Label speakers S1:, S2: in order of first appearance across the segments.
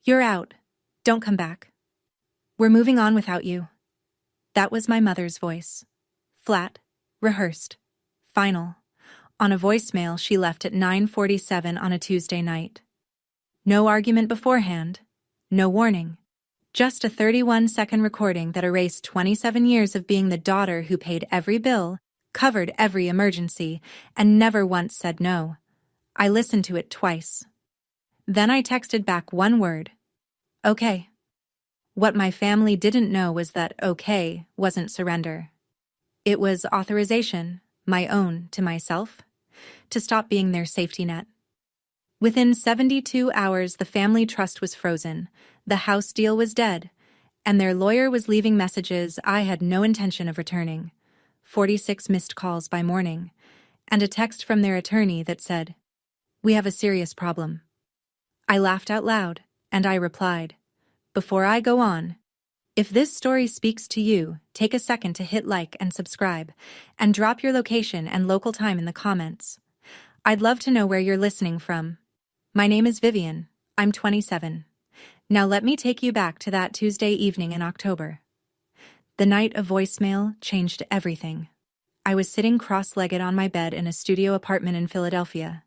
S1: You're out. Don't come back. We're moving on without you. That was my mother's voice. Flat, rehearsed, final, on a voicemail she left at 9:47 on a Tuesday night. No argument beforehand, no warning. Just a 31-second recording that erased 27 years of being the daughter who paid every bill, covered every emergency, and never once said no. I listened to it twice. Then I texted back one word. Okay. What my family didn't know was that okay wasn't surrender. It was authorization, my own to myself, to stop being their safety net. Within 72 hours, the family trust was frozen, the house deal was dead, and their lawyer was leaving messages I had no intention of returning. 46 missed calls by morning, and a text from their attorney that said, "We have a serious problem." I laughed out loud, and I replied, "Before I go on, if this story speaks to you, take a second to hit like and subscribe, and drop your location and local time in the comments. I'd love to know where you're listening from. My name is Vivian. I'm 27. Now let me take you back to that Tuesday evening in October. The night of voicemail changed everything. I was sitting cross-legged on my bed in a studio apartment in Philadelphia,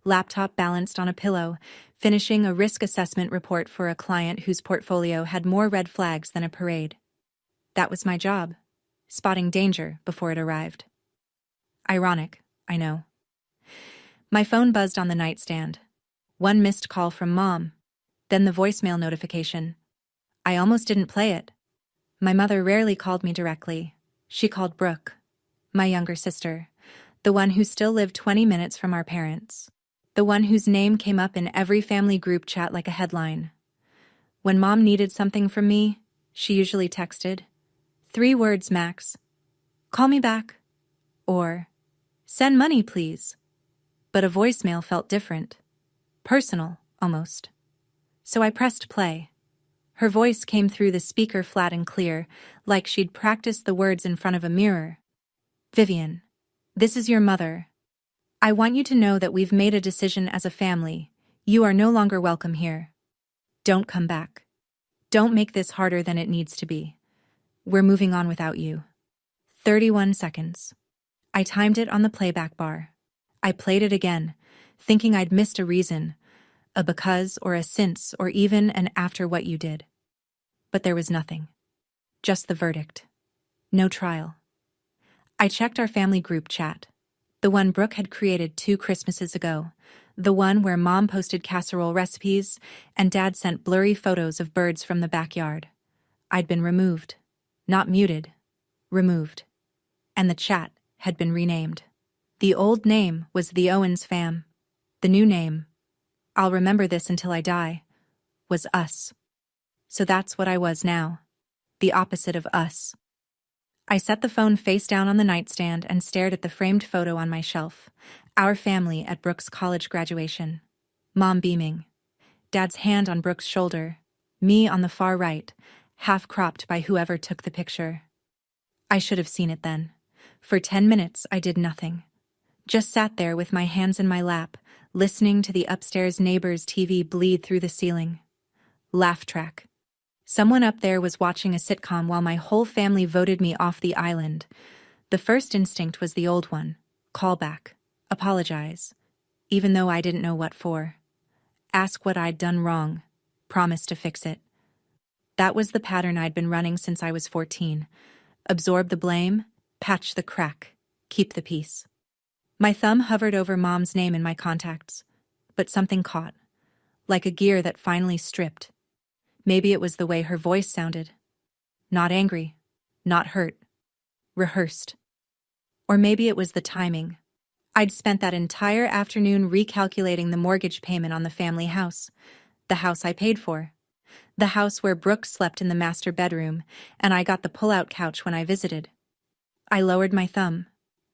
S1: laptop balanced on a pillow, finishing a risk assessment report for a client whose portfolio had more red flags than a parade. That was my job, spotting danger before it arrived. Ironic, I know. My phone buzzed on the nightstand. One missed call from Mom, then the voicemail notification. I almost didn't play it. My mother rarely called me directly. She called Brooke, my younger sister, the one who still lived 20 minutes from our parents, the one whose name came up in every family group chat like a headline. When Mom needed something from me, she usually texted, 3 words max, "Call me back," or "Send money, please." But a voicemail felt different. Personal, almost. So I pressed play. Her voice came through the speaker flat and clear, like she'd practiced the words in front of a mirror. "Vivian, this is your mother. I want you to know that we've made a decision as a family. You are no longer welcome here. Don't come back. Don't make this harder than it needs to be. We're moving on without you." 31 seconds. I timed it on the playback bar. I played it again, thinking I'd missed a reason, a because or a since or even an after what you did. But there was nothing. Just the verdict. No trial. I checked our family group chat, the one Brooke had created 2 Christmases ago, the one where Mom posted casserole recipes and Dad sent blurry photos of birds from the backyard. I'd been removed. Not muted. Removed. And the chat had been renamed. The old name was the Owens fam. The new name, I'll remember this until I die, was us. So that's what I was now. The opposite of us. I set the phone face down on the nightstand and stared at the framed photo on my shelf. Our family at Brooke's college graduation. Mom beaming. Dad's hand on Brooke's shoulder. Me on the far right, half cropped by whoever took the picture. I should have seen it then. For 10 minutes, I did nothing. Just sat there with my hands in my lap, listening to the upstairs neighbor's TV bleed through the ceiling. Laugh track. Someone up there was watching a sitcom while my whole family voted me off the island. The first instinct was the old one. Call back. Apologize. Even though I didn't know what for. Ask what I'd done wrong. Promise to fix it. That was the pattern I'd been running since I was 14. Absorb the blame, patch the crack, keep the peace. My thumb hovered over Mom's name in my contacts, but something caught, like a gear that finally stripped. Maybe it was the way her voice sounded. Not angry, not hurt, rehearsed. Or maybe it was the timing. I'd spent that entire afternoon recalculating the mortgage payment on the family house, the house I paid for, the house where Brooke slept in the master bedroom, and I got the pull-out couch when I visited. I lowered my thumb,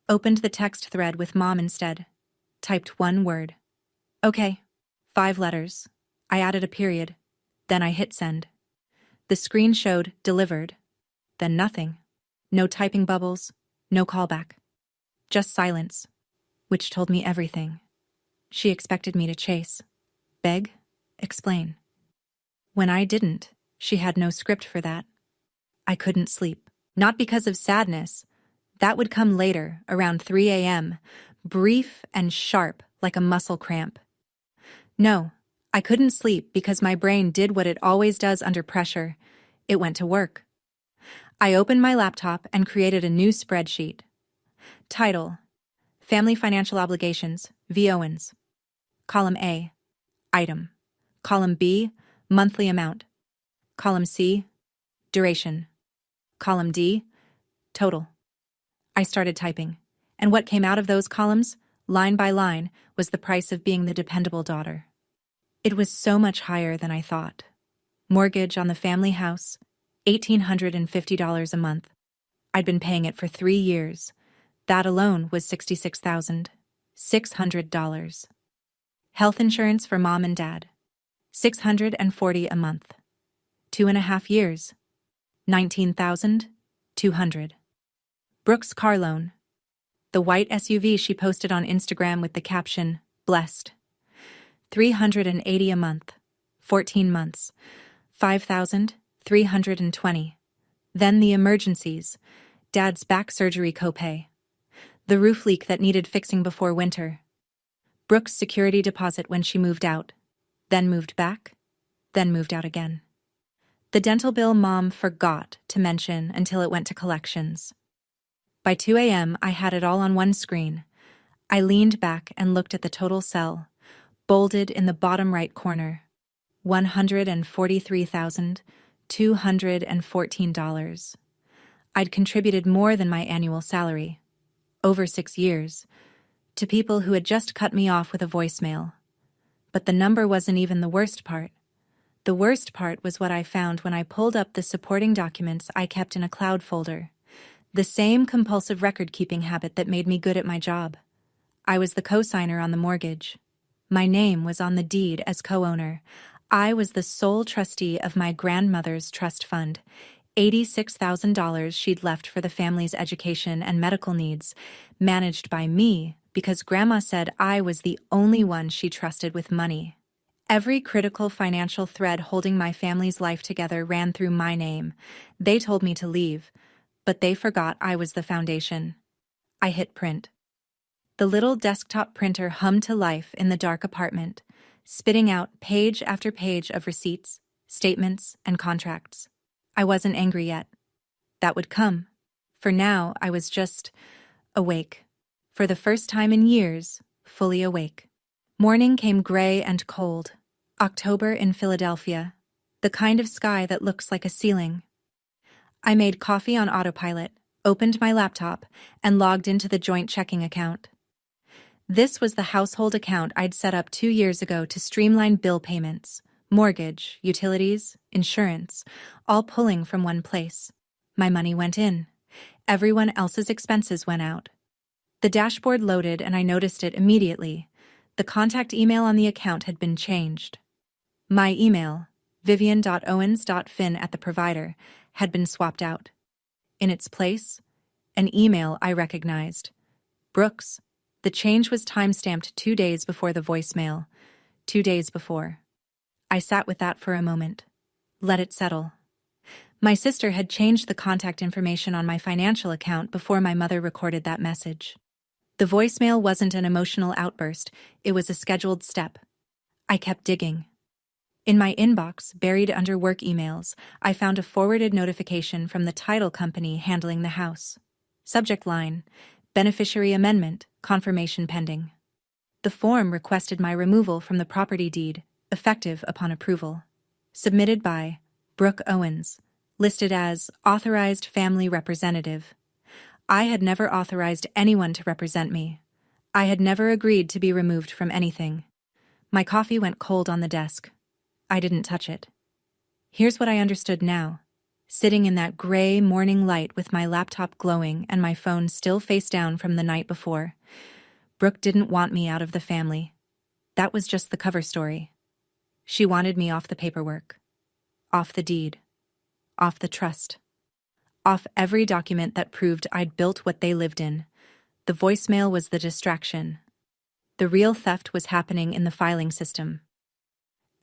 S1: opened the text thread with Mom instead, typed one word. Okay, 5 letters. I added a period. Then I hit send. The screen showed delivered. Then nothing. No typing bubbles, no callback. Just silence, which told me everything. She expected me to chase, beg, explain. When I didn't, she had no script for that. I couldn't sleep. Not because of sadness. That would come later, around 3 a.m., brief and sharp like a muscle cramp. No, I couldn't sleep because my brain did what it always does under pressure. It went to work. I opened my laptop and created a new spreadsheet. Title: Family Financial Obligations, V. Owens. Column A, Item. Column B, Monthly Amount. Column C, Duration. Column D, Total. I started typing, and what came out of those columns, line by line, was the price of being the dependable daughter. It was so much higher than I thought. Mortgage on the family house, $1,850 a month. I'd been paying it for 3 years. That alone was $66,600. Health insurance for mom and dad, $640 a month. 2.5 years, $19,200. Brooke's car loan, the white SUV she posted on Instagram with the caption, "Blessed." $380 a month, 14 months, $5,320. Then the emergencies, dad's back surgery copay, the roof leak that needed fixing before winter, Brooke's security deposit when she moved out, then moved back, then moved out again. The dental bill mom forgot to mention until it went to collections. By 2 a.m., I had it all on one screen. I leaned back and looked at the total cell, bolded in the bottom right corner. $143,214. I'd contributed more than my annual salary, over 6 years, to people who had just cut me off with a voicemail. But the number wasn't even the worst part. The worst part was what I found when I pulled up the supporting documents I kept in a cloud folder. The same compulsive record-keeping habit that made me good at my job. I was the co-signer on the mortgage. My name was on the deed as co-owner. I was the sole trustee of my grandmother's trust fund, $86,000 she'd left for the family's education and medical needs, managed by me because Grandma said I was the only one she trusted with money. Every critical financial thread holding my family's life together ran through my name. They told me to leave, but they forgot I was the foundation. I hit print. The little desktop printer hummed to life in the dark apartment, spitting out page after page of receipts, statements, and contracts. I wasn't angry yet. That would come. For now, I was just awake. For the first time in years, fully awake. Morning came gray and cold. October in Philadelphia. The kind of sky that looks like a ceiling. I made coffee on autopilot, opened my laptop, and logged into the joint checking account. This was the household account I'd set up 2 years ago to streamline bill payments, mortgage, utilities, insurance, all pulling from one place. My money went in. Everyone else's expenses went out. The dashboard loaded and I noticed it immediately. The contact email on the account had been changed. My email, vivian.owens.fin@the-provider, had been swapped out. In its place, an email I recognized. Brooks. The change was time-stamped 2 days before the voicemail. 2 days before. I sat with that for a moment. Let it settle. My sister had changed the contact information on my financial account before my mother recorded that message. The voicemail wasn't an emotional outburst, it was a scheduled step. I kept digging. In my inbox, buried under work emails, I found a forwarded notification from the title company handling the house. Subject line: Beneficiary Amendment, Confirmation Pending. The form requested my removal from the property deed, effective upon approval. Submitted by Brooke Owens, listed as Authorized Family Representative. I had never authorized anyone to represent me. I had never agreed to be removed from anything. My coffee went cold on the desk. I didn't touch it. Here's what I understood now. Sitting in that gray morning light with my laptop glowing and my phone still face down from the night before, Brooke didn't want me out of the family. That was just the cover story. She wanted me off the paperwork, off the deed, off the trust, off every document that proved I'd built what they lived in. The voicemail was the distraction. The real theft was happening in the filing system.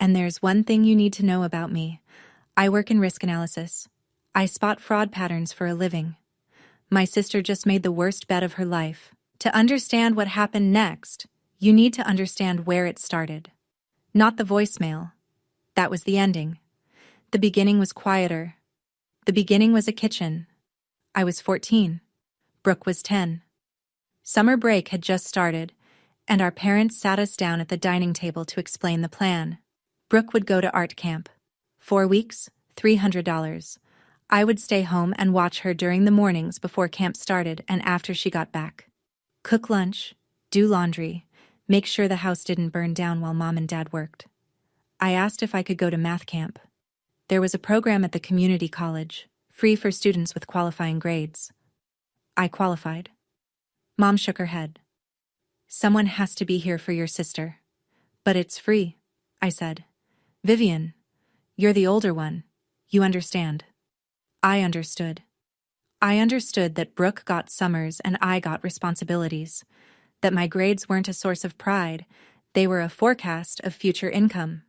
S1: And there's one thing you need to know about me. I work in risk analysis. I spot fraud patterns for a living. My sister just made the worst bet of her life. To understand what happened next, you need to understand where it started. Not the voicemail. That was the ending. The beginning was quieter. The beginning was a kitchen. I was 14. Brooke was 10. Summer break had just started, and our parents sat us down at the dining table to explain the plan. Brooke would go to art camp. 4 weeks, $300. I would stay home and watch her during the mornings before camp started and after she got back. Cook lunch, do laundry, make sure the house didn't burn down while Mom and Dad worked. I asked if I could go to math camp. There was a program at the community college, free for students with qualifying grades. I qualified. Mom shook her head. Someone has to be here for your sister. But it's free, I said. Vivian, you're the older one. You understand. I understood. I understood that Brooke got summers and I got responsibilities, that my grades weren't a source of pride, they were a forecast of future income.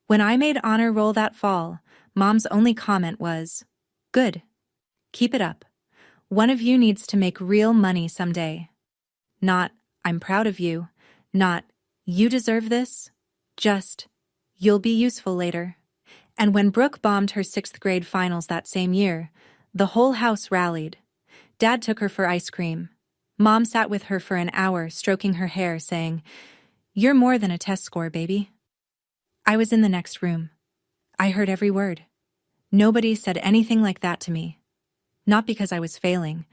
S1: When I made honor roll that fall, Mom's only comment was, "Good. Keep it up. One of you needs to make real money someday." Not, "I'm proud of you," not, "You deserve this," just, "You'll be useful later." And when Brooke bombed her 6th grade finals that same year, the whole house rallied. Dad took her for ice cream. Mom sat with her for an hour, stroking her hair, saying, "You're more than a test score, baby." I was in the next room. I heard every word. Nobody said anything like that to me. Not because I was failing,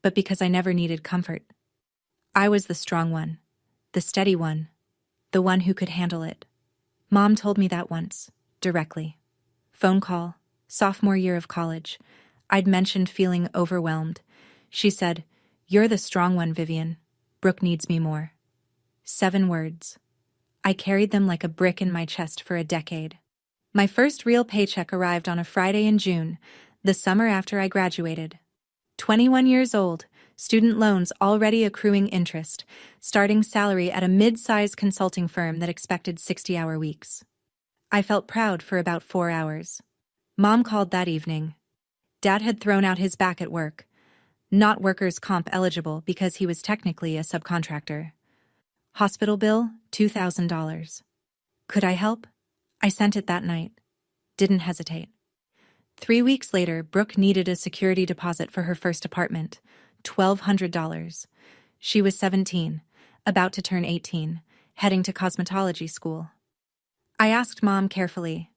S1: but because I never needed comfort. I was the strong one, the steady one, the one who could handle it. Mom told me that once, directly. Phone call, sophomore year of college. I'd mentioned feeling overwhelmed. She said, "You're the strong one, Vivian. Brooke needs me more." 7 words. I carried them like a brick in my chest for a decade. My first real paycheck arrived on a Friday in June, the summer after I graduated. 21 years old, student loans already accruing interest, starting salary at a mid-sized consulting firm that expected 60-hour weeks. I felt proud for about 4 hours. Mom called that evening. Dad had thrown out his back at work. Not workers' comp eligible because he was technically a subcontractor. Hospital bill, $2,000. Could I help? I sent it that night. Didn't hesitate. 3 weeks later, Brooke needed a security deposit for her first apartment, $1,200. She was 17, about to turn 18, heading to cosmetology school. I asked Mom carefully,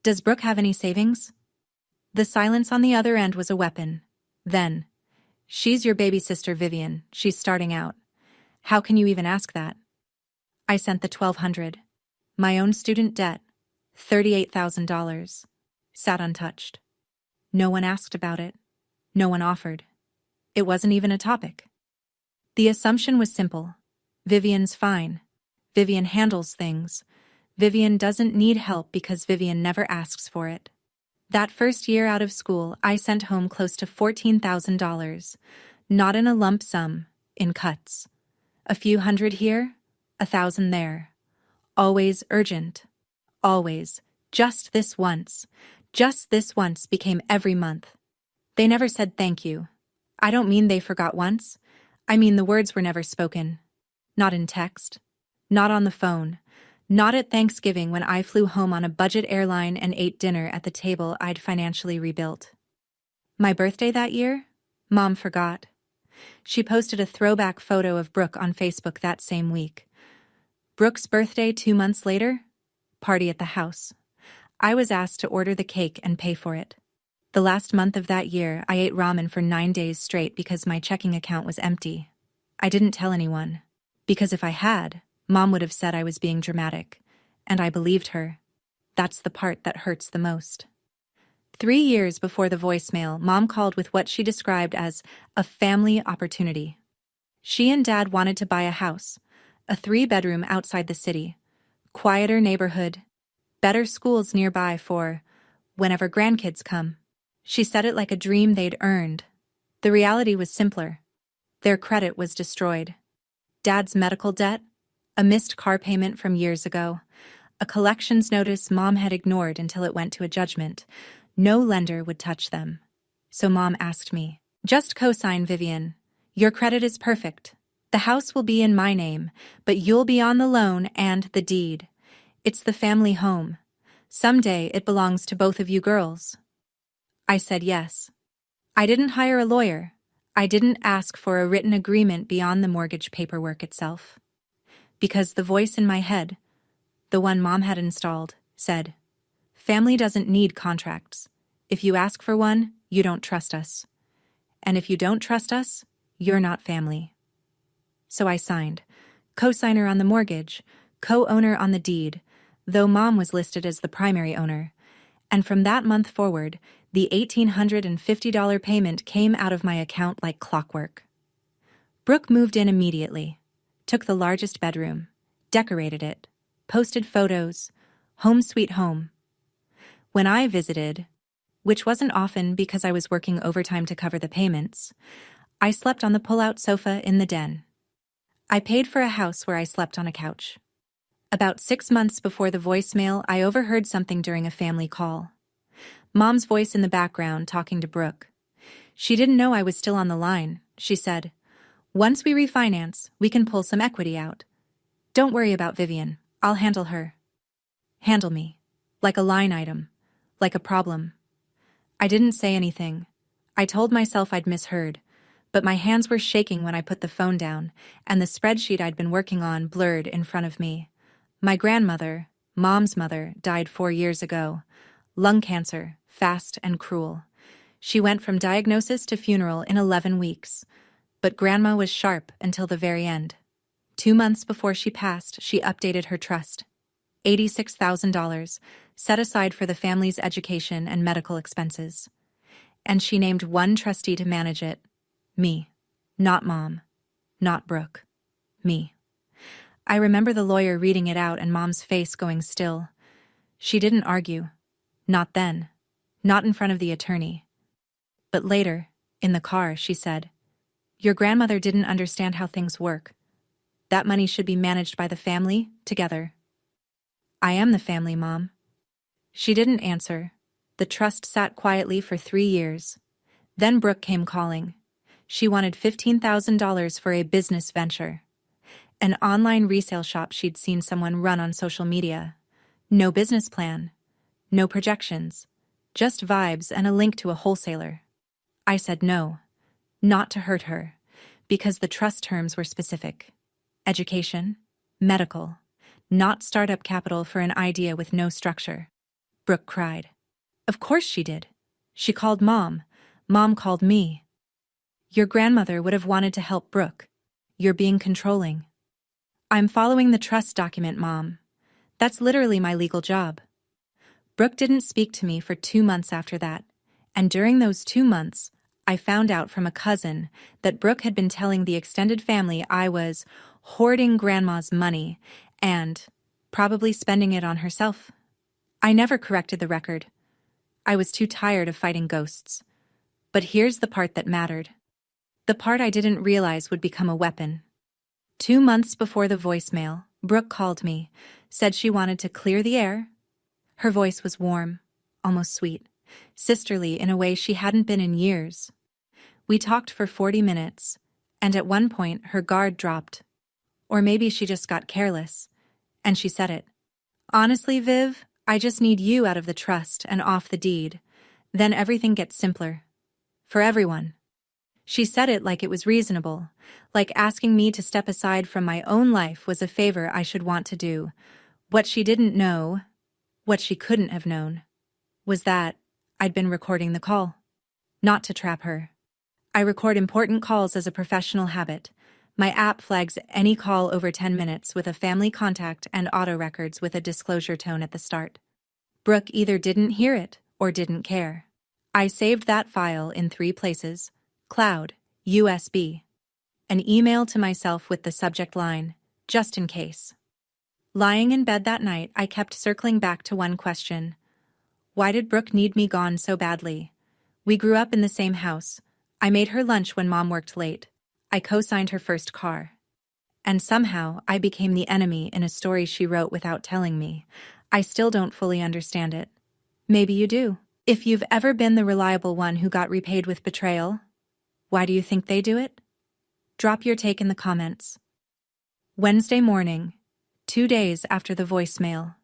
S1: "Does Brooke have any savings?" The silence on the other end was a weapon. Then, "She's your baby sister, Vivian. She's starting out. How can you even ask that?" I sent the $1,200. My own student debt, $38,000, sat untouched. No one asked about it. No one offered. It wasn't even a topic. The assumption was simple. Vivian's fine. Vivian handles things. Vivian doesn't need help because Vivian never asks for it. That first year out of school, I sent home close to $14,000, not in a lump sum, in cuts. A few hundred here, 1,000 there. Always urgent. Always. Just this once. Just this once became every month. They never said thank you. I don't mean they forgot once. I mean the words were never spoken. Not in text. Not on the phone. Not at Thanksgiving when I flew home on a budget airline and ate dinner at the table I'd financially rebuilt. My birthday that year? Mom forgot. She posted a throwback photo of Brooke on Facebook that same week. Brooke's birthday 2 months later? Party at the house. I was asked to order the cake and pay for it. The last month of that year, I ate ramen for 9 days straight because my checking account was empty. I didn't tell anyone. Because if I had, Mom would have said I was being dramatic. And I believed her. That's the part that hurts the most. 3 years before the voicemail, Mom called with what she described as a family opportunity. She and Dad wanted to buy a house, a 3-bedroom outside the city, quieter neighborhood, better schools nearby for whenever grandkids come. She said it like a dream they'd earned. The reality was simpler. Their credit was destroyed. Dad's medical debt, a missed car payment from years ago, A collections notice Mom had ignored until it went to a judgment. No lender would touch them. So Mom asked me, "Just co-sign, Vivian. Your credit is perfect. The house will be in my name, but you'll be on the loan and the deed. It's the family home. Someday it belongs to both of you girls." I said yes. I didn't hire a lawyer. I didn't ask for a written agreement beyond the mortgage paperwork itself. Because the voice in my head, the one Mom had installed, said, "Family doesn't need contracts. If you ask for one, you don't trust us. And if you don't trust us, you're not family." So I signed, co-signer on the mortgage, co-owner on the deed, though Mom was listed as the primary owner. And from that month forward, the $1,850 payment came out of my account like clockwork. Brooke moved in immediately, took the largest bedroom, decorated it, posted photos, home sweet home. When I visited, which wasn't often because I was working overtime to cover the payments, I slept on the pull-out sofa in the den. I paid for a house where I slept on a couch. About 6 months before the voicemail, I overheard something during a family call. Mom's voice in the background talking to Brooke. She didn't know I was still on the line. She said, "Once we refinance, we can pull some equity out. Don't worry about Vivian. I'll handle her." Handle me. Like a line item. Like a problem. I didn't say anything. I told myself I'd misheard, but my hands were shaking when I put the phone down, and the spreadsheet I'd been working on blurred in front of me. My grandmother, Mom's mother, died 4 years ago. Lung cancer, fast and cruel. She went from diagnosis to funeral in 11 weeks. But Grandma was sharp until the very end. 2 months before she passed, she updated her trust. $86,000, set aside for the family's education and medical expenses. And she named one trustee to manage it. Me. Not Mom. Not Brooke. Me. I remember the lawyer reading it out and Mom's face going still. She didn't argue. Not then. Not in front of the attorney. But later, in the car, she said, "Your grandmother didn't understand how things work. That money should be managed by the family, together." "I am the family, Mom." She didn't answer. The trust sat quietly for 3 years. Then Brooke came calling. She wanted $15,000 for a business venture. An online resale shop she'd seen someone run on social media. No business plan. No projections. Just vibes and a link to a wholesaler. I said no. Not to hurt her, because the trust terms were specific. Education, medical, not startup capital for an idea with no structure. Brooke cried. Of course she did. She called Mom. Mom called me. Your grandmother would have wanted to help Brooke. You're being controlling. I'm following the trust document, Mom. That's literally my legal job. Brooke didn't speak to me for 2 months after that, and during those 2 months, I found out from a cousin that Brooke had been telling the extended family I was hoarding Grandma's money and probably spending it on herself. I never corrected the record. I was too tired of fighting ghosts. But here's the part that mattered. The part I didn't realize would become a weapon. 2 months before the voicemail, Brooke called me, said she wanted to clear the air. Her voice was warm, almost sweet, sisterly in a way she hadn't been in years. We talked for 40 minutes, and at one point her guard dropped. Or maybe she just got careless, and she said it. Honestly, Viv, I just need you out of the trust and off the deed. Then everything gets simpler. For everyone. She said it like it was reasonable, like asking me to step aside from my own life was a favor I should want to do. What she didn't know, what she couldn't have known, was that I'd been recording the call. Not to trap her. I record important calls as a professional habit. My app flags any call over 10 minutes with a family contact and auto records with a disclosure tone at the start. Brooke either didn't hear it or didn't care. I saved that file in 3 places: cloud, USB, an email to myself with the subject line, just in case. Lying in bed that night, I kept circling back to one question. Why did Brooke need me gone so badly? We grew up in the same house. I made her lunch when Mom worked late. I co-signed her first car. and somehow I became the enemy in a story she wrote without telling me. I still don't fully understand it. Maybe you do. If you've ever been the reliable one who got repaid with betrayal, why do you think they do it? Drop your take in the comments. Wednesday morning, 2 days after the voicemail.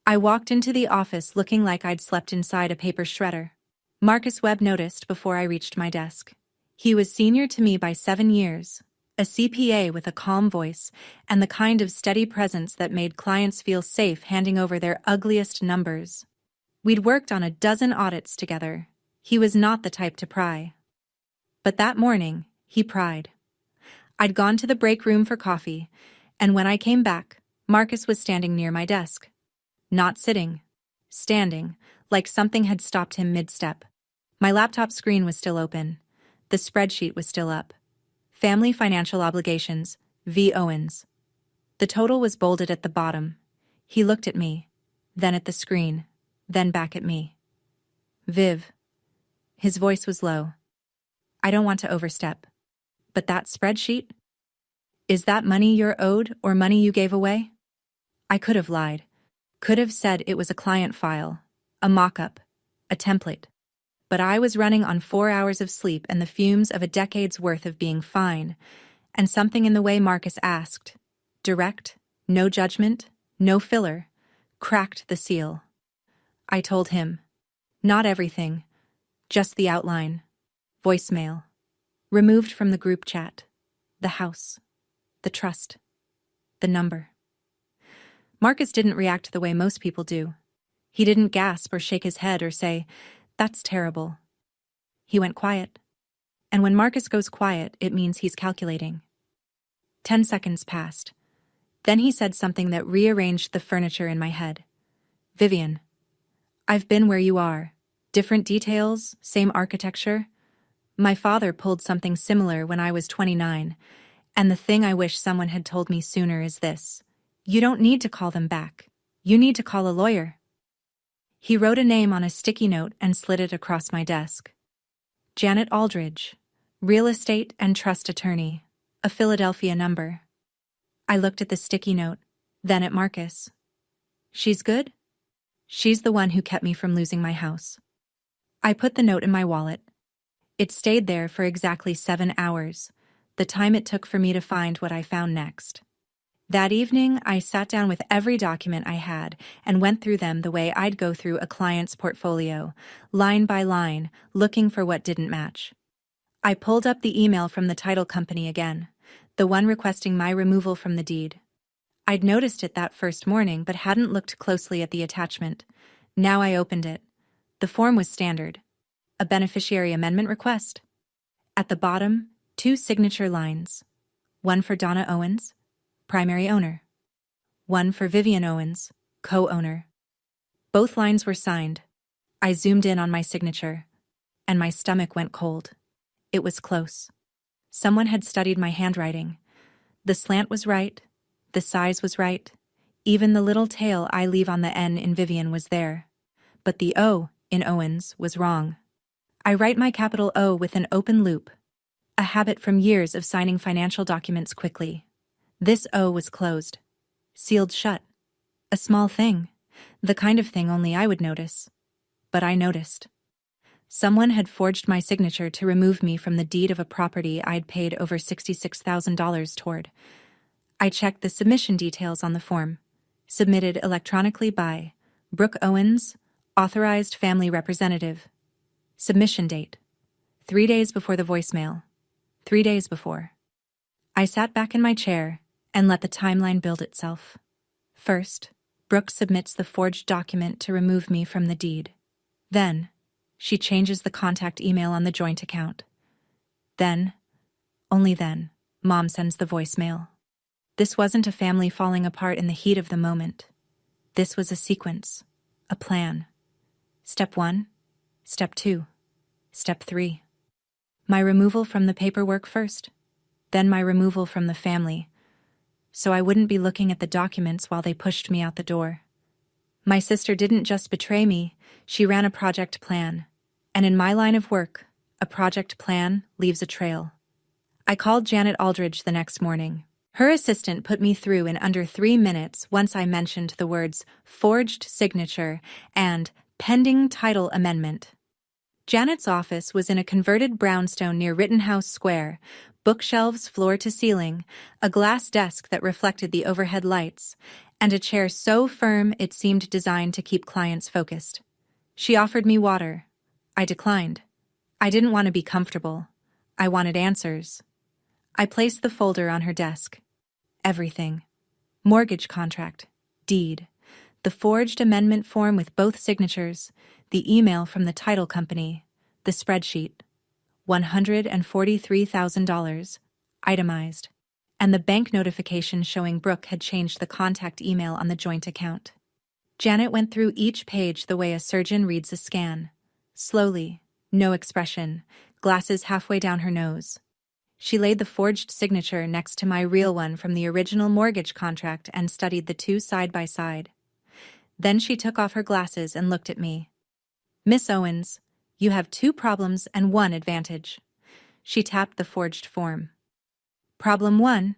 S1: I walked into the office looking like I'd slept inside a paper shredder. Marcus Webb noticed before I reached my desk. He was senior to me by 7 years, a CPA with a calm voice and the kind of steady presence that made clients feel safe handing over their ugliest numbers. We'd worked on a dozen audits together. He was not the type to pry. But that morning, he pried. I'd gone to the break room for coffee, and when I came back, Marcus was standing near my desk. Not sitting, standing, like something had stopped him mid-step. My laptop screen was still open. The spreadsheet was still up. Family Financial Obligations, V. Owens. The total was bolded at the bottom. He looked at me, then at the screen, then back at me. Viv. His voice was low. I don't want to overstep. But that spreadsheet? Is that money you're owed or money you gave away? I could have lied. Could have said it was a client file, a mock-up, a template. But I was running on 4 hours of sleep and the fumes of a decade's worth of being fine, and something in the way Marcus asked, direct, no judgment, no filler, cracked the seal. I told him, not everything, just the outline, voicemail, removed from the group chat, the house, the trust, the number. Marcus didn't react the way most people do. He didn't gasp or shake his head or say, "That's terrible." He went quiet. And when Marcus goes quiet, it means he's calculating. 10 seconds passed. Then he said something that rearranged the furniture in my head. "Vivian, I've been where you are. Different details, same architecture. My father pulled something similar when I was 29, and the thing I wish someone had told me sooner is this. You don't need to call them back. You need to call a lawyer." He wrote a name on a sticky note and slid it across my desk. Janet Aldridge, real estate and trust attorney, a Philadelphia number. I looked at the sticky note, then at Marcus. She's good? She's the one who kept me from losing my house. I put the note in my wallet. It stayed there for exactly 7 hours, the time it took for me to find what I found next. That evening, I sat down with every document I had and went through them the way I'd go through a client's portfolio, line by line, looking for what didn't match. I pulled up the email from the title company again, the one requesting my removal from the deed. I'd noticed it that first morning but hadn't looked closely at the attachment. Now I opened it. The form was standard. A beneficiary amendment request. At the bottom, 2 signature lines. One for Donna Owens, primary owner. One for Vivian Owens, co-owner. Both lines were signed. I zoomed in on my signature, and my stomach went cold. It was close. Someone had studied my handwriting. The slant was right, the size was right, even the little tail I leave on the N in Vivian was there. But the O in Owens was wrong. I write my capital O with an open loop, a habit from years of signing financial documents quickly. This O was closed, sealed shut. A small thing, the kind of thing only I would notice. But I noticed. Someone had forged my signature to remove me from the deed of a property I'd paid over $66,000 toward. I checked the submission details on the form, submitted electronically by Brooke Owens, authorized family representative. Submission date: 3 days before the voicemail. 3 days before. I sat back in my chair and let the timeline build itself. First, Brooke submits the forged document to remove me from the deed. Then, she changes the contact email on the joint account. Then, only then, Mom sends the voicemail. This wasn't a family falling apart in the heat of the moment. This was a sequence, a plan. Step 1, Step 2, Step 3. My removal from the paperwork first, then my removal from the family, so I wouldn't be looking at the documents while they pushed me out the door. My sister didn't just betray me, she ran a project plan. And in my line of work, a project plan leaves a trail. I called Janet Aldridge the next morning. Her assistant put me through in under 3 minutes once I mentioned the words forged signature and pending title amendment. Janet's office was in a converted brownstone near Rittenhouse Square, bookshelves floor to ceiling, a glass desk that reflected the overhead lights, and a chair so firm it seemed designed to keep clients focused. She offered me water. I declined. I didn't want to be comfortable. I wanted answers. I placed the folder on her desk. Everything. Mortgage contract, deed, the forged amendment form with both signatures, the email from the title company, the spreadsheet, $143,000, itemized, and the bank notification showing Brooke had changed the contact email on the joint account. Janet went through each page the way a surgeon reads a scan. Slowly, no expression, glasses halfway down her nose. She laid the forged signature next to my real one from the original mortgage contract and studied the two side by side. Then she took off her glasses and looked at me. "Miss Owens, you have 2 problems and 1 advantage." She tapped the forged form. "Problem 1.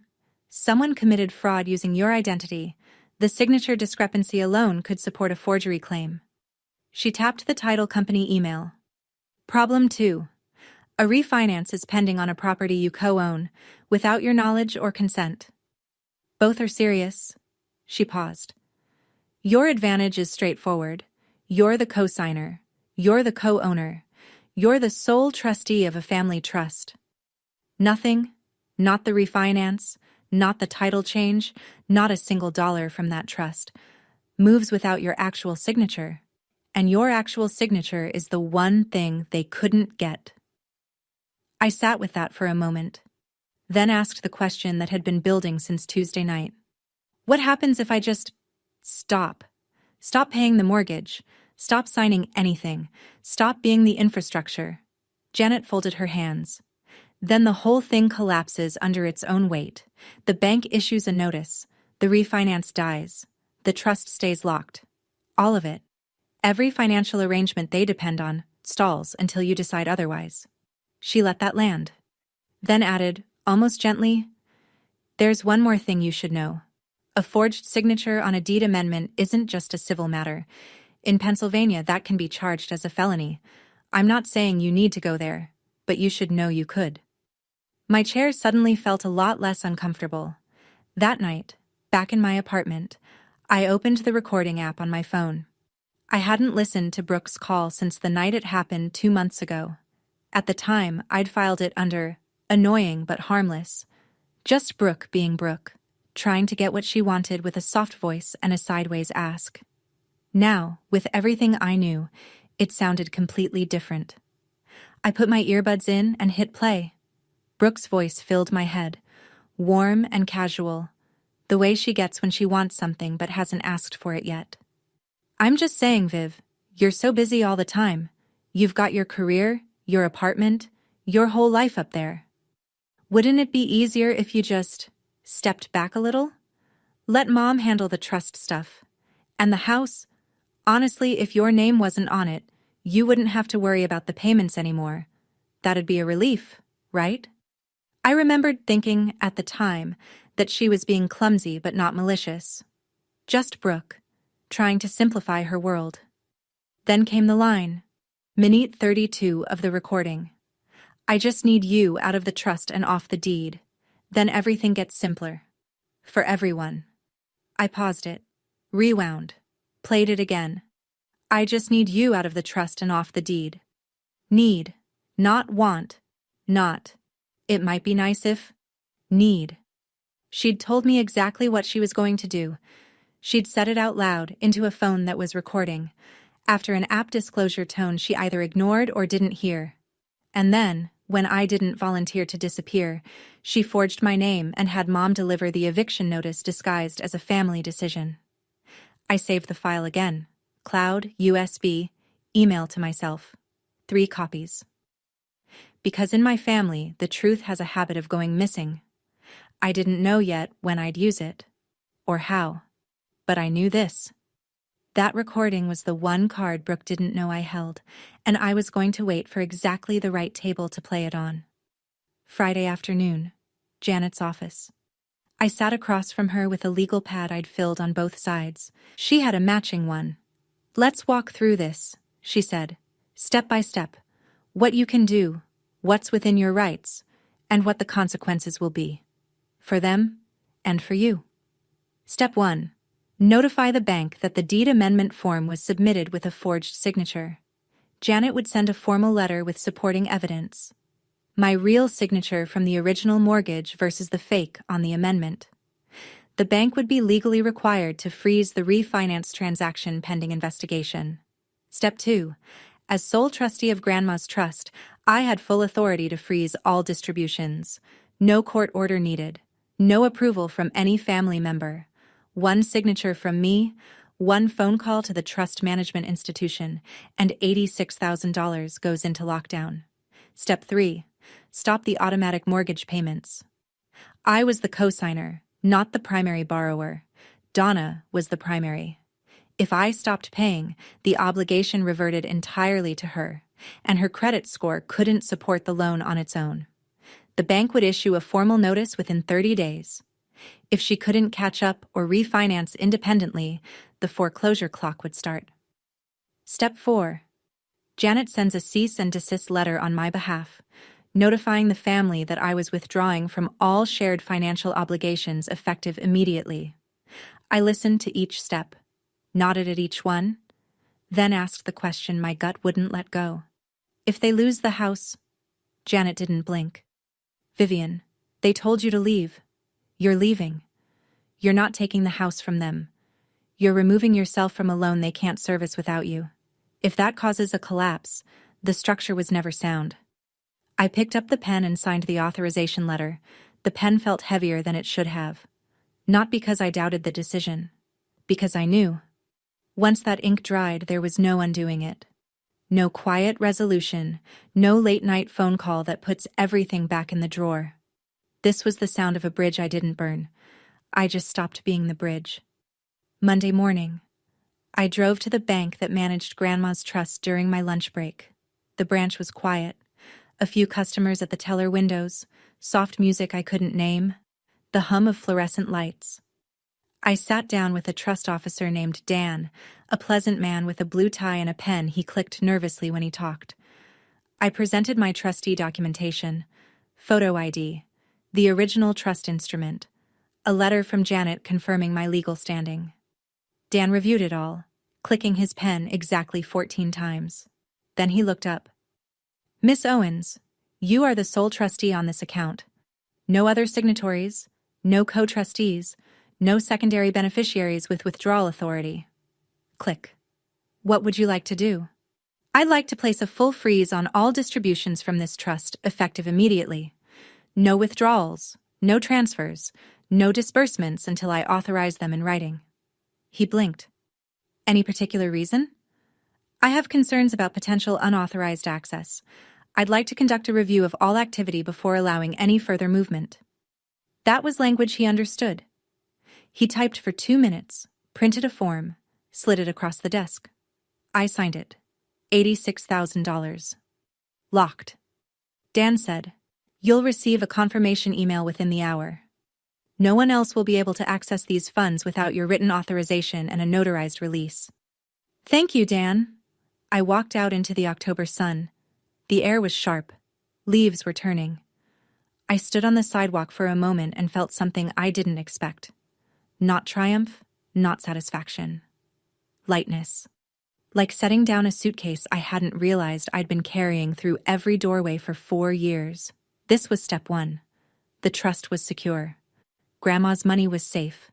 S1: Someone committed fraud using your identity. The signature discrepancy alone could support a forgery claim." She tapped the title company email. "Problem 2. A refinance is pending on a property you co-own, without your knowledge or consent." "Both are serious." She paused. "Your advantage is straightforward. You're the co-signer. You're the co-owner. You're the sole trustee of a family trust. Nothing, not the refinance, not the title change, not a single dollar from that trust, moves without your actual signature. And your actual signature is the one thing they couldn't get." I sat with that for a moment, then asked the question that had been building since Tuesday night. What happens if I just stop? Stop paying the mortgage, stop signing anything, stop being the infrastructure. Janet folded her hands. Then the whole thing collapses under its own weight. The bank issues a notice, the refinance dies, the trust stays locked. All of it. Every financial arrangement they depend on stalls until you decide otherwise. She let that land. Then added, almost gently, "There's one more thing you should know. A forged signature on a deed amendment isn't just a civil matter. In Pennsylvania, that can be charged as a felony. I'm not saying you need to go there, but you should know you could." My chair suddenly felt a lot less uncomfortable. That night, back in my apartment, I opened the recording app on my phone. I hadn't listened to Brooke's call since the night it happened 2 months ago. At the time, I'd filed it under annoying but harmless. Just Brooke being Brooke, trying to get what she wanted with a soft voice and a sideways ask. Now, with everything I knew, it sounded completely different. I put my earbuds in and hit play. Brooke's voice filled my head, warm and casual, the way she gets when she wants something but hasn't asked for it yet. "I'm just saying, Viv, you're so busy all the time. You've got your career, your apartment, your whole life up there. Wouldn't it be easier if you just stepped back a little? Let Mom handle the trust stuff. And the house, honestly, if your name wasn't on it, you wouldn't have to worry about the payments anymore. That'd be a relief, right?" I remembered thinking at the time that she was being clumsy but not malicious. Just Brooke, trying to simplify her world. Then came the line. Minute 32 of the recording. "I just need you out of the trust and off the deed. Then everything gets simpler. For everyone." I paused it, rewound, played it again. "I just need you out of the trust and off the deed. Need, not want, not, it might be nice if, need." She'd told me exactly what she was going to do. She'd said it out loud into a phone that was recording. After an app disclosure tone she either ignored or didn't hear. And then, when I didn't volunteer to disappear, she forged my name and had Mom deliver the eviction notice disguised as a family decision. I saved the file again. Cloud, USB, email to myself. 3 copies. Because in my family, the truth has a habit of going missing. I didn't know yet when I'd use it, or how, but I knew this. That recording was the one card Brooke didn't know I held, and I was going to wait for exactly the right table to play it on. Friday afternoon, Janet's office. I sat across from her with a legal pad I'd filled on both sides. She had a matching one. "Let's walk through this," she said, "step by step. What you can do, what's within your rights, and what the consequences will be. For them, and for you." Step 1. Notify the bank that the deed amendment form was submitted with a forged signature. Janet would send a formal letter with supporting evidence. My real signature from the original mortgage versus the fake on the amendment. The bank would be legally required to freeze the refinance transaction pending investigation. Step 2. As sole trustee of Grandma's trust, I had full authority to freeze all distributions. No court order needed. No approval from any family member. One signature from me, one phone call to the trust management institution, and $86,000 goes into lockdown. Step 3. Stop the automatic mortgage payments. I was the co-signer, not the primary borrower. Donna was the primary. If I stopped paying, the obligation reverted entirely to her, and her credit score couldn't support the loan on its own. The bank would issue a formal notice within 30 days. If she couldn't catch up or refinance independently, the foreclosure clock would start. Step 4. Janet sends a cease and desist letter on my behalf, notifying the family that I was withdrawing from all shared financial obligations effective immediately. I listened to each step, nodded at each one, then asked the question my gut wouldn't let go. "If they lose the house..." Janet didn't blink. "Vivian, they told you to leave. You're leaving. You're not taking the house from them. You're removing yourself from a loan they can't service without you. If that causes a collapse, the structure was never sound." I picked up the pen and signed the authorization letter. The pen felt heavier than it should have. Not because I doubted the decision. Because I knew. Once that ink dried, there was no undoing it. No quiet resolution, no late-night phone call that puts everything back in the drawer. This was the sound of a bridge I didn't burn. I just stopped being the bridge. Monday morning, I drove to the bank that managed Grandma's trust during my lunch break. The branch was quiet. A few customers at the teller windows, soft music I couldn't name, the hum of fluorescent lights. I sat down with a trust officer named Dan, a pleasant man with a blue tie and a pen. He clicked nervously when he talked. I presented my trustee documentation, photo ID, the original trust instrument, a letter from Janet confirming my legal standing. Dan reviewed it all, clicking his pen exactly 14 times. Then he looked up. "Miss Owens, you are the sole trustee on this account. No other signatories, no co-trustees, no secondary beneficiaries with withdrawal authority." Click. "What would you like to do?" "I'd like to place a full freeze on all distributions from this trust, effective immediately. No withdrawals, no transfers, no disbursements until I authorize them in writing." He blinked. "Any particular reason?" "I have concerns about potential unauthorized access. I'd like to conduct a review of all activity before allowing any further movement." That was language he understood. He typed for 2 minutes, printed a form, slid it across the desk. I signed it. $86,000. Locked. Dan said, "You'll receive a confirmation email within the hour. No one else will be able to access these funds without your written authorization and a notarized release." "Thank you, Dan." I walked out into the October sun. The air was sharp. Leaves were turning. I stood on the sidewalk for a moment and felt something I didn't expect. Not triumph, not satisfaction. Lightness. Like setting down a suitcase I hadn't realized I'd been carrying through every doorway for 4 years. This was step 1. The trust was secure. Grandma's money was safe.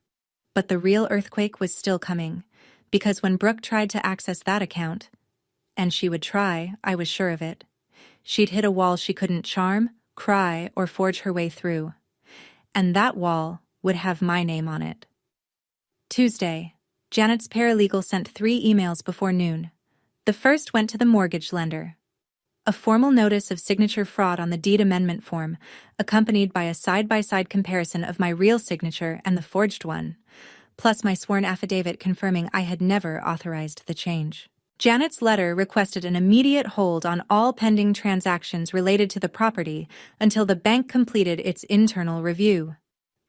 S1: But the real earthquake was still coming, because when Brooke tried to access that account, and she would try, I was sure of it, she'd hit a wall she couldn't charm, cry, or forge her way through. And that wall would have my name on it. Tuesday, Janet's paralegal sent 3 emails before noon. The first went to the mortgage lender. A formal notice of signature fraud on the deed amendment form, accompanied by a side-by-side comparison of my real signature and the forged one, plus my sworn affidavit confirming I had never authorized the change. Janet's letter requested an immediate hold on all pending transactions related to the property until the bank completed its internal review.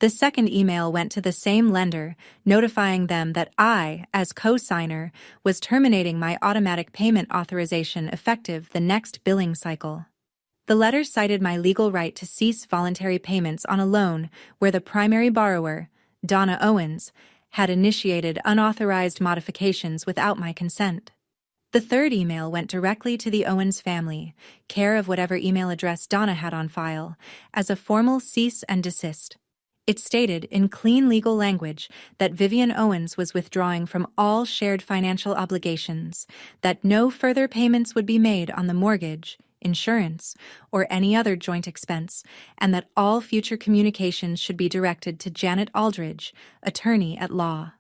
S1: The second email went to the same lender, notifying them that I, as co-signer, was terminating my automatic payment authorization effective the next billing cycle. The letter cited my legal right to cease voluntary payments on a loan where the primary borrower, Donna Owens, had initiated unauthorized modifications without my consent. The third email went directly to the Owens family, care of whatever email address Donna had on file, as a formal cease and desist. It stated, in clean legal language, that Vivian Owens was withdrawing from all shared financial obligations, that no further payments would be made on the mortgage, insurance, or any other joint expense, and that all future communications should be directed to Janet Aldridge, attorney at law.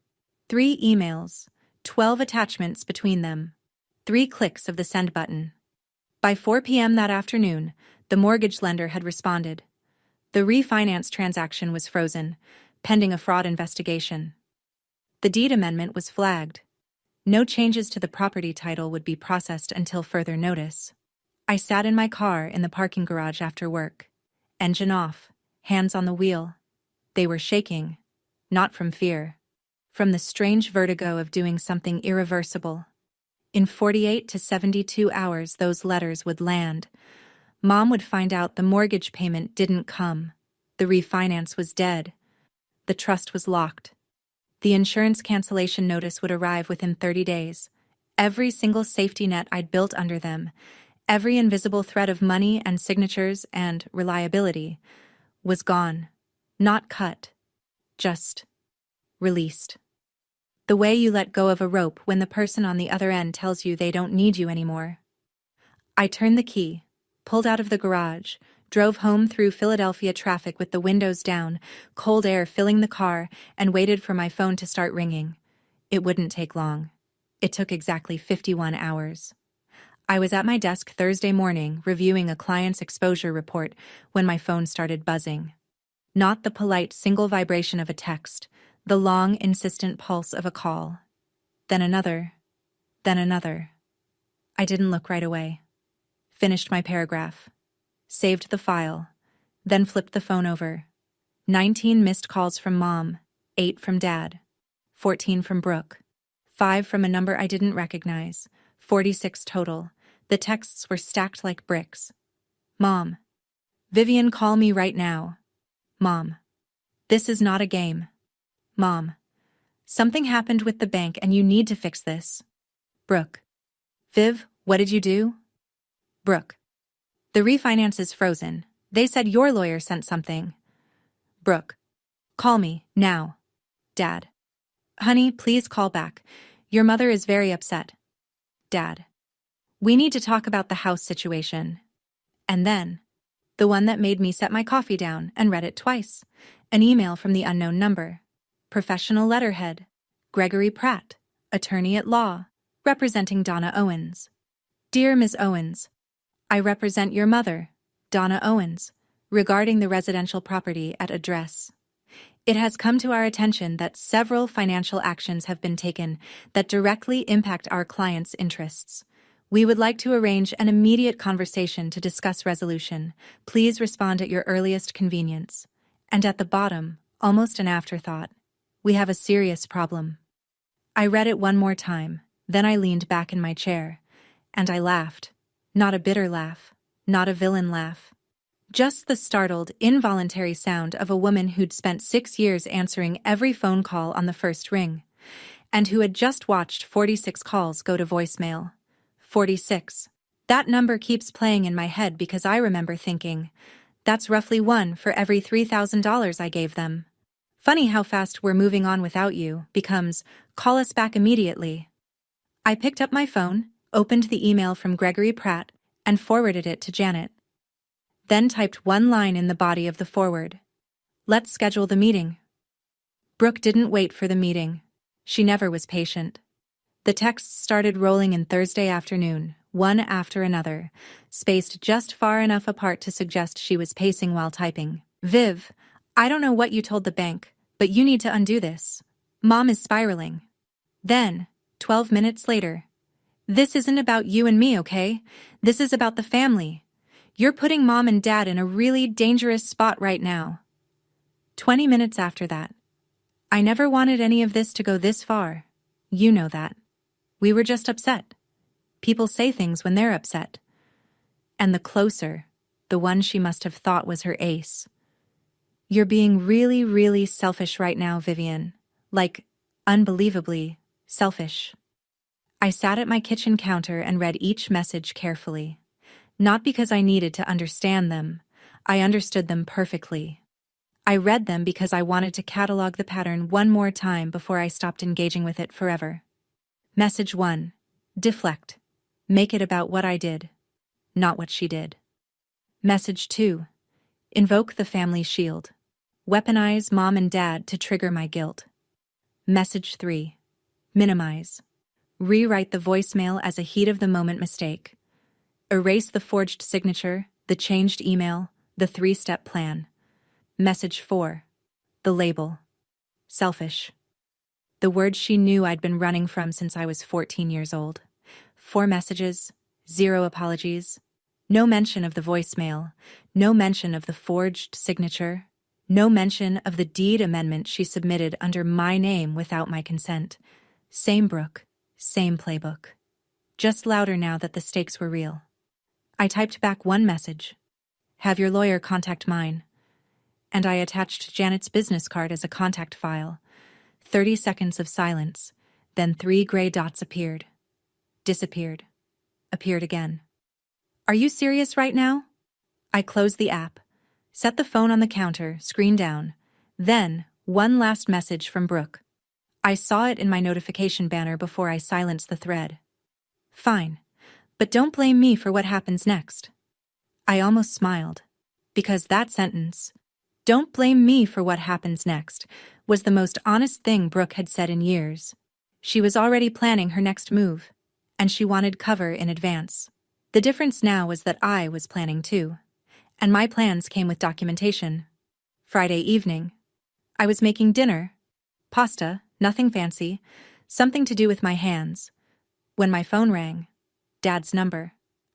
S1: 3 emails, 12 attachments between them. 3 clicks of the send button. By 4 p.m. that afternoon, the mortgage lender had responded. The refinance transaction was frozen, pending a fraud investigation. The deed amendment was flagged. No changes to the property title would be processed until further notice. I sat in my car in the parking garage after work. Engine off, hands on the wheel. They were shaking, not from fear, from the strange vertigo of doing something irreversible. In 48 to 72 hours, those letters would land. Mom would find out the mortgage payment didn't come. The refinance was dead. The trust was locked. The insurance cancellation notice would arrive within 30 days. Every single safety net I'd built under them, every invisible thread of money and signatures and reliability, was gone. Not cut. Just released. The way you let go of a rope when the person on the other end tells you they don't need you anymore. I turned the key, pulled out of the garage, drove home through Philadelphia traffic with the windows down, cold air filling the car, and waited for my phone to start ringing. It wouldn't take long. It took exactly 51 hours. I was at my desk Thursday morning reviewing a client's exposure report when my phone started buzzing. Not the polite single vibration of a text, the long, insistent pulse of a call. Then another. Then another. I didn't look right away. Finished my paragraph. Saved the file. Then flipped the phone over. 19 missed calls from Mom, 8 from Dad, 14 from Brooke, 5 from a number I didn't recognize, 46 total. The texts were stacked like bricks. Mom. Vivian, call me right now. Mom. This is not a game. Mom. Something happened with the bank and you need to fix this. Brooke. Viv, what did you do? Brooke. The refinance is frozen. They said your lawyer sent something. Brooke. Call me, now. Dad. Honey, please call back. Your mother is very upset. Dad. We need to talk about the house situation. And then, the one that made me set my coffee down and read it twice. An email from the unknown number. Professional letterhead. Gregory Pratt, attorney at law, representing Donna Owens. Dear Ms. Owens, I represent your mother, Donna Owens, regarding the residential property at address. It has come to our attention that several financial actions have been taken that directly impact our clients' interests. We would like to arrange an immediate conversation to discuss resolution. Please respond at your earliest convenience. And at the bottom, almost an afterthought, we have a serious problem. I read it one more time, then I leaned back in my chair, and I laughed. Not a bitter laugh, not a villain laugh. Just the startled, involuntary sound of a woman who'd spent 6 years answering every phone call on the first ring, and who had just watched 46 calls go to voicemail. 46. That number keeps playing in my head because I remember thinking, that's roughly 1 for every $3,000 I gave them. Funny how fast we're moving on without you becomes, call us back immediately. I picked up my phone, opened the email from Gregory Pratt, and forwarded it to Janet. Then typed one line in the body of the forward. Let's schedule the meeting. Brooke didn't wait for the meeting. She never was patient. The texts started rolling in Thursday afternoon, one after another, spaced just far enough apart to suggest she was pacing while typing. Viv, I don't know what you told the bank, but you need to undo this. Mom is spiraling. Then, 12 minutes later, this isn't about you and me, okay? This is about the family. You're putting Mom and Dad in a really dangerous spot right now. 20 minutes after that. I never wanted any of this to go this far. You know that. We were just upset. People say things when they're upset. And the closer, the one she must have thought was her ace. You're being really, really selfish right now, Vivian. Like, unbelievably selfish. I sat at my kitchen counter and read each message carefully. Not because I needed to understand them. I understood them perfectly. I read them because I wanted to catalog the pattern one more time before I stopped engaging with it forever. Message 1. Deflect. Make it about what I did, not what she did. Message 2. Invoke the family shield. Weaponize mom and dad to trigger my guilt. Message 3. Minimize. Rewrite the voicemail as a heat-of-the-moment mistake. Erase the forged signature, the changed email, the 3-step plan. Message 4. The label. Selfish. The word she knew I'd been running from since I was 14 years old. 4 messages, 0 apologies. No mention of the voicemail, no mention of the forged signature, no mention of the deed amendment she submitted under my name without my consent. Same Brooke, same playbook. Just louder now that the stakes were real. I typed back one message. Have your lawyer contact mine. And I attached Janet's business card as a contact file. 30 seconds of silence, then 3 gray dots appeared. Disappeared. Appeared again. Are you serious right now? I closed the app, set the phone on the counter, screen down. Then, one last message from Brooke. I saw it in my notification banner before I silenced the thread. Fine, but don't blame me for what happens next. I almost smiled, because that sentence, "Don't blame me for what happens next," was the most honest thing Brooke had said in years. She was already planning her next move, and she wanted cover in advance. The difference now was that I was planning too, and my plans came with documentation. Friday evening. I was making dinner. Pasta, nothing fancy, something to do with my hands. When my phone rang. Dad's number.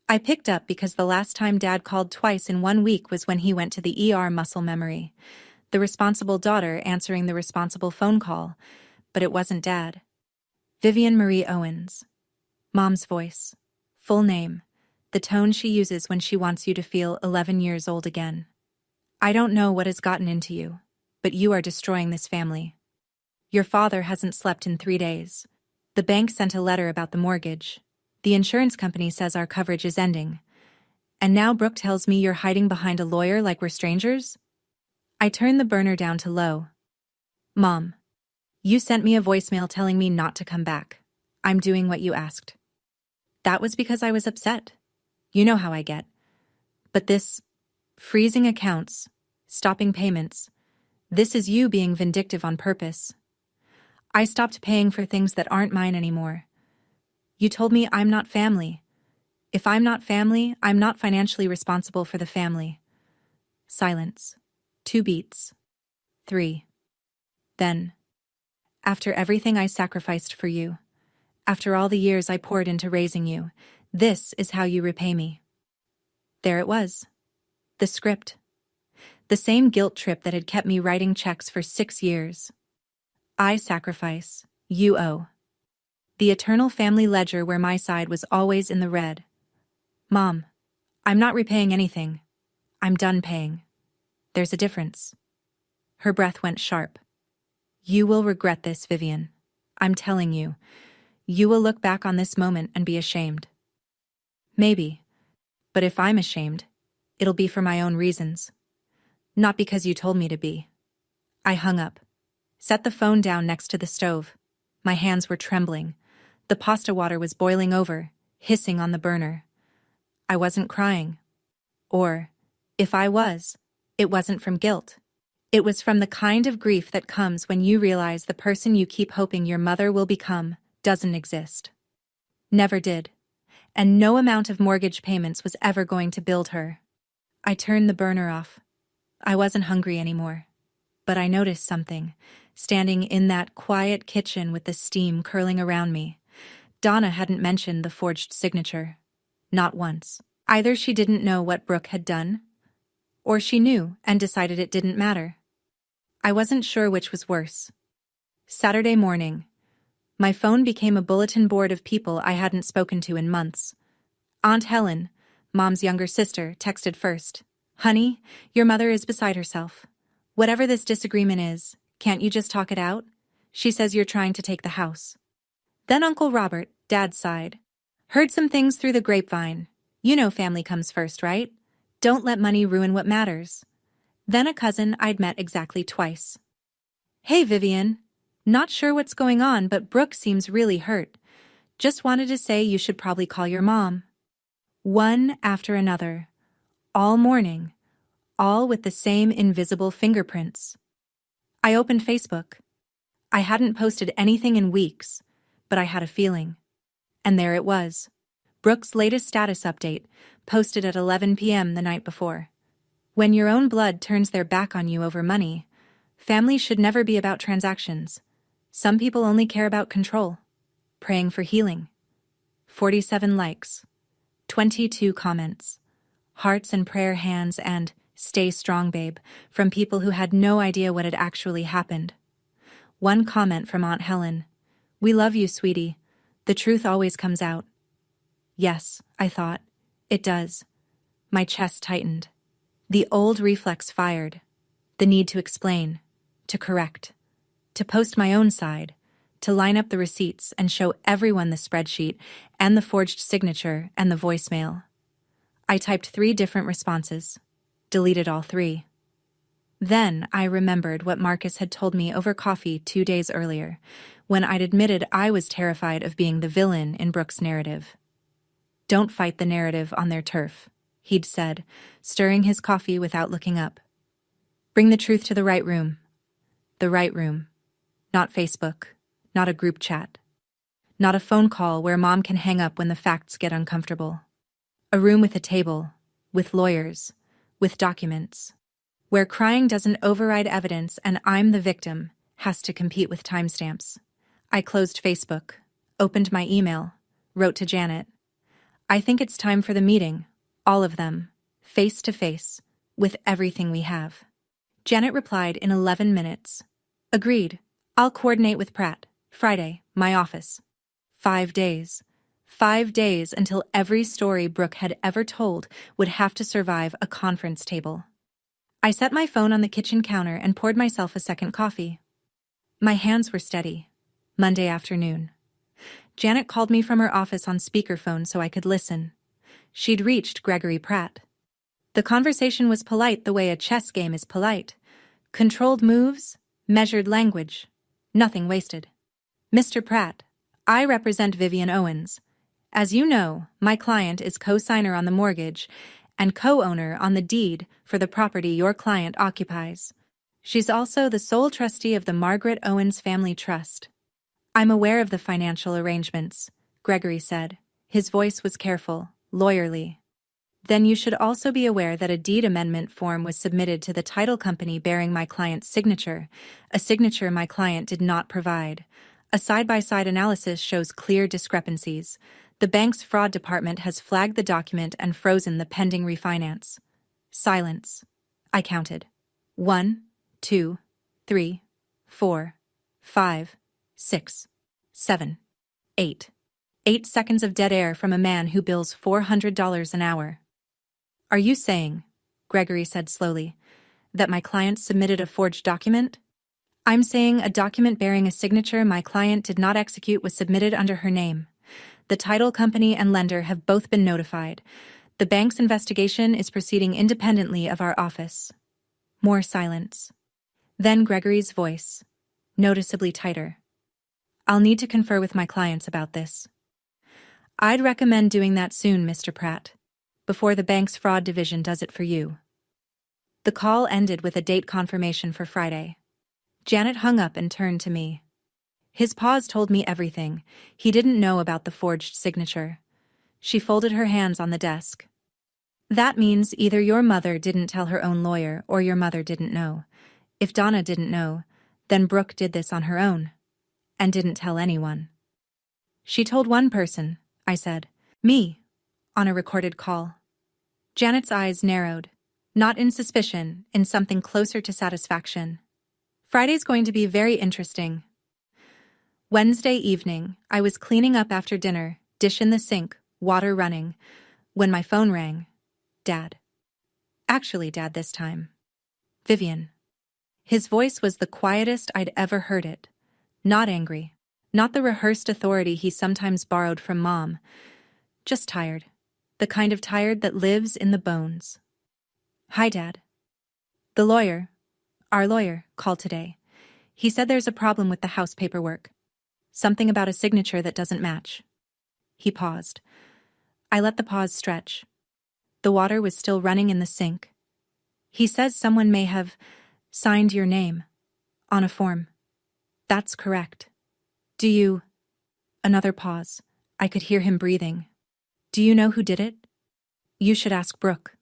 S1: I picked up because the last time Dad called twice in 1 week was when he went to the ER. Muscle memory. The responsible daughter answering the responsible phone call, but it wasn't Dad. Vivian Marie Owens. Mom's voice. Full name. The tone she uses when she wants you to feel 11 years old again. I don't know what has gotten into you, but you are destroying this family. Your father hasn't slept in 3 days. The bank sent a letter about the mortgage. The insurance company says our coverage is ending. And now Brooke tells me you're hiding behind a lawyer like we're strangers? I turned the burner down to low. Mom, you sent me a voicemail telling me not to come back. I'm doing what you asked. That was because I was upset. You know how I get. But this, freezing accounts, stopping payments, this is you being vindictive on purpose. I stopped paying for things that aren't mine anymore. You told me I'm not family. If I'm not family, I'm not financially responsible for the family. Silence. 2 beats. 3. Then, after everything I sacrificed for you, after all the years I poured into raising you, this is how you repay me. There it was. The script. The same guilt trip that had kept me writing checks for 6 years. I sacrifice, you owe. The eternal family ledger where my side was always in the red. Mom, I'm not repaying anything. I'm done paying. There's a difference. Her breath went sharp. You will regret this, Vivian. I'm telling you. You will look back on this moment and be ashamed. Maybe. But if I'm ashamed, it'll be for my own reasons. Not because you told me to be. I hung up. Set the phone down next to the stove. My hands were trembling. The pasta water was boiling over, hissing on the burner. I wasn't crying. Or, if I was, it wasn't from guilt. It was from the kind of grief that comes when you realize the person you keep hoping your mother will become doesn't exist. Never did. And no amount of mortgage payments was ever going to build her. I turned the burner off. I wasn't hungry anymore. But I noticed something, standing in that quiet kitchen with the steam curling around me. Donna hadn't mentioned the forged signature. Not once. Either she didn't know what Brooke had done, or she knew and decided it didn't matter. I wasn't sure which was worse. Saturday morning. My phone became a bulletin board of people I hadn't spoken to in months. Aunt Helen, Mom's younger sister, texted first. "Honey, your mother is beside herself. Whatever this disagreement is, can't you just talk it out? She says you're trying to take the house." Then Uncle Robert, Dad's side. "Heard some things through the grapevine. You know family comes first, right? Don't let money ruin what matters." Then a cousin I'd met exactly twice. "Hey, Vivian. Not sure what's going on, but Brooke seems really hurt. Just wanted to say you should probably call your mom." One after another. All morning. All with the same invisible fingerprints. I opened Facebook. I hadn't posted anything in weeks, but I had a feeling. And there it was. Brooke's latest status update, posted at 11 p.m. the night before. When your own blood turns their back on you over money, family should never be about transactions. Some people only care about control. Praying for healing. 47 likes. 22 comments. Hearts and prayer hands and "Stay strong, babe," from people who had no idea what had actually happened. One comment from Aunt Helen. "We love you, sweetie. The truth always comes out." Yes, I thought. It does. My chest tightened. The old reflex fired. The need to explain, to correct, to post my own side, to line up the receipts and show everyone the spreadsheet and the forged signature and the voicemail. I typed 3 different responses, deleted all 3. Then I remembered what Marcus had told me over coffee 2 days earlier, when I'd admitted I was terrified of being the villain in Brooke's narrative. "Don't fight the narrative on their turf," he'd said, stirring his coffee without looking up. "Bring the truth to the right room." The right room. Not Facebook. Not a group chat. Not a phone call where Mom can hang up when the facts get uncomfortable. A room with a table, with lawyers, with documents, where crying doesn't override evidence and I'm the victim has to compete with timestamps. I closed Facebook, opened my email, wrote to Janet. "I think it's time for the meeting, all of them, face to face, with everything we have." Janet replied in 11 minutes. "Agreed. I'll coordinate with Pratt. Friday, my office." 5 days. 5 days until every story Brooke had ever told would have to survive a conference table. I set my phone on the kitchen counter and poured myself a second coffee. My hands were steady. Monday afternoon. Janet called me from her office on speakerphone so I could listen. She'd reached Gregory Pratt. The conversation was polite the way a chess game is polite. Controlled moves, measured language, nothing wasted. "Mr. Pratt, I represent Vivian Owens. As you know, my client is co-signer on the mortgage and co-owner on the deed for the property your client occupies. She's also the sole trustee of the Margaret Owens Family Trust." "I'm aware of the financial arrangements," Gregory said. His voice was careful, lawyerly. "Then you should also be aware that a deed amendment form was submitted to the title company bearing my client's signature, a signature my client did not provide. A side-by-side analysis shows clear discrepancies. The bank's fraud department has flagged the document and frozen the pending refinance." Silence. I counted. 1, 2, 3, 4, 5, 6, 7, 8. 8 seconds of dead air from a man who bills $400 an hour. "Are you saying," Gregory said slowly, "that my client submitted a forged document?" "I'm saying a document bearing a signature my client did not execute was submitted under her name. The title company and lender have both been notified. The bank's investigation is proceeding independently of our office." More silence. Then Gregory's voice, noticeably tighter. "I'll need to confer with my clients about this. I'd recommend doing that soon, Mr. Pratt, before the bank's fraud division does it for you." The call ended with a date confirmation for Friday. Janet hung up and turned to me. His pause told me everything. He didn't know about the forged signature. She folded her hands on the desk. "That means either your mother didn't tell her own lawyer or your mother didn't know. If Donna didn't know, then Brooke did this on her own. And didn't tell anyone." "She told one person," I said. "Me," on a recorded call. Janet's eyes narrowed, not in suspicion, in something closer to satisfaction. Friday's going to be very interesting. Wednesday evening, I was cleaning up after dinner, dish in the sink, water running, when my phone rang. Dad. Actually, Dad this time. Vivian. His voice was the quietest I'd ever heard it. Not angry. Not the rehearsed authority he sometimes borrowed from Mom. Just tired. The kind of tired that lives in the bones. Hi, Dad. The lawyer, our lawyer, called today. He said there's a problem with the house paperwork. Something about a signature that doesn't match. He paused. I let the pause stretch. The water was still running in the sink. He says someone may have signed your name on a form. That's correct. Do you... Another pause. I could hear him breathing. Do you know who did it? You should ask Brooke.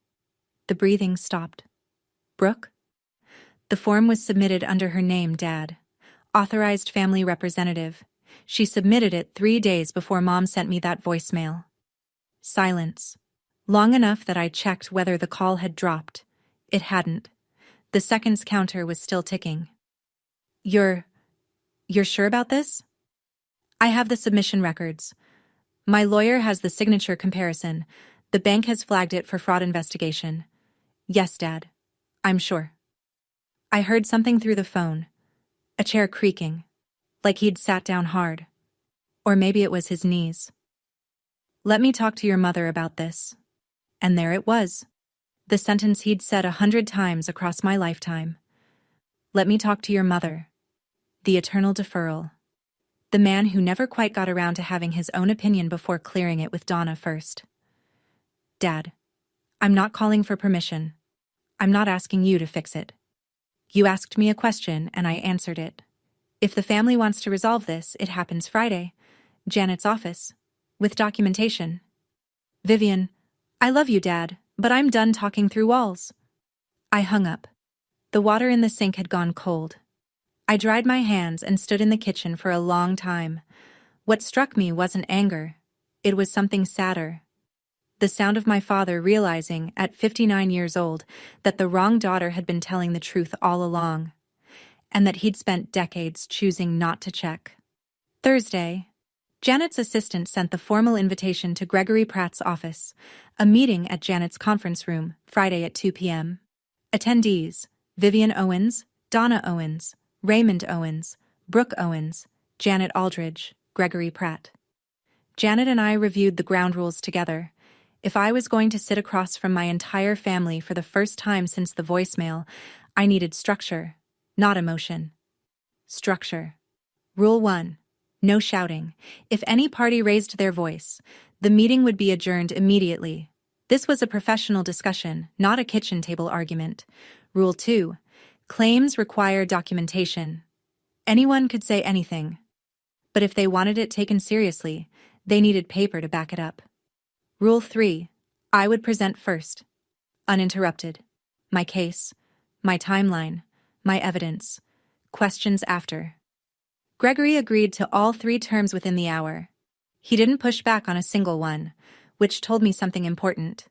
S1: The breathing stopped. Brooke? The form was submitted under her name, Dad. Authorized family representative. She submitted it 3 days before Mom sent me that voicemail. Silence. Long enough that I checked whether the call had dropped. It hadn't. The seconds counter was still ticking. You're sure about this? I have the submission records. My lawyer has the signature comparison. The bank has flagged it for fraud investigation. Yes, Dad. I'm sure. I heard something through the phone. A chair creaking. Like he'd sat down hard. Or maybe it was his knees. Let me talk to your mother about this. And there it was. The sentence he'd said 100 times across my lifetime. Let me talk to your mother. The eternal deferral. The man who never quite got around to having his own opinion before clearing it with Donna first. Dad, I'm not calling for permission. I'm not asking you to fix it. You asked me a question and I answered it. If the family wants to resolve this, it happens Friday. Janet's office. With documentation. Vivian, I love you, Dad, but I'm done talking through walls. I hung up. The water in the sink had gone cold. I dried my hands and stood in the kitchen for a long time. What struck me wasn't anger. It was something sadder. The sound of my father realizing, at 59 years old, that the wrong daughter had been telling the truth all along, and that he'd spent decades choosing not to check. Thursday, Janet's assistant sent the formal invitation to Gregory Pratt's office, a meeting at Janet's conference room, Friday at 2 p.m. Attendees: Vivian Owens, Donna Owens, Raymond Owens, Brooke Owens, Janet Aldridge, Gregory Pratt. Janet and I reviewed the ground rules together. If I was going to sit across from my entire family for the first time since the voicemail, I needed structure, not emotion. Structure. Rule 1. No shouting. If any party raised their voice, the meeting would be adjourned immediately. This was a professional discussion, not a kitchen table argument. Rule 2. Claims require documentation. Anyone could say anything. But if they wanted it taken seriously, they needed paper to back it up. Rule 3. I would present first. Uninterrupted. My case, my timeline, my evidence. Questions after. Gregory agreed to all 3 terms within the hour. He didn't push back on a single one, which told me something important.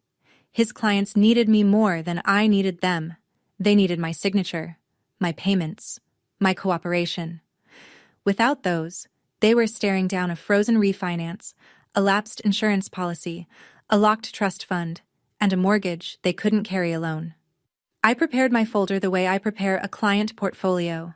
S1: His clients needed me more than I needed them. They needed my signature, my payments, my cooperation. Without those, they were staring down a frozen refinance, a lapsed insurance policy, a locked trust fund, and a mortgage they couldn't carry alone. I prepared my folder the way I prepare a client portfolio.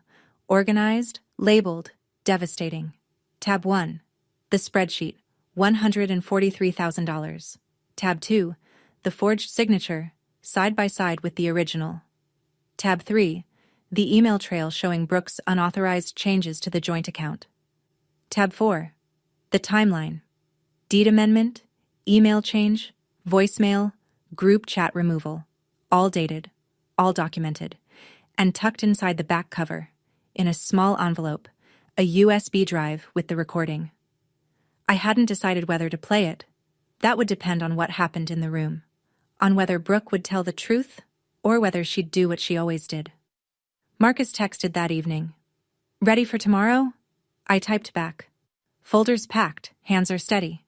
S1: Organized, labeled, devastating. Tab 1. The spreadsheet, $143,000. Tab 2. The forged signature, side by side with the original. Tab 3. The email trail showing Brooke's unauthorized changes to the joint account. Tab 4. The timeline. Deed amendment, email change, voicemail, group chat removal. All dated, all documented, and tucked inside the back cover, in a small envelope, a USB drive with the recording. I hadn't decided whether to play it. That would depend on what happened in the room, on whether Brooke would tell the truth or whether she'd do what she always did. Marcus texted that evening. Ready for tomorrow? I typed back. Folders packed, hands are steady.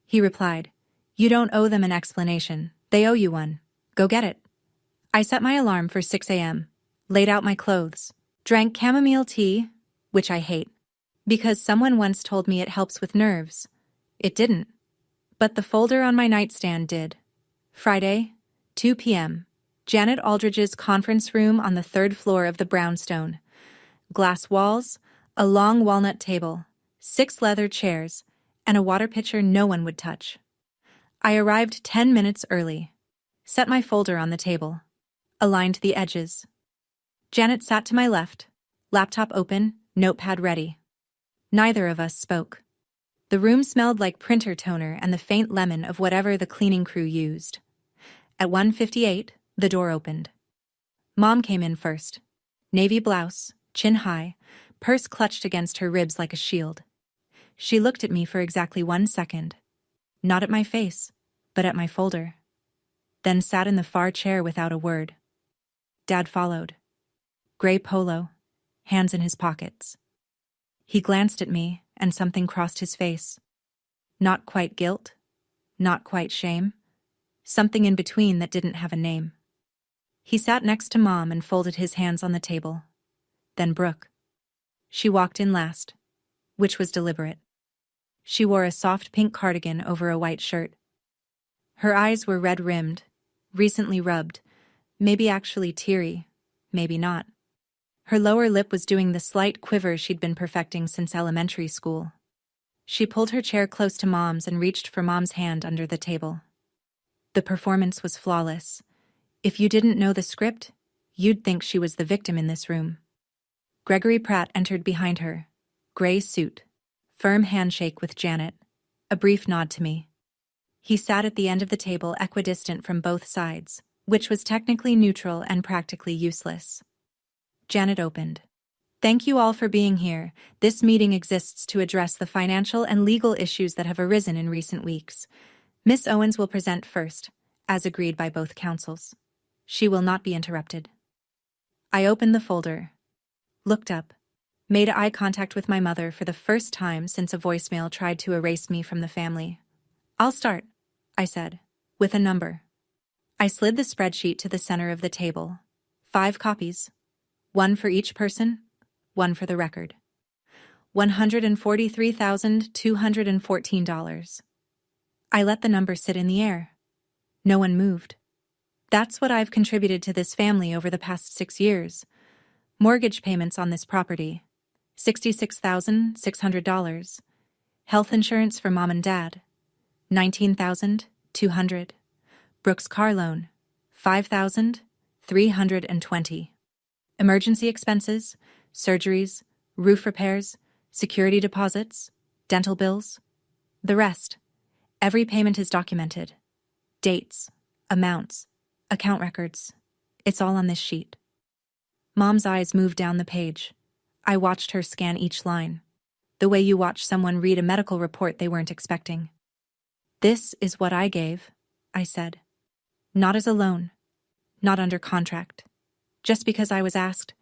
S1: He replied, You don't owe them an explanation, they owe you one. Go get it. I set my alarm for 6 a.m., laid out my clothes, Drank chamomile tea, which I hate, because someone once told me it helps with nerves. It didn't. But the folder on my nightstand did. Friday, 2 p.m. Janet Aldridge's conference room on the 3rd floor of the brownstone. Glass walls, a long walnut table, 6 leather chairs, and a water pitcher no one would touch. I arrived 10 minutes early. Set my folder on the table. Aligned the edges. Janet sat to my left, laptop open, notepad ready. Neither of us spoke. The room smelled like printer toner and the faint lemon of whatever the cleaning crew used. At 1:58, the door opened. Mom came in first. Navy blouse, chin high, purse clutched against her ribs like a shield. She looked at me for exactly 1 second. Not at my face, but at my folder. Then sat in the far chair without a word. Dad followed. Gray polo, hands in his pockets. He glanced at me, and something crossed his face. Not quite guilt, not quite shame, something in between that didn't have a name. He sat next to Mom and folded his hands on the table. Then Brooke. She walked in last, which was deliberate. She wore a soft pink cardigan over a white shirt. Her eyes were red-rimmed, recently rubbed, maybe actually teary, maybe not. Her lower lip was doing the slight quiver she'd been perfecting since elementary school. She pulled her chair close to Mom's and reached for Mom's hand under the table. The performance was flawless. If you didn't know the script, you'd think she was the victim in this room. Gregory Pratt entered behind her. Gray suit. Firm handshake with Janet. A brief nod to me. He sat at the end of the table equidistant from both sides, which was technically neutral and practically useless. Janet opened. Thank you all for being here. This meeting exists to address the financial and legal issues that have arisen in recent weeks. Miss Owens will present first, as agreed by both counsels. She will not be interrupted. I opened the folder, looked up, made eye contact with my mother for the first time since a voicemail tried to erase me from the family. I'll start, I said, with a number. I slid the spreadsheet to the center of the table. 5 copies. 1 for each person, 1 for the record. $143,214. I let the number sit in the air. No one moved. That's what I've contributed to this family over the past 6 years. Mortgage payments on this property, $66,600. Health insurance for Mom and Dad, $19,200. Brooke's car loan, $5,320. Emergency expenses, surgeries, roof repairs, security deposits, dental bills. The rest. Every payment is documented. Dates, amounts, account records. It's all on this sheet. Mom's eyes moved down the page. I watched her scan each line, the way you watch someone read a medical report they weren't expecting. This is what I gave, I said. Not as a loan, not under contract. Just because I was asked,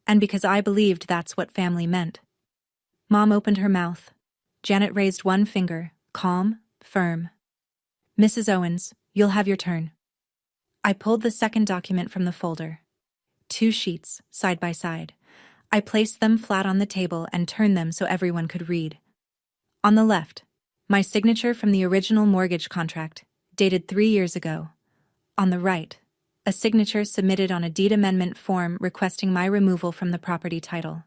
S1: and because I believed that's what family meant. Mom opened her mouth. Janet raised one finger, calm, firm. Mrs. Owens, you'll have your turn. I pulled the second document from the folder. 2 sheets, side by side. I placed them flat on the table and turned them so everyone could read. On the left, my signature from the original mortgage contract, dated 3 years ago. On the right, a signature submitted on a deed amendment form requesting my removal from the property title.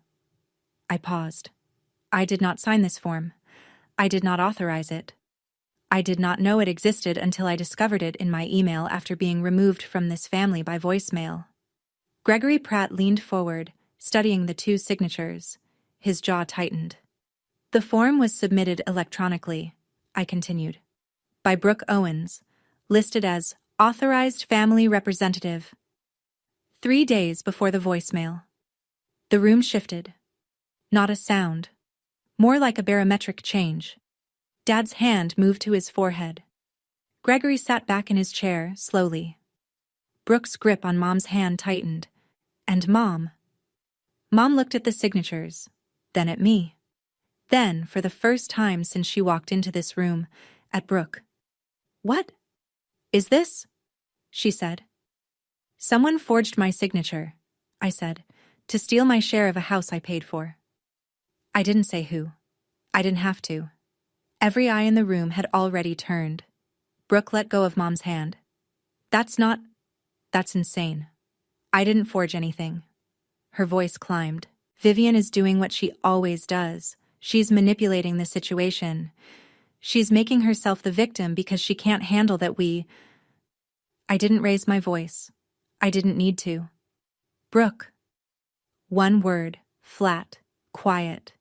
S1: I paused. I did not sign this form. I did not authorize it. I did not know it existed until I discovered it in my email after being removed from this family by voicemail. Gregory Pratt leaned forward, studying the 2 signatures. His jaw tightened. The form was submitted electronically, I continued, by Brooke Owens, listed as Authorized Family Representative. 3 days before the voicemail. The room shifted. Not a sound. More like a barometric change. Dad's hand moved to his forehead. Gregory sat back in his chair, slowly. Brooke's grip on Mom's hand tightened. And Mom looked at the signatures, then at me. Then, for the first time since she walked into this room, at Brooke. What is this? She said. Someone forged my signature, I said, to steal my share of a house I paid for. I didn't say who. I didn't have to. Every eye in the room had already turned. Brooke let go of Mom's hand. That's insane. I didn't forge anything. Her voice climbed. Vivian is doing what she always does. She's manipulating the situation. She's making herself the victim because she can't handle that I didn't raise my voice. I didn't need to. Brooke. One word, flat, quiet.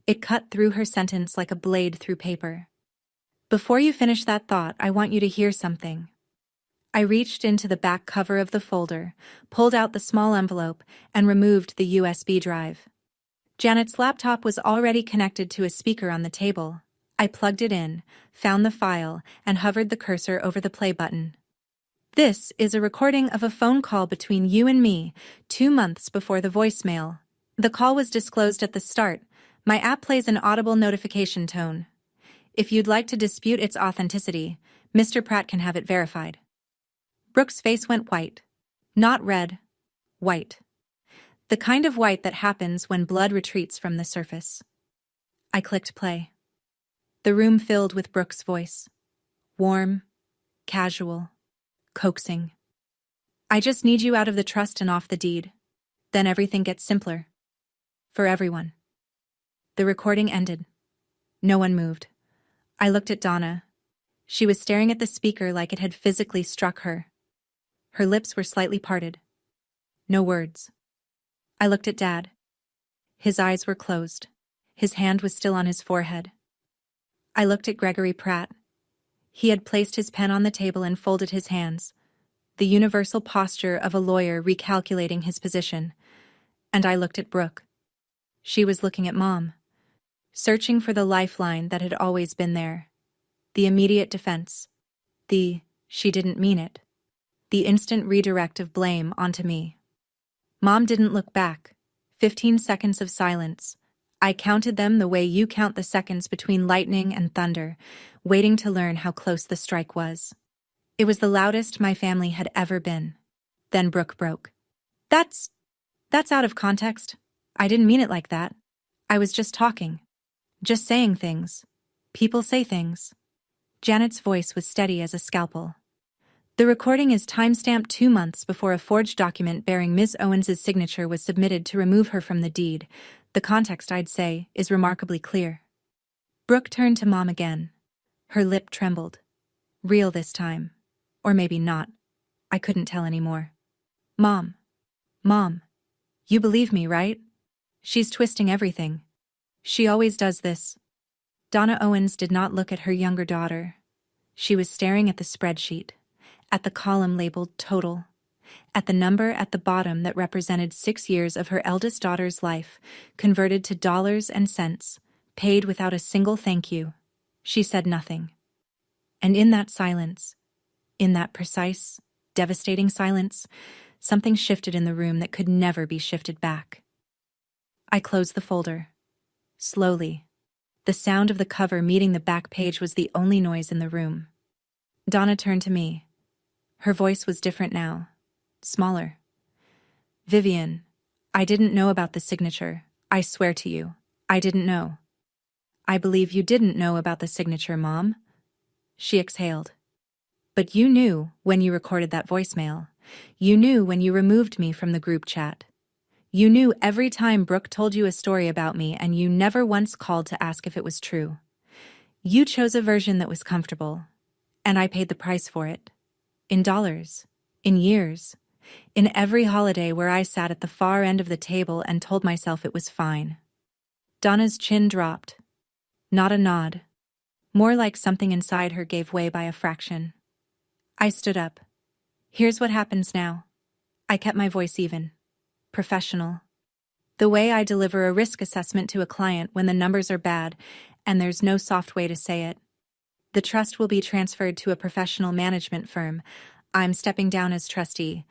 S1: It cut through her sentence like a blade through paper. Before you finish that thought, I want you to hear something. I reached into the back cover of the folder, pulled out the small envelope, and removed the USB drive. Janet's laptop was already connected to a speaker on the table. I plugged it in, found the file, and hovered the cursor over the play button. This is a recording of a phone call between you and me, 2 months before the voicemail. The call was disclosed at the start. My app plays an audible notification tone. If you'd like to dispute its authenticity, Mr. Pratt can have it verified. Brooke's face went white. Not red. White. The kind of white that happens when blood retreats from the surface. I clicked play. The room filled with Brooke's voice. Warm, casual, coaxing. I just need you out of the trust and off the deed. Then everything gets simpler. For everyone. The recording ended. No one moved. I looked at Donna. She was staring at the speaker like it had physically struck her. Her lips were slightly parted. No words. I looked at Dad. His eyes were closed. His hand was still on his forehead. I looked at Gregory Pratt. He had placed his pen on the table and folded his hands, the universal posture of a lawyer recalculating his position. And I looked at Brooke. She was looking at Mom, searching for the lifeline that had always been there. The immediate defense. She didn't mean it. The instant redirect of blame onto me. Mom didn't look back. 15 seconds of silence. I counted them the way you count the seconds between lightning and thunder, waiting to learn how close the strike was. It was the loudest my family had ever been. Then Brooke broke. That's out of context. I didn't mean it like that. I was just talking. Just saying things. People say things. Janet's voice was steady as a scalpel. The recording is timestamped 2 months before a forged document bearing Ms. Owens's signature was submitted to remove her from the deed. The context, I'd say, is remarkably clear. Brooke turned to Mom again. Her lip trembled. Real this time. Or maybe not. I couldn't tell anymore. Mom, you believe me, right? She's twisting everything. She always does this. Donna Owens did not look at her younger daughter. She was staring at the spreadsheet. At the column labeled total, at the number at the bottom that represented 6 years of her eldest daughter's life, converted to dollars and cents, paid without a single thank you. She said nothing. And in that silence, in that precise, devastating silence, something shifted in the room that could never be shifted back. I closed the folder. Slowly. The sound of the cover meeting the back page was the only noise in the room. Donna turned to me. Her voice was different now, smaller. Vivian, I didn't know about the signature. I swear to you, I didn't know. I believe you didn't know about the signature, Mom. She exhaled. But you knew when you recorded that voicemail. You knew when you removed me from the group chat. You knew every time Brooke told you a story about me, and you never once called to ask if it was true. You chose a version that was comfortable, and I paid the price for it. In dollars, in years, in every holiday where I sat at the far end of the table and told myself it was fine. Donna's chin dropped. Not a nod. More like something inside her gave way by a fraction. I stood up. Here's what happens now. I kept my voice even. Professional. The way I deliver a risk assessment to a client when the numbers are bad and there's no soft way to say it. The trust will be transferred to a professional management firm. I'm stepping down as trustee,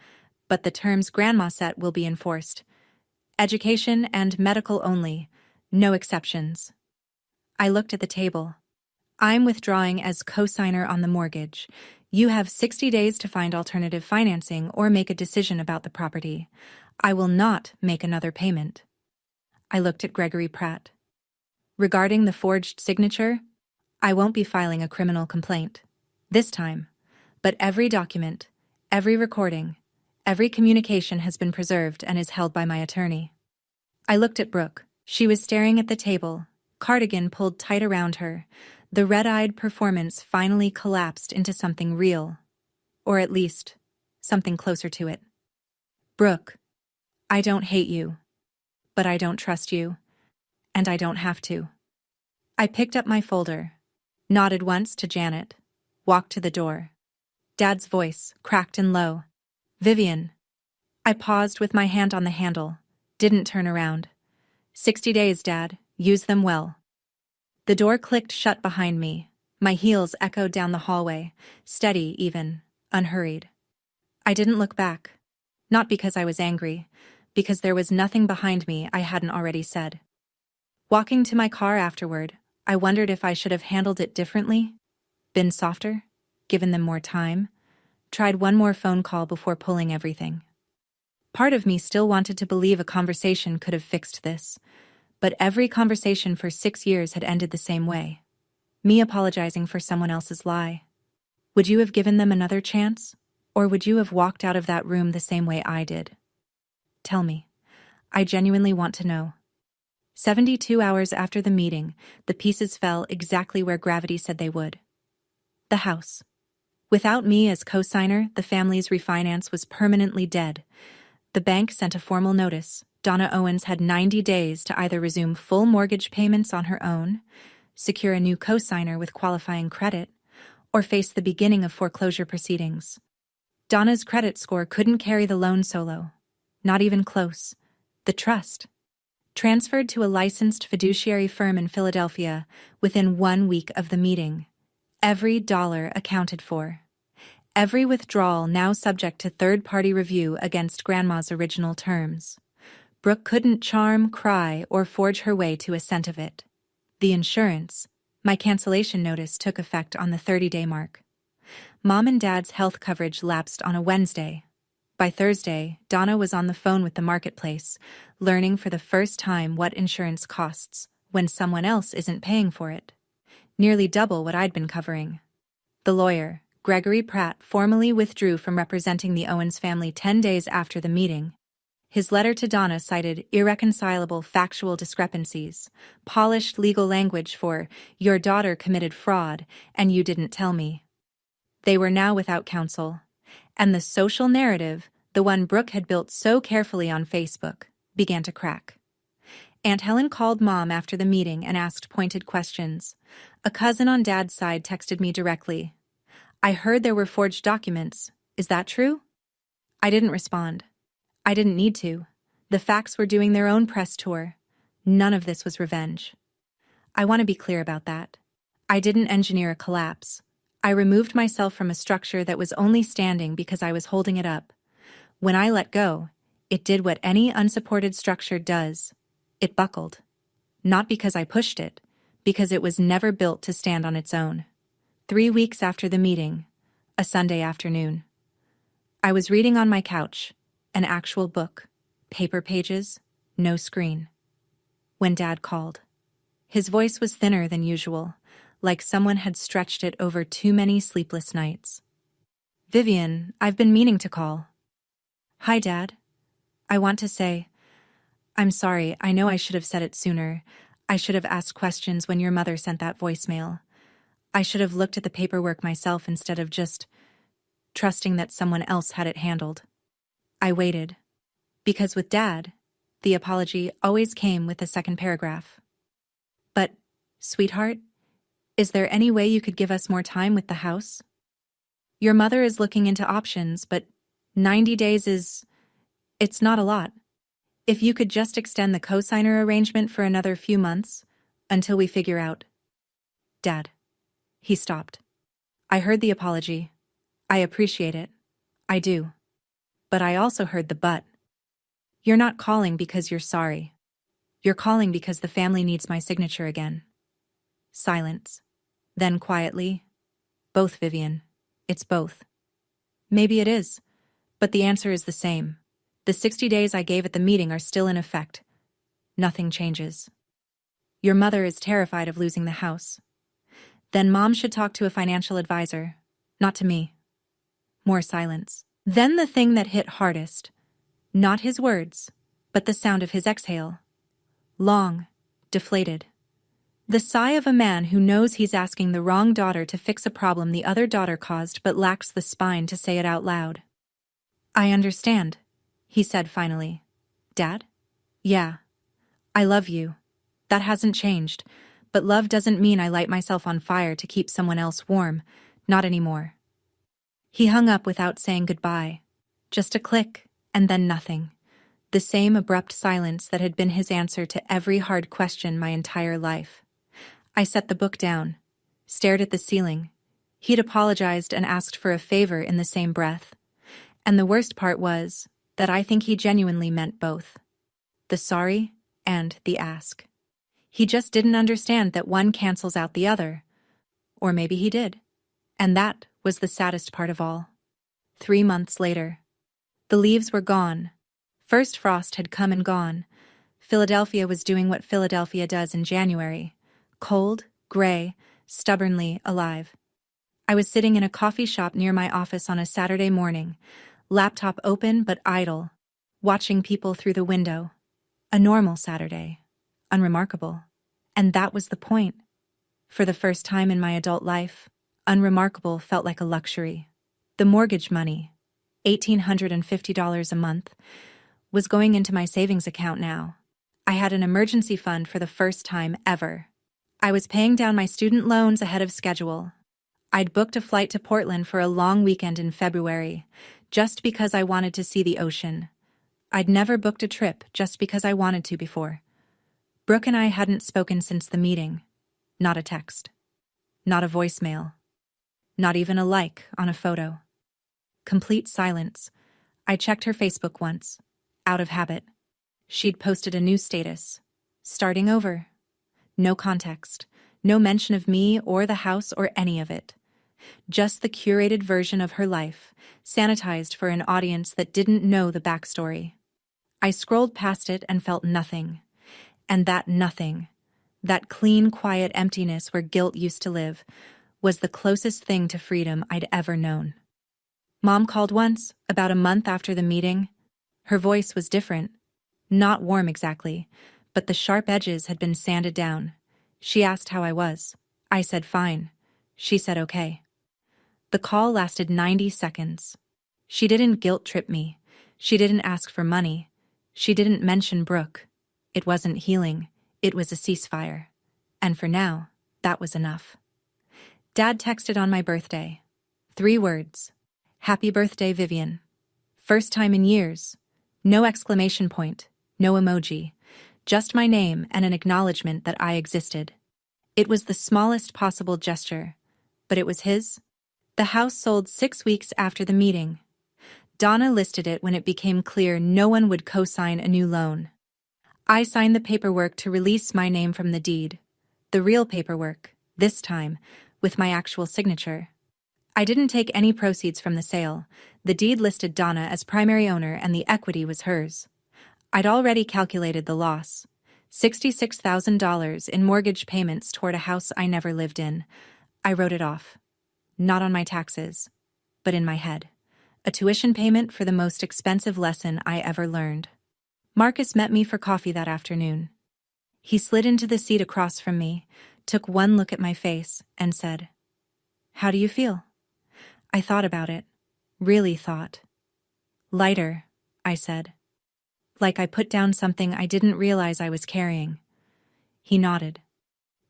S1: but the terms Grandma set will be enforced. Education and medical only, no exceptions. I looked at the table. I'm withdrawing as co-signer on the mortgage. You have 60 days to find alternative financing or make a decision about the property. I will not make another payment. I looked at Gregory Pratt. Regarding the forged signature, I won't be filing a criminal complaint this time, but every document, every recording, every communication has been preserved and is held by my attorney. I looked at Brooke. She was staring at the table, cardigan pulled tight around her. The red-eyed performance finally collapsed into something real, or at least, something closer to it. Brooke, I don't hate you, but I don't trust you, and I don't have to. I picked up my folder, nodded once to Janet, walked to the door. Dad's voice, cracked and low. Vivian. I paused with my hand on the handle, didn't turn around. 60 days, Dad. Use them well. The door clicked shut behind me. My heels echoed down the hallway, steady even, unhurried. I didn't look back. Not because I was angry, because there was nothing behind me I hadn't already said. Walking to my car afterward, I wondered if I should have handled it differently, been softer, given them more time, tried one more phone call before pulling everything. Part of me still wanted to believe a conversation could have fixed this, but every conversation for 6 years had ended the same way. Me apologizing for someone else's lie. Would you have given them another chance? Or would you have walked out of that room the same way I did? Tell me. I genuinely want to know. 72 hours after the meeting, the pieces fell exactly where gravity said they would. The house. Without me as co-signer, the family's refinance was permanently dead. The bank sent a formal notice. Donna Owens had 90 days to either resume full mortgage payments on her own, secure a new co-signer with qualifying credit, or face the beginning of foreclosure proceedings. Donna's credit score couldn't carry the loan solo. Not even close. The trust. Transferred to a licensed fiduciary firm in Philadelphia within 1 week of the meeting. Every dollar accounted for. Every withdrawal now subject to third-party review against Grandma's original terms. Brooke couldn't charm, cry, or forge her way to a cent of it. The insurance. My cancellation notice took effect on the 30-day mark. Mom and Dad's health coverage lapsed on a Wednesday. By Thursday, Donna was on the phone with the marketplace, learning for the first time what insurance costs when someone else isn't paying for it. Nearly double what I'd been covering. The lawyer, Gregory Pratt, formally withdrew from representing the Owens family 10 days after the meeting. His letter to Donna cited irreconcilable factual discrepancies, polished legal language for, "Your daughter committed fraud, and you didn't tell me." They were now without counsel. And the social narrative, the one Brooke had built so carefully on Facebook, began to crack. Aunt Helen called Mom after the meeting and asked pointed questions. A cousin on Dad's side texted me directly. "I heard there were forged documents. Is that true?" I didn't respond. I didn't need to. The facts were doing their own press tour. None of this was revenge. I want to be clear about that. I didn't engineer a collapse. I removed myself from a structure that was only standing because I was holding it up. When I let go, it did what any unsupported structure does. It buckled. Not because I pushed it, because it was never built to stand on its own. 3 weeks after the meeting, a Sunday afternoon. I was reading on my couch, an actual book, paper pages, no screen. When Dad called. His voice was thinner than usual, like someone had stretched it over too many sleepless nights. "Vivian, I've been meaning to call." "Hi, Dad. I want to say, I'm sorry, I know I should have said it sooner. I should have asked questions when your mother sent that voicemail. I should have looked at the paperwork myself instead of just trusting that someone else had it handled." I waited. Because with Dad, the apology always came with the second paragraph. "But, sweetheart, is there any way you could give us more time with the house? Your mother is looking into options, but 90 days it's not a lot. If you could just extend the co-signer arrangement for another few months, until we figure out." "Dad." He stopped. I heard the apology. I appreciate it. I do. But I also heard the but. You're not calling because you're sorry. You're calling because the family needs my signature again. Silence. Then quietly, "Both, Vivian. It's both. Maybe it is, but the answer is the same. The 60 days I gave at the meeting are still in effect. Nothing changes. Your mother is terrified of losing the house. Then Mom should talk to a financial advisor, not to me. More silence. Then the thing that hit hardest. Not his words, but the sound of his exhale. Long, deflated. The sigh of a man who knows he's asking the wrong daughter to fix a problem the other daughter caused but lacks the spine to say it out loud. I understand, he said finally. Dad? Yeah. I love you. That hasn't changed, but love doesn't mean I light myself on fire to keep someone else warm, not anymore. He hung up without saying goodbye. Just a click, and then nothing. The same abrupt silence that had been his answer to every hard question my entire life. I set the book down, stared at the ceiling. He'd apologized and asked for a favor in the same breath. And the worst part was that I think he genuinely meant both. The sorry and the ask. He just didn't understand that one cancels out the other. Or maybe he did. And that was the saddest part of all. 3 months later. The leaves were gone. First frost had come and gone. Philadelphia was doing what Philadelphia does in January. Cold, gray, stubbornly alive. I was sitting in a coffee shop near my office on a Saturday morning, laptop open but idle, watching people through the window. A normal Saturday. Unremarkable. And that was the point. For the first time in my adult life, unremarkable felt like a luxury. The mortgage money, $1,850 a month, was going into my savings account now. I had an emergency fund for the first time ever. I was paying down my student loans ahead of schedule. I'd booked a flight to Portland for a long weekend in February, just because I wanted to see the ocean. I'd never booked a trip just because I wanted to before. Brooke and I hadn't spoken since the meeting. Not a text. Not a voicemail. Not even a like on a photo. Complete silence. I checked her Facebook once, out of habit. She'd posted a new status. Starting over. No context, no mention of me or the house or any of it. Just the curated version of her life, sanitized for an audience that didn't know the backstory. I scrolled past it and felt nothing. And that nothing, that clean, quiet emptiness where guilt used to live, was the closest thing to freedom I'd ever known. Mom called once, about a month after the meeting. Her voice was different. Not warm exactly, but the sharp edges had been sanded down. She asked how I was. I said fine. She said okay. The call lasted 90 seconds. She didn't guilt-trip me. She didn't ask for money. She didn't mention Brooke. It wasn't healing. It was a ceasefire. And for now, that was enough. Dad texted on my birthday. 3 words. Happy birthday, Vivian. First time in years. No exclamation point. No emoji. Just my name and an acknowledgement that I existed. It was the smallest possible gesture, but it was his. The house sold 6 weeks after the meeting. Donna listed it when it became clear no one would co-sign a new loan. I signed the paperwork to release my name from the deed. The real paperwork, this time, with my actual signature. I didn't take any proceeds from the sale. The deed listed Donna as primary owner and the equity was hers. I'd already calculated the loss. $66,000 in mortgage payments toward a house I never lived in. I wrote it off. Not on my taxes, but in my head. A tuition payment for the most expensive lesson I ever learned. Marcus met me for coffee that afternoon. He slid into the seat across from me, took one look at my face, and said, "How do you feel?" I thought about it. Really thought. "Lighter," I said. Like I put down something I didn't realize I was carrying. He nodded.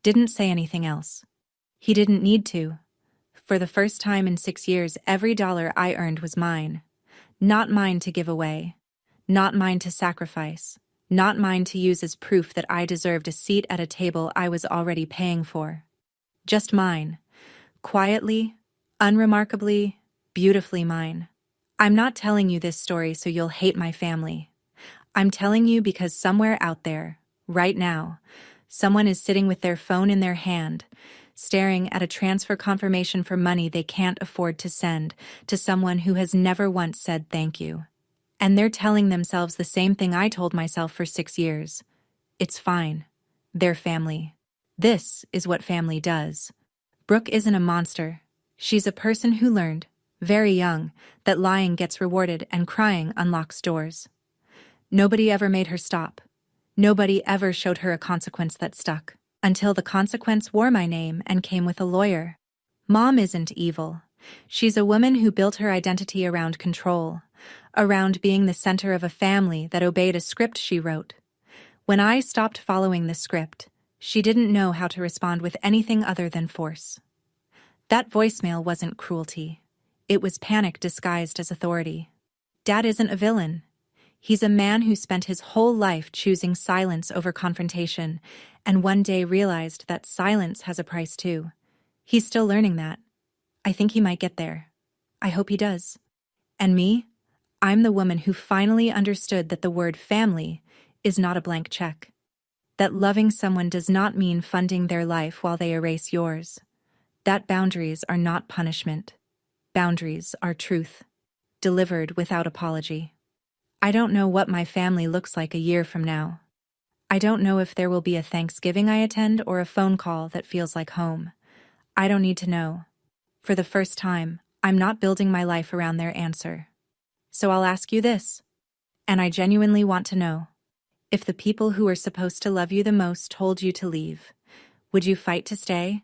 S1: Didn't say anything else. He didn't need to. For the first time in 6 years, every dollar I earned was mine. Not mine to give away. Not mine to sacrifice. Not mine to use as proof that I deserved a seat at a table I was already paying for. Just mine. Quietly, unremarkably, beautifully mine. I'm not telling you this story so you'll hate my family. I'm telling you because somewhere out there, right now, someone is sitting with their phone in their hand, staring at a transfer confirmation for money they can't afford to send to someone who has never once said thank you. And they're telling themselves the same thing I told myself for 6 years. It's fine. They're family. This is what family does. Brooke isn't a monster. She's a person who learned, very young, that lying gets rewarded and crying unlocks doors. Nobody ever made her stop. Nobody ever showed her a consequence that stuck, until the consequence wore my name and came with a lawyer. Mom isn't evil. She's a woman who built her identity around control, around being the center of a family that obeyed a script she wrote. When I stopped following the script, she didn't know how to respond with anything other than force. That voicemail wasn't cruelty. It was panic disguised as authority. Dad isn't a villain. He's a man who spent his whole life choosing silence over confrontation, and one day realized that silence has a price too. He's still learning that. I think he might get there. I hope he does. And me? I'm the woman who finally understood that the word family is not a blank check. That loving someone does not mean funding their life while they erase yours. That boundaries are not punishment. Boundaries are truth, delivered without apology. I don't know what my family looks like a year from now. I don't know if there will be a Thanksgiving I attend or a phone call that feels like home. I don't need to know. For the first time, I'm not building my life around their answer. So I'll ask you this, and I genuinely want to know. If the people who are supposed to love you the most told you to leave, would you fight to stay,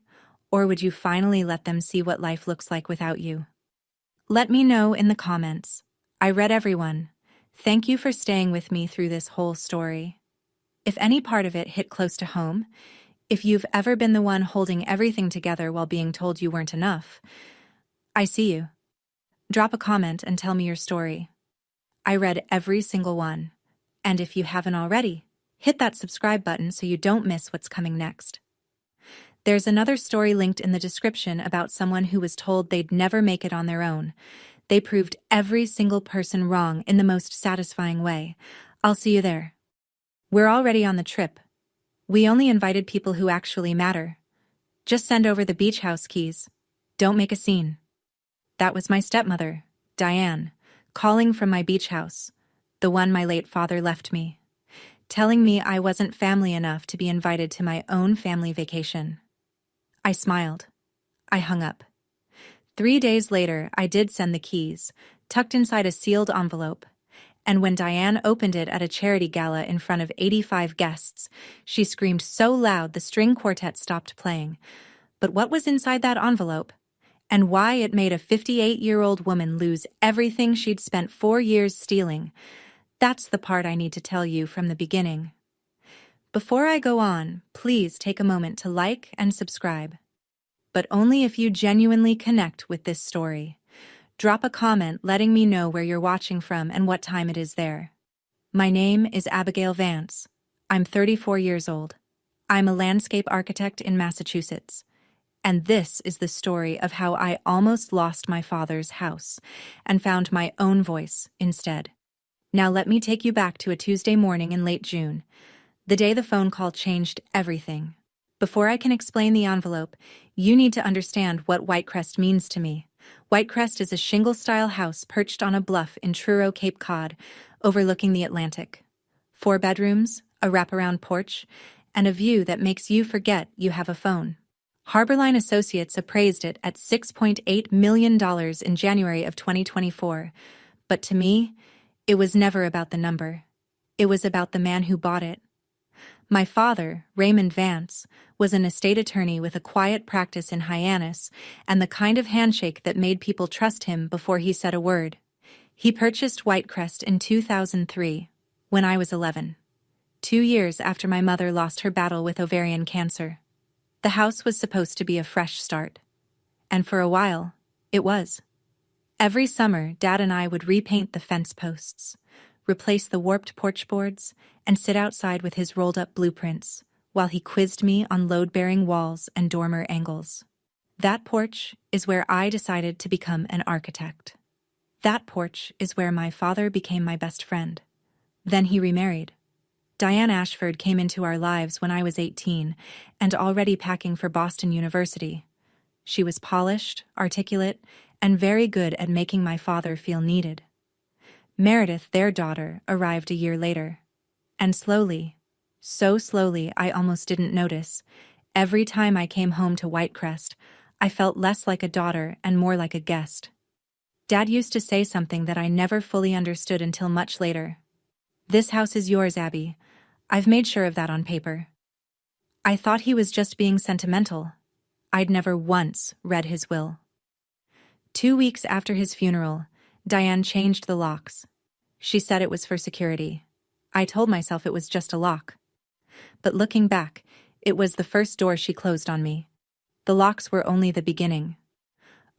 S1: or would you finally let them see what life looks like without you? Let me know in the comments. I read everyone. Thank you for staying with me through this whole story. If any part of it hit close to home, if you've ever been the one holding everything together while being told you weren't enough, I see you. Drop a comment and tell me your story. I read every single one. And if you haven't already, hit that subscribe button so you don't miss what's coming next. There's another story linked in the description about someone who was told they'd never make it on their own. They proved every single person wrong in the most satisfying way. I'll see you there. We're already on the trip. We only invited people who actually matter. Just send over the beach house keys. Don't make a scene. That was my stepmother, Diane, calling from my beach house, the one my late father left me, telling me I wasn't family enough to be invited to my own family vacation. I smiled. I hung up. 3 days later, I did send the keys, tucked inside a sealed envelope, and when Diane opened it at a charity gala in front of 85 guests, she screamed so loud the string quartet stopped playing. But what was inside that envelope? And why it made a 58-year-old woman lose everything she'd spent 4 years stealing? That's the part I need to tell you from the beginning. Before I go on, please take a moment to like and subscribe. But only if you genuinely connect with this story. Drop a comment letting me know where you're watching from and what time it is there. My name is Abigail Vance. I'm 34 years old. I'm a landscape architect in Massachusetts. And this is the story of how I almost lost my father's house and found my own voice instead. Now let me take you back to a Tuesday morning in late June, the day the phone call changed everything. Before I can explain the envelope, you need to understand what Whitecrest means to me. Whitecrest is a shingle-style house perched on a bluff in Truro, Cape Cod, overlooking the Atlantic. 4 bedrooms, a wraparound porch, and a view that makes you forget you have a phone. Harborline Associates appraised it at $6.8 million in January of 2024, but to me, it was never about the number. It was about the man who bought it. My father, Raymond Vance, was an estate attorney with a quiet practice in Hyannis and the kind of handshake that made people trust him before he said a word. He purchased Whitecrest in 2003, when I was 11, 2 years after my mother lost her battle with ovarian cancer. The house was supposed to be a fresh start. And for a while, it was. Every summer, Dad and I would repaint the fence posts, replace the warped porch boards, and sit outside with his rolled-up blueprints, while he quizzed me on load-bearing walls and dormer angles. That porch is where I decided to become an architect. That porch is where my father became my best friend. Then he remarried. Diane Ashford came into our lives when I was 18 and already packing for Boston University. She was polished, articulate, and very good at making my father feel needed. Meredith, their daughter, arrived a year later. And slowly, so slowly I almost didn't notice, every time I came home to Whitecrest, I felt less like a daughter and more like a guest. Dad used to say something that I never fully understood until much later. "This house is yours, Abby. I've made sure of that on paper." I thought he was just being sentimental. I'd never once read his will. 2 weeks after his funeral, Diane changed the locks. She said it was for security. I told myself it was just a lock. But looking back, it was the first door she closed on me. The locks were only the beginning.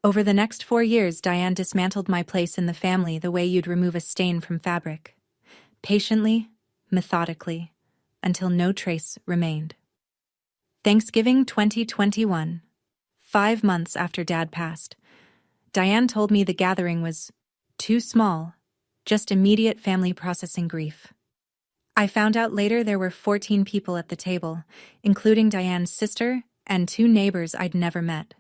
S1: Over the next 4 years, Diane dismantled my place in the family the way you'd remove a stain from fabric. Patiently, methodically, until no trace remained. Thanksgiving 2021. 5 months after Dad passed. Diane told me the gathering was too small, just immediate family processing grief. I found out later there were 14 people at the table, including Diane's sister and 2 neighbors I'd never met.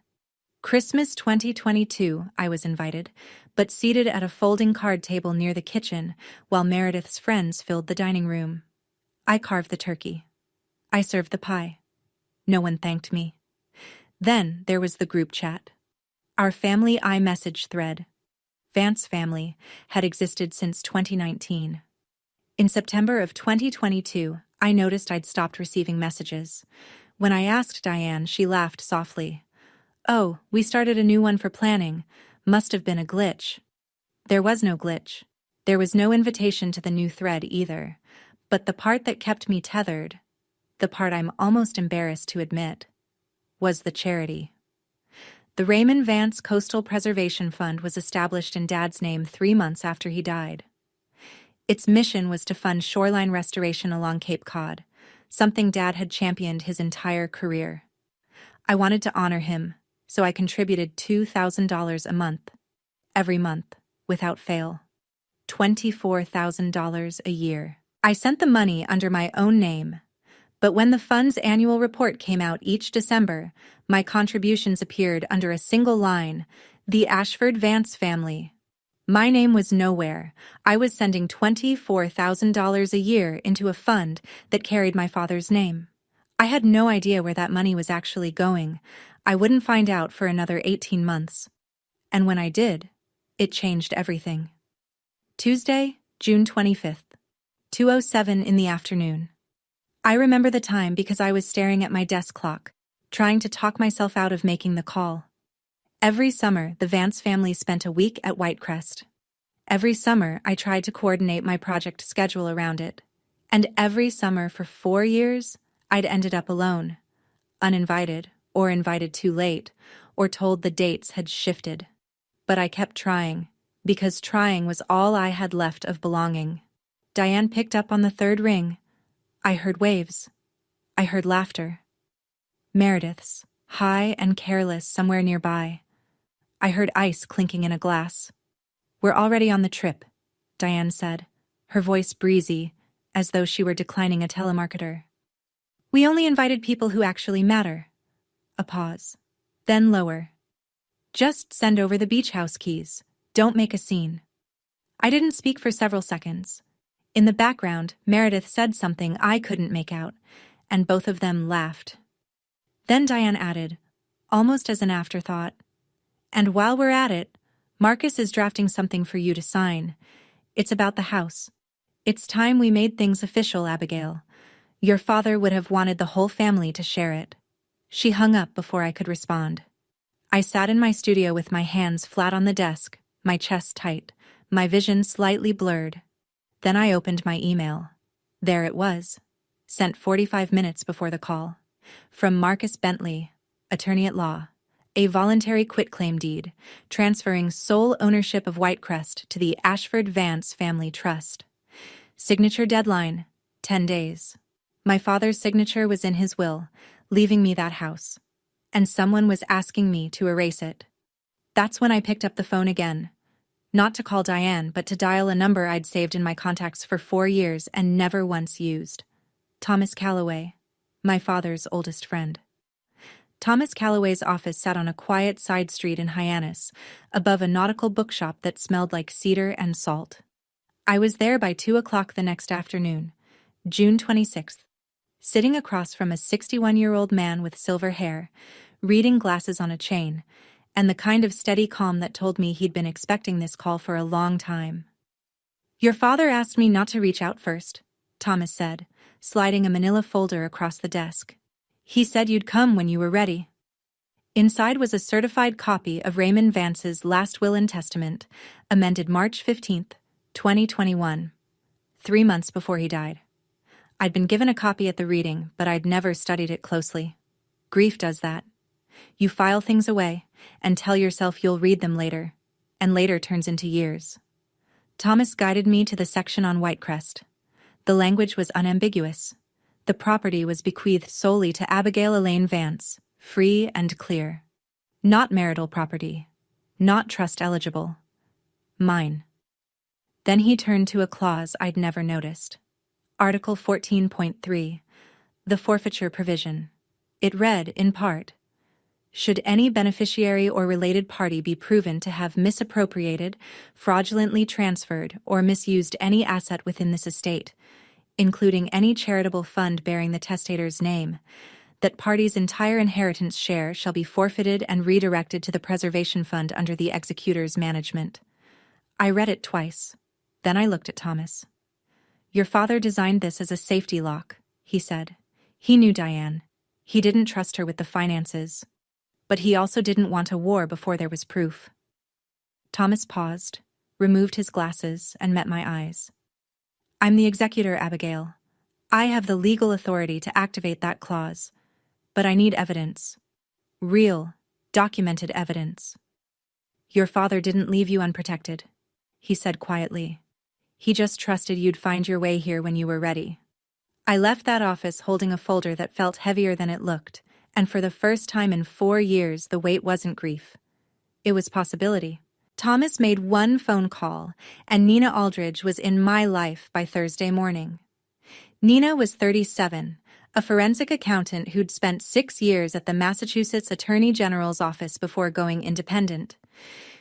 S1: Christmas 2022, I was invited, but seated at a folding card table near the kitchen while Meredith's friends filled the dining room. I carved the turkey. I served the pie. No one thanked me. Then there was the group chat. Our family iMessage thread, Vance family, had existed since 2019. In September of 2022, I noticed I'd stopped receiving messages. When I asked Diane, she laughed softly. "Oh, we started a new one for planning. Must have been a glitch." There was no glitch. There was no invitation to the new thread either. But the part that kept me tethered, the part I'm almost embarrassed to admit, was the charity. The Raymond Vance Coastal Preservation Fund was established in Dad's name 3 months after he died. Its mission was to fund shoreline restoration along Cape Cod, something Dad had championed his entire career. I wanted to honor him, so I contributed $2,000 a month, every month, without fail. $24,000 a year. I sent the money under my own name, but when the fund's annual report came out each December, my contributions appeared under a single line, the Ashford Vance family. My name was nowhere. I was sending $24,000 a year into a fund that carried my father's name. I had no idea where that money was actually going. I wouldn't find out for another 18 months. And when I did, it changed everything. Tuesday, June 25th, 2:07 in the afternoon. I remember the time because I was staring at my desk clock, trying to talk myself out of making the call. Every summer, the Vance family spent a week at Whitecrest. Every summer, I tried to coordinate my project schedule around it. And every summer for 4 years, I'd ended up alone, uninvited, or invited too late, or told the dates had shifted. But I kept trying, because trying was all I had left of belonging. Diane picked up on the 3rd ring. I heard waves. I heard laughter. Meredith's, high and careless somewhere nearby. I heard ice clinking in a glass. "We're already on the trip," Diane said, her voice breezy, as though she were declining a telemarketer. "We only invited people who actually matter." A pause. Then lower. "Just send over the beach house keys. Don't make a scene." I didn't speak for several seconds. In the background, Meredith said something I couldn't make out, and both of them laughed. Then Diane added, almost as an afterthought, "And while we're at it, Marcus is drafting something for you to sign. It's about the house. It's time we made things official, Abigail. Your father would have wanted the whole family to share it." She hung up before I could respond. I sat in my studio with my hands flat on the desk, my chest tight, my vision slightly blurred. Then I opened my email. There it was, sent 45 minutes before the call. From Marcus Bentley, attorney at law. A voluntary quitclaim deed, transferring sole ownership of Whitecrest to the Ashford Vance Family Trust. Signature deadline, 10 days. My father's signature was in his will, leaving me that house. And someone was asking me to erase it. That's when I picked up the phone again. Not to call Diane, but to dial a number I'd saved in my contacts for 4 years and never once used. Thomas Calloway, my father's oldest friend. Thomas Calloway's office sat on a quiet side street in Hyannis, above a nautical bookshop that smelled like cedar and salt. I was there by 2 o'clock the next afternoon, June 26th, sitting across from a 61-year-old man with silver hair, reading glasses on a chain, and the kind of steady calm that told me he'd been expecting this call for a long time. "Your father asked me not to reach out first," Thomas said, sliding a manila folder across the desk. "He said you'd come when you were ready." Inside was a certified copy of Raymond Vance's last will and testament, amended March 15th, 2021, 3 months before he died. I'd been given a copy at the reading, but I'd never studied it closely. Grief does that. You file things away and tell yourself you'll read them later, and later turns into years. Thomas guided me to the section on Whitecrest. The language was unambiguous. The property was bequeathed solely to Abigail Elaine Vance, free and clear. Not marital property. Not trust eligible. Mine. Then he turned to a clause I'd never noticed. Article 14.3, the forfeiture provision. It read, in part, "Should any beneficiary or related party be proven to have misappropriated, fraudulently transferred, or misused any asset within this estate, including any charitable fund bearing the testator's name, that party's entire inheritance share shall be forfeited and redirected to the preservation fund under the executor's management." I read it twice. Then I looked at Thomas. "Your father designed this as a safety lock," he said. "He knew Diane. He didn't trust her with the finances. But he also didn't want a war before there was proof." Thomas paused, removed his glasses, and met my eyes. "I'm the executor, Abigail. I have the legal authority to activate that clause. But I need evidence. Real, documented evidence." "Your father didn't leave you unprotected," he said quietly. "He just trusted you'd find your way here when you were ready." I left that office holding a folder that felt heavier than it looked, and for the first time in 4 years the weight wasn't grief. It was possibility. Thomas made one phone call, and Nina Aldridge was in my life by Thursday morning. Nina was 37, a forensic accountant who'd spent 6 years at the Massachusetts Attorney General's office before going independent.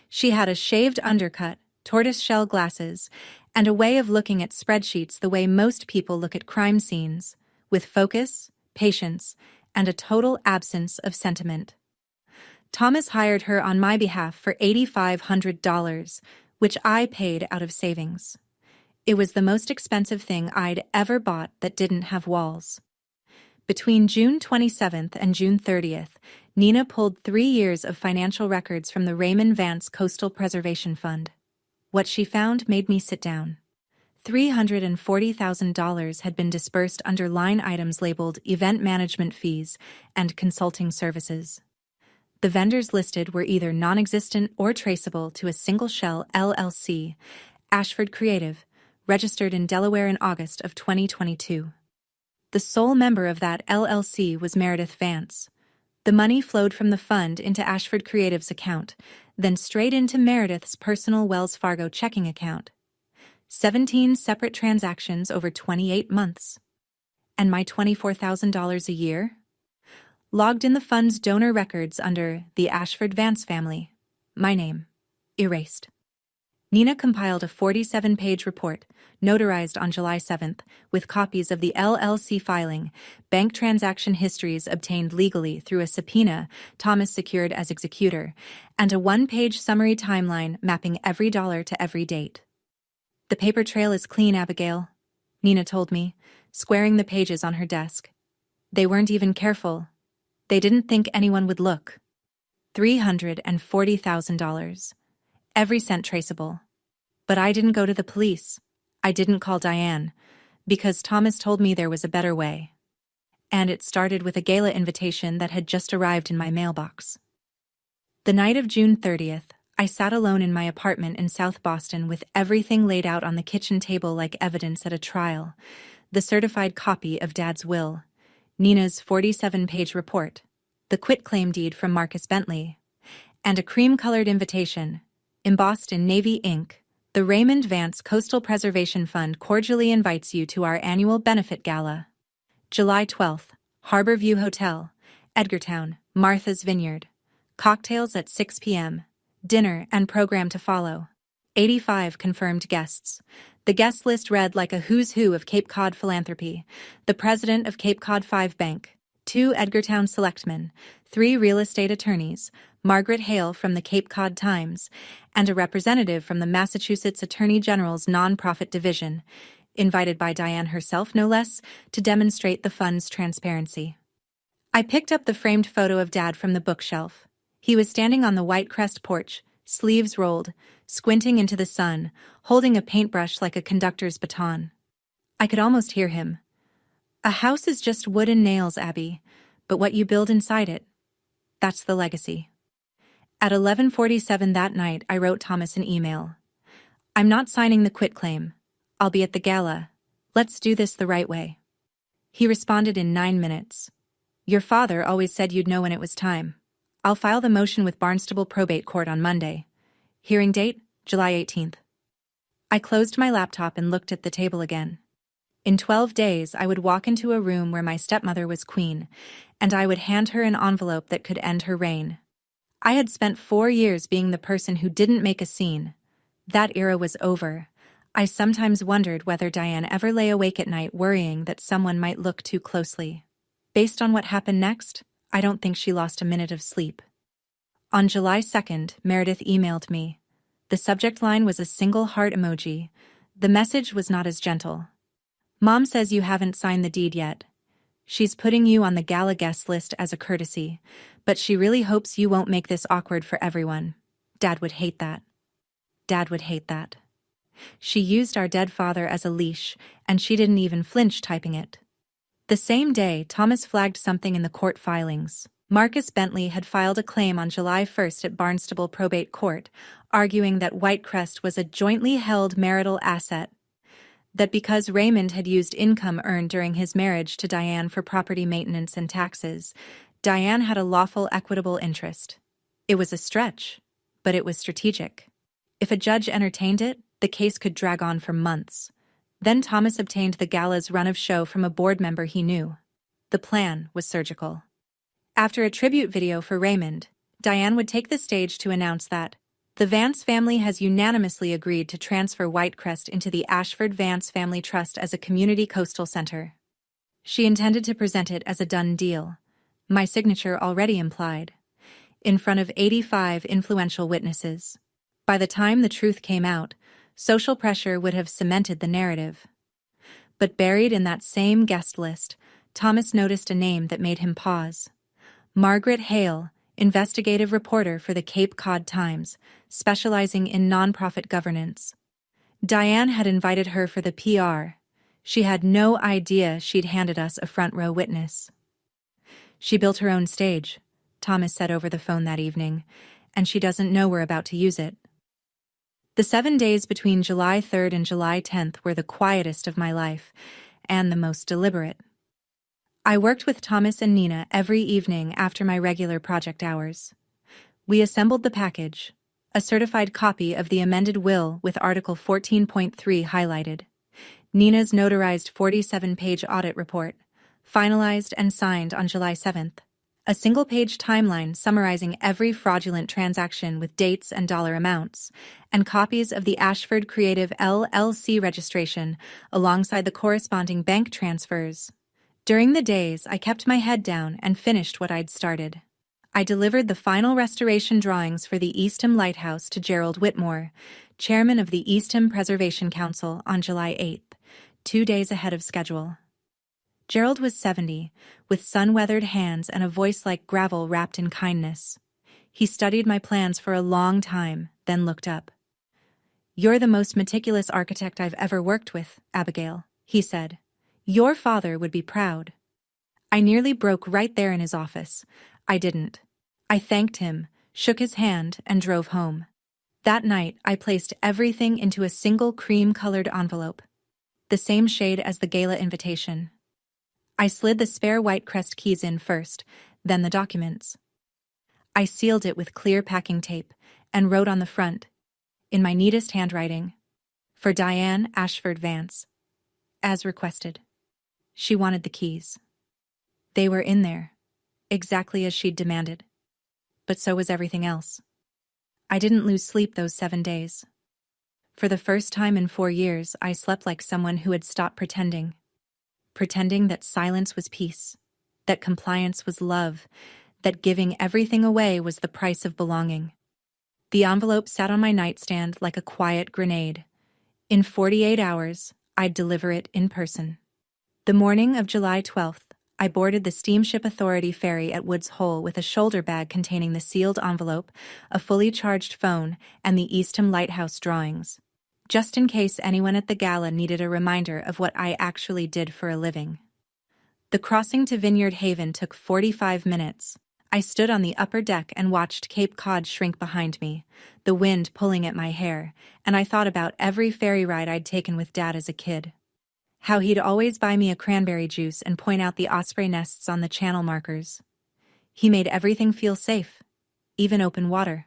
S1: She had a shaved undercut, tortoiseshell glasses, and a way of looking at spreadsheets the way most people look at crime scenes, with focus, patience, and a total absence of sentiment. Thomas hired her on my behalf for $8,500, which I paid out of savings. It was the most expensive thing I'd ever bought that didn't have walls. Between June 27th and June 30th, Nina pulled 3 years of financial records from the Raymond Vance Coastal Preservation Fund. What she found made me sit down. $340,000 had been dispersed under line items labeled event management fees and consulting services. The vendors listed were either non-existent or traceable to a single-shell LLC, Ashford Creative, registered in Delaware in August of 2022. The sole member of that LLC was Meredith Vance. The money flowed from the fund into Ashford Creative's account, then straight into Meredith's personal Wells Fargo checking account. 17 separate transactions over 28 months. And my $24,000 a year? Logged in the fund's donor records under the Ashford Vance family. My name. Erased. Nina compiled a 47-page report, notarized on July 7th, with copies of the LLC filing, bank transaction histories obtained legally through a subpoena Thomas secured as executor, and a 1-page summary timeline mapping every dollar to every date. "The paper trail is clean, Abigail," Nina told me, squaring the pages on her desk. "They weren't even careful. They didn't think anyone would look. $340,000. Every cent traceable. But I didn't go to the police. I didn't call Diane, because Thomas told me there was a better way. And it started with a gala invitation that had just arrived in my mailbox." The night of June 30th, I sat alone in my apartment in South Boston with everything laid out on the kitchen table like evidence at a trial: the certified copy of Dad's will, Nina's 47-page report, the quitclaim deed from Marcus Bentley, and a cream-colored invitation, embossed in navy ink. "The Raymond Vance Coastal Preservation Fund cordially invites you to our annual benefit gala. July 12th, Harborview Hotel, Edgartown, Martha's Vineyard. Cocktails at 6 p.m. Dinner and program to follow. 85 confirmed guests. The guest list read like a who's who of Cape Cod philanthropy. The president of Cape Cod 5 Bank, 2 Edgartown selectmen, 3 real estate attorneys, Margaret Hale from the Cape Cod Times, and a representative from the Massachusetts Attorney General's nonprofit division, invited by Diane herself no less, to demonstrate the fund's transparency. I picked up the framed photo of Dad from the bookshelf. He was standing on the White Crest porch, sleeves rolled, squinting into the sun, holding a paintbrush like a conductor's baton. I could almost hear him. "A house is just wood and nails, Abby, but what you build inside it, that's the legacy." At 11:47 that night, I wrote Thomas an email. "I'm not signing the quitclaim. I'll be at the gala. Let's do this the right way." He responded in 9 minutes. "Your father always said you'd know when it was time. I'll file the motion with Barnstable Probate Court on Monday. Hearing date, July 18th. I closed my laptop and looked at the table again. In 12 days, I would walk into a room where my stepmother was queen, and I would hand her an envelope that could end her reign. I had spent 4 years being the person who didn't make a scene. That era was over. I sometimes wondered whether Diane ever lay awake at night worrying that someone might look too closely. Based on what happened next, I don't think she lost a minute of sleep. On July 2nd, Meredith emailed me. The subject line was a single heart emoji. The message was not as gentle. "Mom says you haven't signed the deed yet. She's putting you on the gala guest list as a courtesy, but she really hopes you won't make this awkward for everyone. Dad would hate that. Dad would hate that." She used our dead father as a leash, and she didn't even flinch typing it. The same day, Thomas flagged something in the court filings. Marcus Bentley had filed a claim on July 1st at Barnstable Probate Court, arguing that Whitecrest was a jointly held marital asset, that because Raymond had used income earned during his marriage to Diane for property maintenance and taxes, Diane had a lawful equitable interest. It was a stretch, but it was strategic. If a judge entertained it, the case could drag on for months. Then Thomas obtained the gala's run of show from a board member he knew. The plan was surgical. After a tribute video for Raymond, Diane would take the stage to announce that the Vance family has unanimously agreed to transfer Whitecrest into the Ashford Vance Family Trust as a community coastal center. She intended to present it as a done deal, my signature already implied, in front of 85 influential witnesses. By the time the truth came out, social pressure would have cemented the narrative. But buried in that same guest list, Thomas noticed a name that made him pause. Margaret Hale, investigative reporter for the Cape Cod Times, specializing in nonprofit governance. Diane had invited her for the PR. She had no idea she'd handed us a front-row witness. "She built her own stage," Thomas said over the phone that evening, "and she doesn't know we're about to use it." The 7 days between July 3rd and July 10th were the quietest of my life, and the most deliberate. I worked with Thomas and Nina every evening after my regular project hours. We assembled the package, a certified copy of the amended will with Article 14.3 highlighted, Nina's notarized 47-page audit report, finalized and signed on July 7th, a single-page timeline summarizing every fraudulent transaction with dates and dollar amounts, and copies of the Ashford Creative LLC registration alongside the corresponding bank transfers. During the days, I kept my head down and finished what I'd started. I delivered the final restoration drawings for the Eastham Lighthouse to Gerald Whitmore, chairman of the Eastham Preservation Council, on July 8th, 2 days ahead of schedule. Gerald was 70, with sun-weathered hands and a voice like gravel wrapped in kindness. He studied my plans for a long time, then looked up. "You're the most meticulous architect I've ever worked with, Abigail," he said. "Your father would be proud." I nearly broke right there in his office. I didn't. I thanked him, shook his hand, and drove home. That night, I placed everything into a single cream-colored envelope, the same shade as the gala invitation. I slid the spare Whitecrest keys in first, then the documents. I sealed it with clear packing tape and wrote on the front, in my neatest handwriting, "For Diane Ashford Vance, as requested." She wanted the keys. They were in there, exactly as she'd demanded. But so was everything else. I didn't lose sleep those 7 days. For the first time in 4 years, I slept like someone who had stopped pretending. Pretending that silence was peace, that compliance was love, that giving everything away was the price of belonging. The envelope sat on my nightstand like a quiet grenade. In 48 hours, I'd deliver it in person. The morning of July 12th, I boarded the Steamship Authority ferry at Woods Hole with a shoulder bag containing the sealed envelope, a fully charged phone, and the Eastham Lighthouse drawings, just in case anyone at the gala needed a reminder of what I actually did for a living. The crossing to Vineyard Haven took 45 minutes. I stood on the upper deck and watched Cape Cod shrink behind me, the wind pulling at my hair, and I thought about every ferry ride I'd taken with Dad as a kid. How he'd always buy me a cranberry juice and point out the osprey nests on the channel markers. He made everything feel safe, even open water.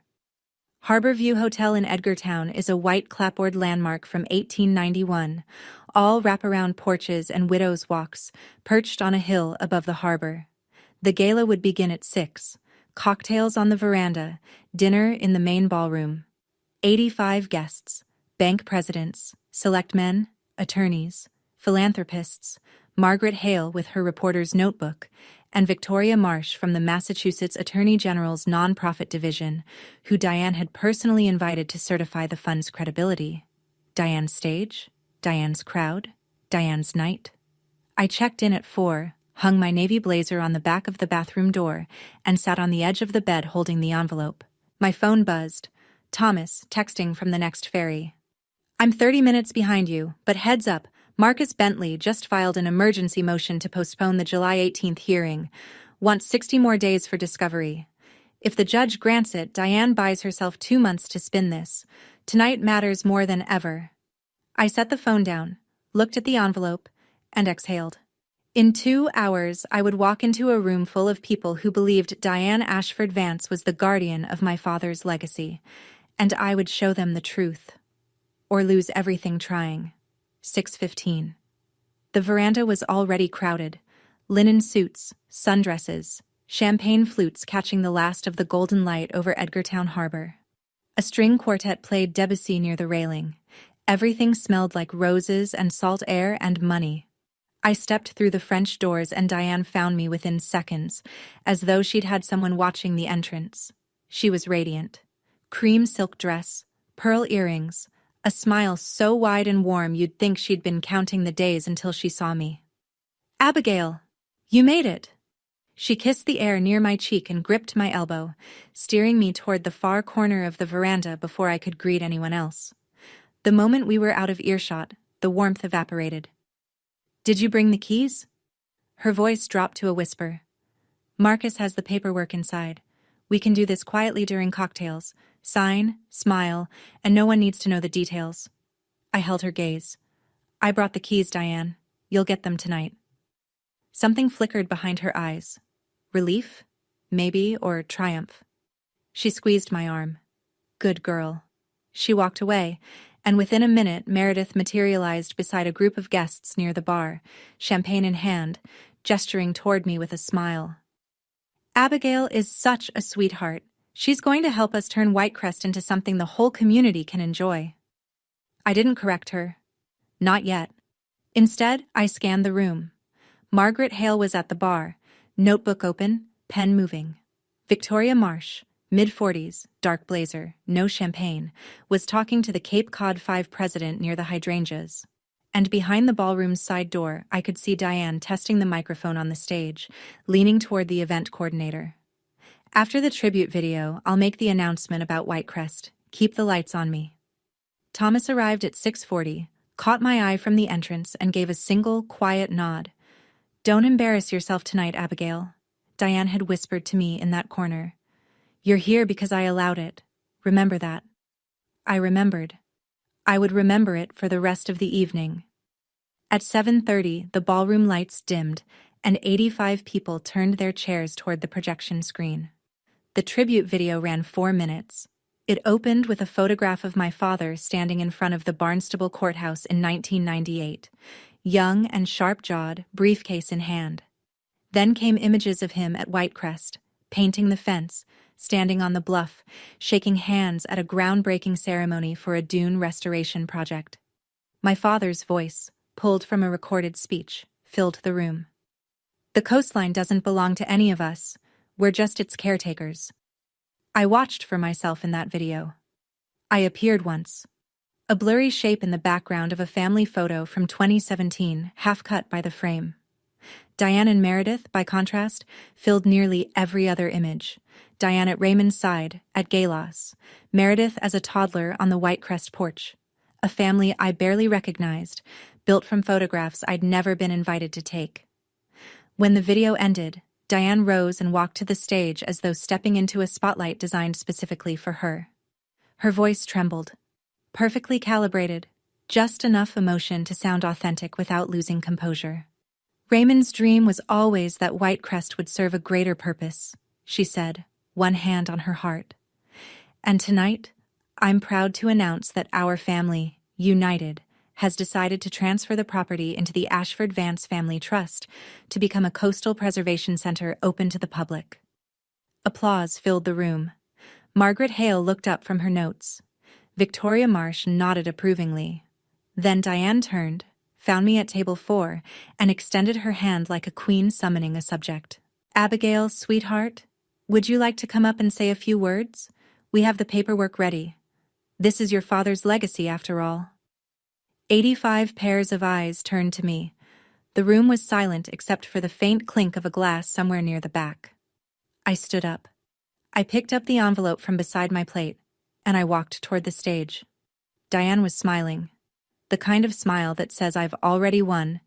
S1: Harbor View Hotel in Edgartown is a white clapboard landmark from 1891, all wraparound porches and widows' walks, perched on a hill above the harbor. The gala would begin at 6, cocktails on the veranda, dinner in the main ballroom. 85 guests, bank presidents, selectmen, attorneys, philanthropists, Margaret Hale with her reporter's notebook, and Victoria Marsh from the Massachusetts Attorney General's nonprofit division, who Diane had personally invited to certify the fund's credibility. Diane's stage, Diane's crowd, Diane's night. I checked in at 4, hung my navy blazer on the back of the bathroom door, and sat on the edge of the bed holding the envelope. My phone buzzed. Thomas, texting from the next ferry. "I'm 30 minutes behind you, but heads up, Marcus Bentley just filed an emergency motion to postpone the July 18th hearing. Wants 60 more days for discovery. If the judge grants it, Diane buys herself 2 months to spin this. Tonight matters more than ever." I set the phone down, looked at the envelope, and exhaled. In 2 hours, I would walk into a room full of people who believed Diane Ashford Vance was the guardian of my father's legacy, and I would show them the truth. Or lose everything trying. 6:15. The veranda was already crowded. Linen suits, sundresses, champagne flutes catching the last of the golden light over Edgartown Harbor. A string quartet played Debussy near the railing. Everything smelled like roses and salt air and money. I stepped through the French doors and Diane found me within seconds, as though she'd had someone watching the entrance. She was radiant. Cream silk dress, pearl earrings, a smile so wide and warm you'd think she'd been counting the days until she saw me. "Abigail, you made it." She kissed the air near my cheek and gripped my elbow, steering me toward the far corner of the veranda before I could greet anyone else. The moment we were out of earshot, the warmth evaporated. "Did you bring the keys?" Her voice dropped to a whisper. "Marcus has the paperwork inside. We can do this quietly during cocktails. Sign, smile, and no one needs to know the details." I held her gaze. "I brought the keys, Diane. You'll get them tonight." Something flickered behind her eyes. Relief? Maybe, or triumph. She squeezed my arm. "Good girl." She walked away, and within a minute Meredith materialized beside a group of guests near the bar, champagne in hand, gesturing toward me with a smile. "Abigail is such a sweetheart. She's going to help us turn Whitecrest into something the whole community can enjoy." I didn't correct her. Not yet. Instead, I scanned the room. Margaret Hale was at the bar, notebook open, pen moving. Victoria Marsh, mid-40s, dark blazer, no champagne, was talking to the Cape Cod 5 president near the hydrangeas. And behind the ballroom's side door, I could see Diane testing the microphone on the stage, leaning toward the event coordinator. "After the tribute video, I'll make the announcement about Whitecrest. Keep the lights on me." Thomas arrived at 6:40, caught my eye from the entrance, and gave a single, quiet nod. "Don't embarrass yourself tonight, Abigail," Diane had whispered to me in that corner. "You're here because I allowed it. Remember that." I remembered. I would remember it for the rest of the evening. At 7:30, the ballroom lights dimmed, and 85 people turned their chairs toward the projection screen. The tribute video ran 4 minutes. It opened with a photograph of my father standing in front of the Barnstable Courthouse in 1998. young and sharp-jawed, briefcase in hand. Then came images of him at Whitecrest, painting the fence, standing on the bluff, shaking hands at a groundbreaking ceremony for a dune restoration project. My father's voice, pulled from a recorded speech, filled the room. The coastline doesn't belong to any of us, we're just its caretakers. I watched for myself in that video. I appeared once. A blurry shape in the background of a family photo from 2017, half cut by the frame. Diane and Meredith, by contrast, filled nearly every other image. Diane at Raymond's side, at Galos. Meredith as a toddler on the Whitecrest porch. A family I barely recognized, built from photographs I'd never been invited to take. When the video ended, Diane rose and walked to the stage as though stepping into a spotlight designed specifically for her. Her voice trembled. Perfectly calibrated, just enough emotion to sound authentic without losing composure. Raymond's dream was always that Whitecrest would serve a greater purpose, she said, one hand on her heart. And tonight, I'm proud to announce that our family, united, has decided to transfer the property into the Ashford Vance Family Trust to become a coastal preservation center open to the public. Applause filled the room. Margaret Hale looked up from her notes. Victoria Marsh nodded approvingly. Then Diane turned, found me at table 4, and extended her hand like a queen summoning a subject. Abigail, sweetheart, would you like to come up and say a few words? We have the paperwork ready. This is your father's legacy, after all. 85 pairs of eyes turned to me. The room was silent except for the faint clink of a glass somewhere near the back. I stood up. I picked up the envelope from beside my plate, and I walked toward the stage. Diane was smiling. The kind of smile that says I've already won.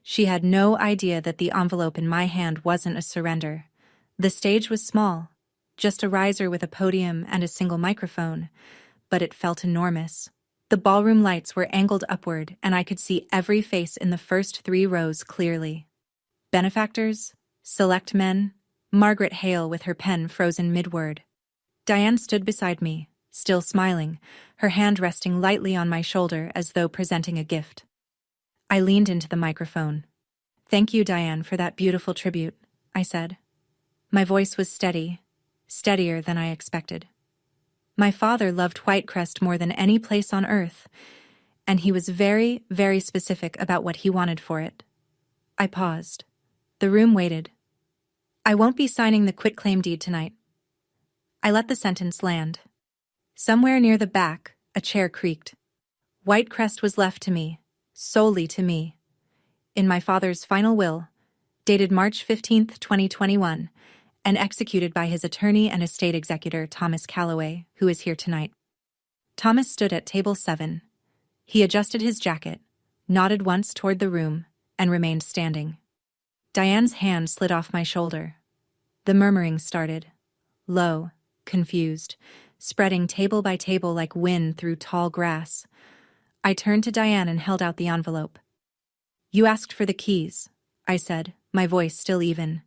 S1: She had no idea that the envelope in my hand wasn't a surrender. The stage was small, just a riser with a podium and a single microphone, but it felt enormous. The ballroom lights were angled upward, and I could see every face in the first 3 rows clearly. Benefactors, select men, Margaret Hale with her pen frozen mid-word. Diane stood beside me, still smiling, her hand resting lightly on my shoulder as though presenting a gift. I leaned into the microphone. "Thank you, Diane, for that beautiful tribute," I said. My voice was steady, steadier than I expected. My father loved Whitecrest more than any place on earth, and he was very, very specific about what he wanted for it. I paused. The room waited. "I won't be signing the quitclaim deed tonight." I let the sentence land. Somewhere near the back, a chair creaked. Whitecrest was left to me, solely to me. In my father's final will, dated March 15, 2021, and executed by his attorney and estate executor Thomas Calloway, who is here tonight. Thomas stood at table 7. He adjusted his jacket, nodded once toward the room, and remained standing. Diane's hand slid off my shoulder. The murmuring started, low, confused, spreading table by table like wind through tall grass. I turned to Diane and held out the envelope. "You asked for the keys," I said, my voice still even.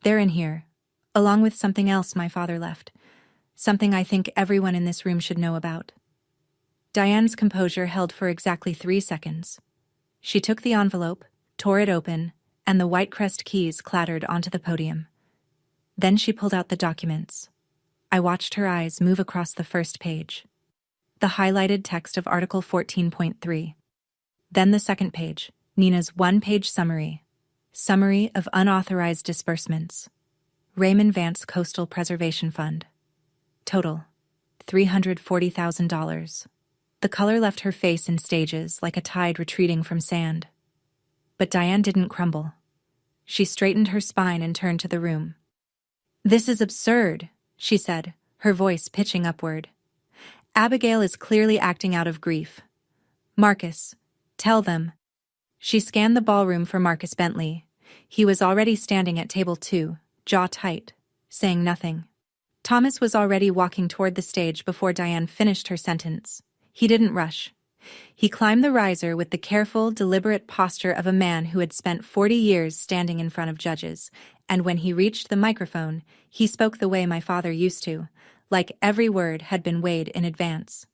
S1: "They're in here, along with something else my father left, something I think everyone in this room should know about." Diane's composure held for exactly 3 seconds. She took the envelope, tore it open, and the Whitecrest keys clattered onto the podium. Then she pulled out the documents. I watched her eyes move across the first page. The highlighted text of Article 14.3. Then the second page, Nina's 1-page summary. Summary of unauthorized disbursements. Raymond Vance Coastal Preservation Fund. Total, $340,000. The color left her face in stages like a tide retreating from sand. But Diane didn't crumble. She straightened her spine and turned to the room. "This is absurd," she said, her voice pitching upward. "Abigail is clearly acting out of grief. Marcus, tell them." She scanned the ballroom for Marcus Bentley. He was already standing at table 2, jaw tight, saying nothing. Thomas was already walking toward the stage before Diane finished her sentence. He didn't rush. He climbed the riser with the careful, deliberate posture of a man who had spent 40 years standing in front of judges, and when he reached the microphone, he spoke the way my father used to, like every word had been weighed in advance.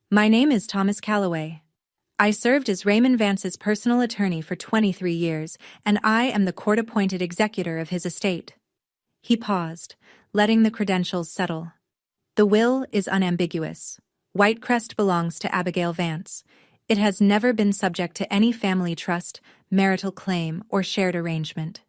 S1: "My name is Thomas Calloway. I served as Raymond Vance's personal attorney for 23 years, and I am the court-appointed executor of his estate. He paused, letting the credentials settle. The will is unambiguous. Whitecrest belongs to Abigail Vance. It has never been subject to any family trust, marital claim, or shared arrangement.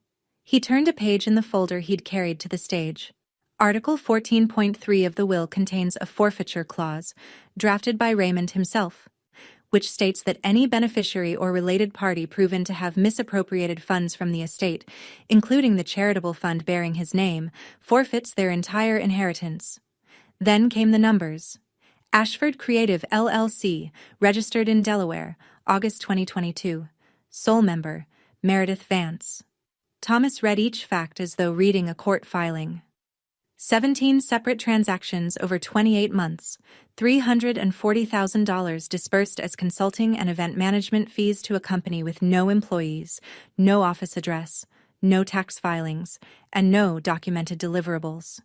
S1: He turned a page in the folder he'd carried to the stage. Article 14.3 of the will contains a forfeiture clause, drafted by Raymond himself, which states that any beneficiary or related party proven to have misappropriated funds from the estate, including the charitable fund bearing his name, forfeits their entire inheritance. Then came the numbers. Ashford Creative LLC, registered in Delaware, August 2022. Sole member, Meredith Vance. Thomas read each fact as though reading a court filing. 17 separate transactions over 28 months, $340,000 dispersed as consulting and event management fees to a company with no employees, no office address, no tax filings, and no documented deliverables.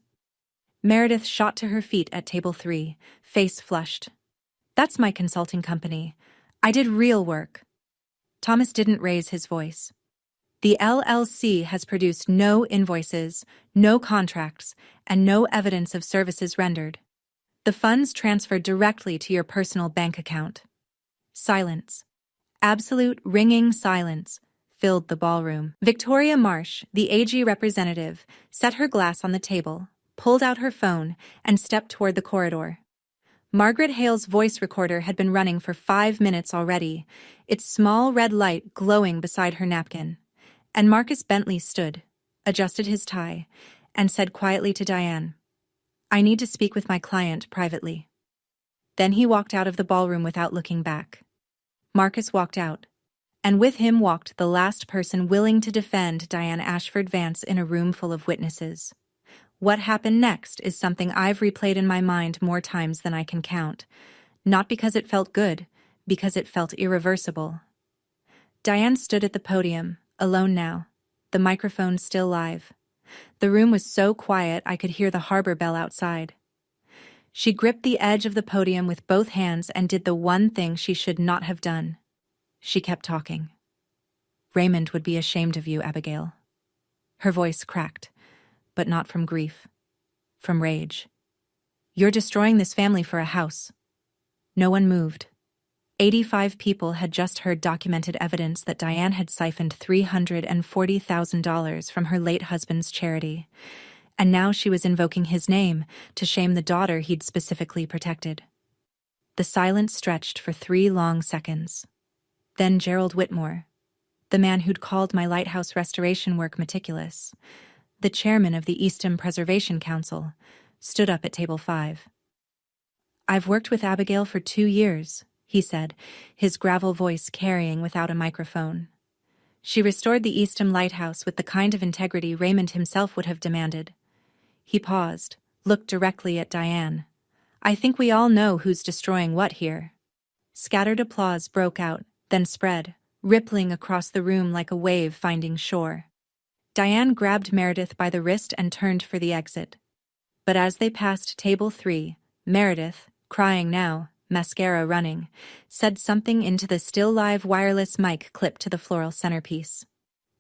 S1: Meredith shot to her feet at table 3, face flushed. That's my consulting company. I did real work. Thomas didn't raise his voice. The LLC has produced no invoices, no contracts, and no evidence of services rendered. The funds transferred directly to your personal bank account. Silence. Absolute ringing silence filled the ballroom. Victoria Marsh, the AG representative, set her glass on the table, pulled out her phone, and stepped toward the corridor. Margaret Hale's voice recorder had been running for 5 minutes already, its small red light glowing beside her napkin. And Marcus Bentley stood, adjusted his tie, and said quietly to Diane, "I need to speak with my client privately." Then he walked out of the ballroom without looking back. Marcus walked out, and with him walked the last person willing to defend Diane Ashford Vance in a room full of witnesses. What happened next is something I've replayed in my mind more times than I can count, not because it felt good, because it felt irreversible. Diane stood at the podium, alone now, the microphone still live. The room was so quiet I could hear the harbor bell outside. She gripped the edge of the podium with both hands and did the one thing she should not have done. She kept talking. "Raymond would be ashamed of you, Abigail." Her voice cracked, but not from grief, from rage. "You're destroying this family for a house." No one moved. 85 people had just heard documented evidence that Diane had siphoned $340,000 from her late husband's charity, and now she was invoking his name to shame the daughter he'd specifically protected. The silence stretched for 3 long seconds. Then Gerald Whitmore, the man who'd called my lighthouse restoration work meticulous, the chairman of the Eastham Preservation Council, stood up at table 5. "I've worked with Abigail for 2 years, he said, his gravel voice carrying without a microphone. She restored the Eastham Lighthouse with the kind of integrity Raymond himself would have demanded. He paused, looked directly at Diane. "I think we all know who's destroying what here." Scattered applause broke out, then spread, rippling across the room like a wave finding shore. Diane grabbed Meredith by the wrist and turned for the exit. But as they passed table 3, Meredith, crying now, mascara running, said something into the still-live wireless mic clipped to the floral centerpiece.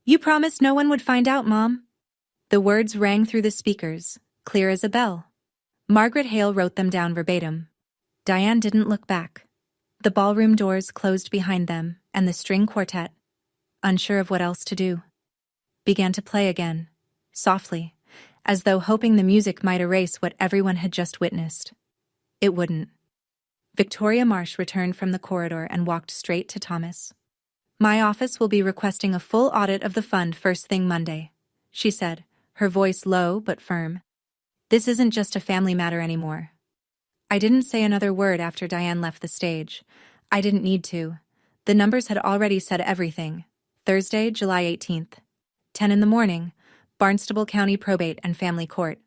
S1: "You promised no one would find out, Mom." The words rang through the speakers, clear as a bell. Margaret Hale wrote them down verbatim. Diane didn't look back. The ballroom doors closed behind them, and the string quartet, unsure of what else to do, began to play again, softly, as though hoping the music might erase what everyone had just witnessed. It wouldn't. Victoria Marsh returned from the corridor and walked straight to Thomas. "My office will be requesting a full audit of the fund first thing Monday," she said, her voice low but firm. "This isn't just a family matter anymore." I didn't say another word after Diane left the stage. I didn't need to. The numbers had already said everything. Thursday, July 18th. 10 in the morning, Barnstable County Probate and Family Court.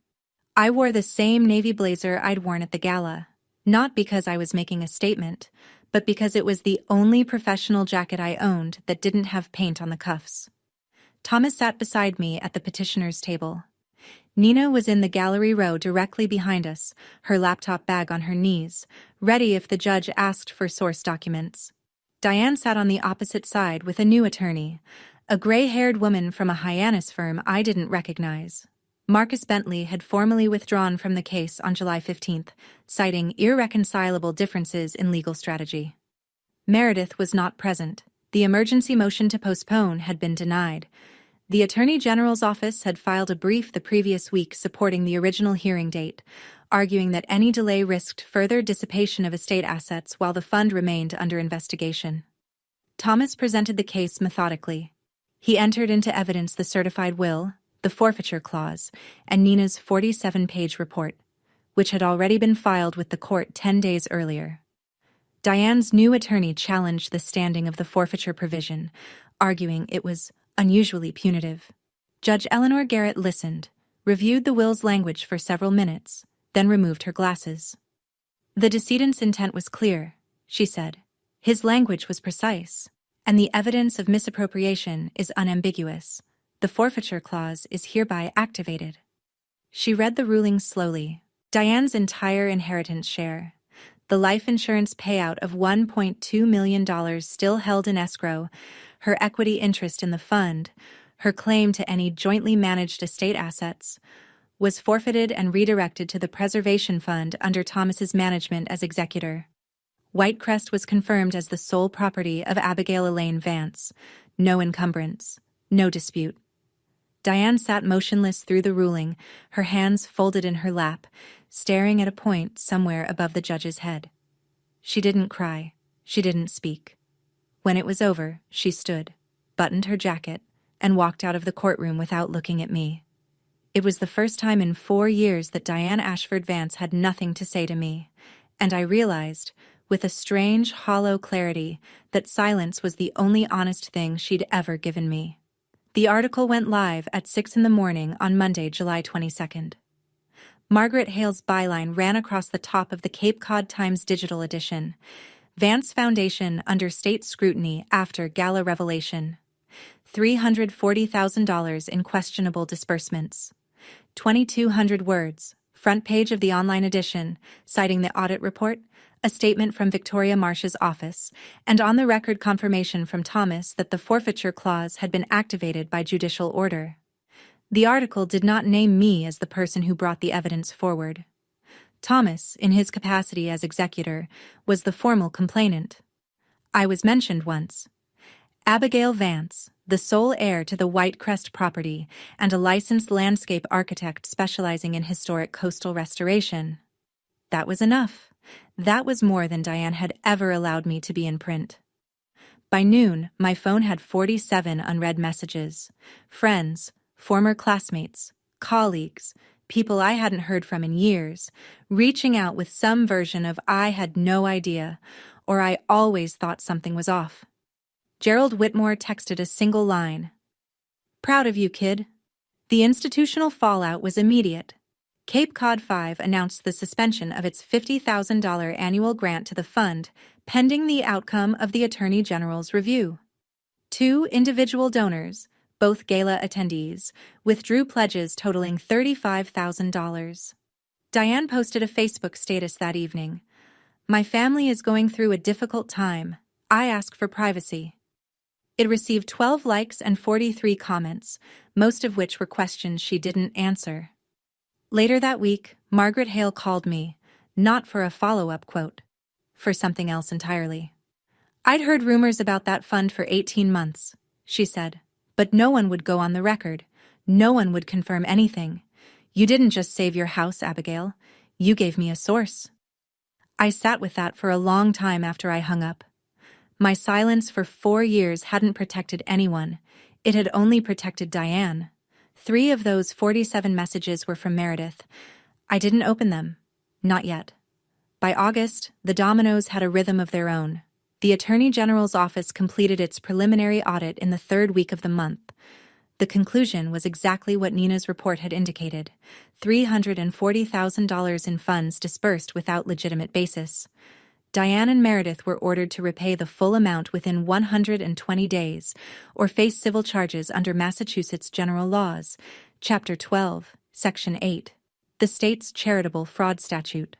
S1: I wore the same navy blazer I'd worn at the gala. Not because I was making a statement, but because it was the only professional jacket I owned that didn't have paint on the cuffs. Thomas sat beside me at the petitioner's table. Nina was in the gallery row directly behind us, her laptop bag on her knees, ready if the judge asked for source documents. Diane sat on the opposite side with a new attorney, a gray-haired woman from a Hyannis firm I didn't recognize. Marcus Bentley had formally withdrawn from the case on July 15th, citing irreconcilable differences in legal strategy. Meredith was not present. The emergency motion to postpone had been denied. The Attorney General's office had filed a brief the previous week supporting the original hearing date, arguing that any delay risked further dissipation of estate assets while the fund remained under investigation. Thomas presented the case methodically. He entered into evidence the certified will, the forfeiture clause, and Nina's 47-page report, which had already been filed with the court 10 days earlier. Diane's new attorney challenged the standing of the forfeiture provision, arguing it was unusually punitive. Judge Eleanor Garrett listened, reviewed the will's language for several minutes, then removed her glasses. The decedent's intent was clear, she said. His language was precise, and the evidence of misappropriation is unambiguous. The forfeiture clause is hereby activated. She read the ruling slowly. Diane's entire inheritance share, the life insurance payout of $1.2 million still held in escrow, her equity interest in the fund, her claim to any jointly managed estate assets, was forfeited and redirected to the preservation fund under Thomas's management as executor. Whitecrest was confirmed as the sole property of Abigail Elaine Vance. No encumbrance, no dispute. Diane sat motionless through the ruling, her hands folded in her lap, staring at a point somewhere above the judge's head. She didn't cry. She didn't speak. When it was over, she stood, buttoned her jacket, and walked out of the courtroom without looking at me. It was the first time in 4 years that Diane Ashford Vance had nothing to say to me, and I realized, with a strange, hollow clarity, that silence was the only honest thing she'd ever given me. The article went live at 6 a.m. on Monday, July 22nd. Margaret Hale's byline ran across the top of the Cape Cod Times digital edition. Vance Foundation under state scrutiny after gala revelation. $340,000 in questionable disbursements. 2,200 words. Front page of the online edition, citing the audit report, a statement from Victoria Marsh's office, and on-the-record confirmation from Thomas that the forfeiture clause had been activated by judicial order. The article did not name me as the person who brought the evidence forward. Thomas, in his capacity as executor, was the formal complainant. I was mentioned once. Abigail Vance, the sole heir to the Whitecrest property and a licensed landscape architect specializing in historic coastal restoration. That was enough. That was more than Diane had ever allowed me to be in print. By noon, my phone had 47 unread messages. Friends, former classmates, colleagues, people I hadn't heard from in years, reaching out with some version of I had no idea, or I always thought something was off. Gerald Whitmore texted a single line. Proud of you, kid. The institutional fallout was immediate. Cape Cod 5 announced the suspension of its $50,000 annual grant to the fund, pending the outcome of the Attorney General's review. 2 individual donors, both gala attendees, withdrew pledges totaling $35,000. Diane posted a Facebook status that evening. My family is going through a difficult time. I ask for privacy. It received 12 likes and 43 comments, most of which were questions she didn't answer. Later that week, Margaret Hale called me, not for a follow-up quote, for something else entirely. I'd heard rumors about that fund for 18 months, she said, but no one would go on the record. No one would confirm anything. You didn't just save your house, Abigail. You gave me a source. I sat with that for a long time after I hung up. My silence for 4 years hadn't protected anyone. It had only protected Diane. 3 of those 47 messages were from Meredith. I didn't open them. Not yet. By August, the dominoes had a rhythm of their own. The Attorney General's office completed its preliminary audit in the 3rd week of the month. The conclusion was exactly what Nina's report had indicated: $340,000 in funds dispersed without legitimate basis. Diane and Meredith were ordered to repay the full amount within 120 days, or face civil charges under Massachusetts General Laws, Chapter 12, Section 8, the state's charitable fraud statute.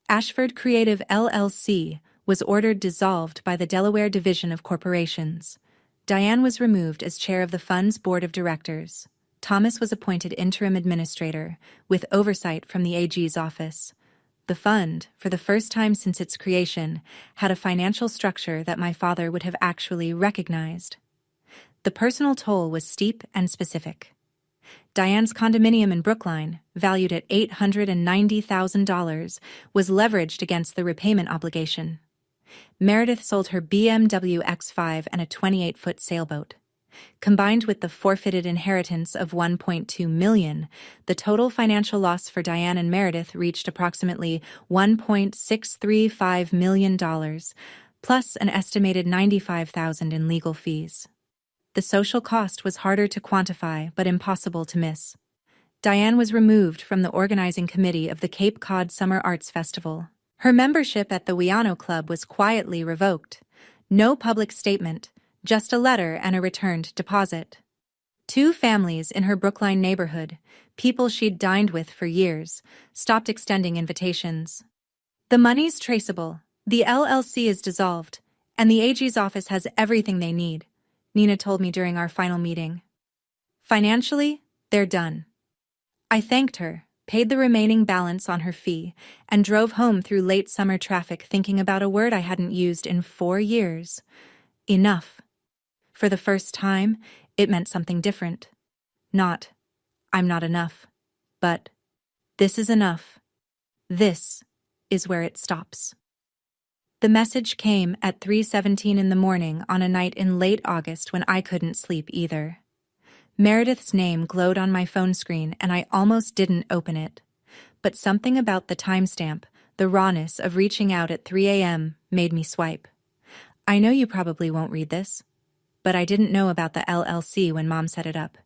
S1: Ashford Creative LLC was ordered dissolved by the Delaware Division of Corporations. Diane was removed as chair of the fund's board of directors. Thomas was appointed interim administrator, with oversight from the AG's office. The fund, for the first time since its creation, had a financial structure that my father would have actually recognized. The personal toll was steep and specific. Diane's condominium in Brookline, valued at $890,000, was leveraged against the repayment obligation. Meredith sold her BMW X5 and a 28-foot sailboat. Combined with the forfeited inheritance of $1.2 million, the total financial loss for Diane and Meredith reached approximately $1.635 million, plus an estimated $95,000 in legal fees. The social cost was harder to quantify but impossible to miss. Diane was removed from the organizing committee of the Cape Cod Summer Arts Festival. Her membership at the Wiano Club was quietly revoked. No public statement, just a letter and a returned deposit. 2 families in her Brookline neighborhood, people she'd dined with for years, stopped extending invitations. The money's traceable, the LLC is dissolved, and the AG's office has everything they need, Nina told me during our final meeting. Financially, they're done. I thanked her, paid the remaining balance on her fee, and drove home through late summer traffic thinking about a word I hadn't used in 4 years. Enough. For the first time, it meant something different. Not, I'm not enough, but, this is enough. This is where it stops. The message came at 3:17 in the morning on a night in late August when I couldn't sleep either. Meredith's name glowed on my phone screen and I almost didn't open it. But something about the timestamp, the rawness of reaching out at 3 a.m., made me swipe. I know you probably won't read this, but I didn't know about the LLC when Mom set it up.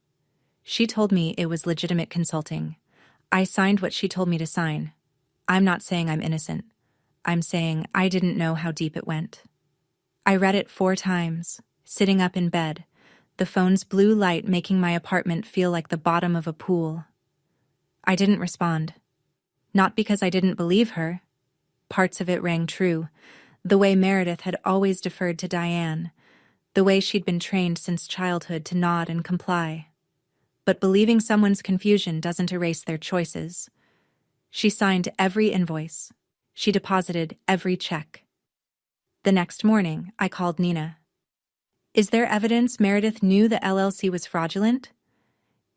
S1: She told me it was legitimate consulting. I signed what she told me to sign. I'm not saying I'm innocent. I'm saying I didn't know how deep it went. I read it 4 times, sitting up in bed, the phone's blue light making my apartment feel like the bottom of a pool. I didn't respond. Not because I didn't believe her. Parts of it rang true, the way Meredith had always deferred to Diane, the way she'd been trained since childhood to nod and comply. But believing someone's confusion doesn't erase their choices. She signed every invoice. She deposited every check. The next morning, I called Nina. Is there evidence Meredith knew the LLC was fraudulent?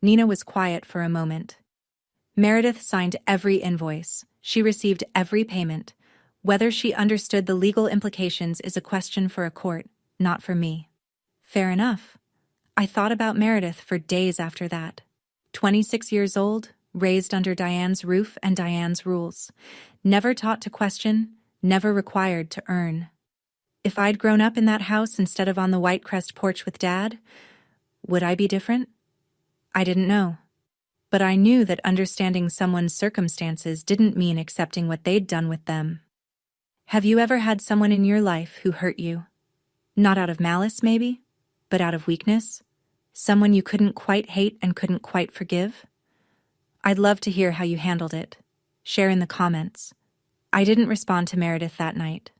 S1: Nina was quiet for a moment. Meredith signed every invoice. She received every payment. Whether she understood the legal implications is a question for a court, not for me. Fair enough. I thought about Meredith for days after that. 26 years old, raised under Diane's roof and Diane's rules. Never taught to question, never required to earn. If I'd grown up in that house instead of on the White Crest porch with Dad, would I be different? I didn't know. But I knew that understanding someone's circumstances didn't mean accepting what they'd done with them. Have you ever had someone in your life who hurt you? Not out of malice, maybe, but out of weakness? Someone you couldn't quite hate and couldn't quite forgive? I'd love to hear how you handled it. Share in the comments. I didn't respond to Meredith that night,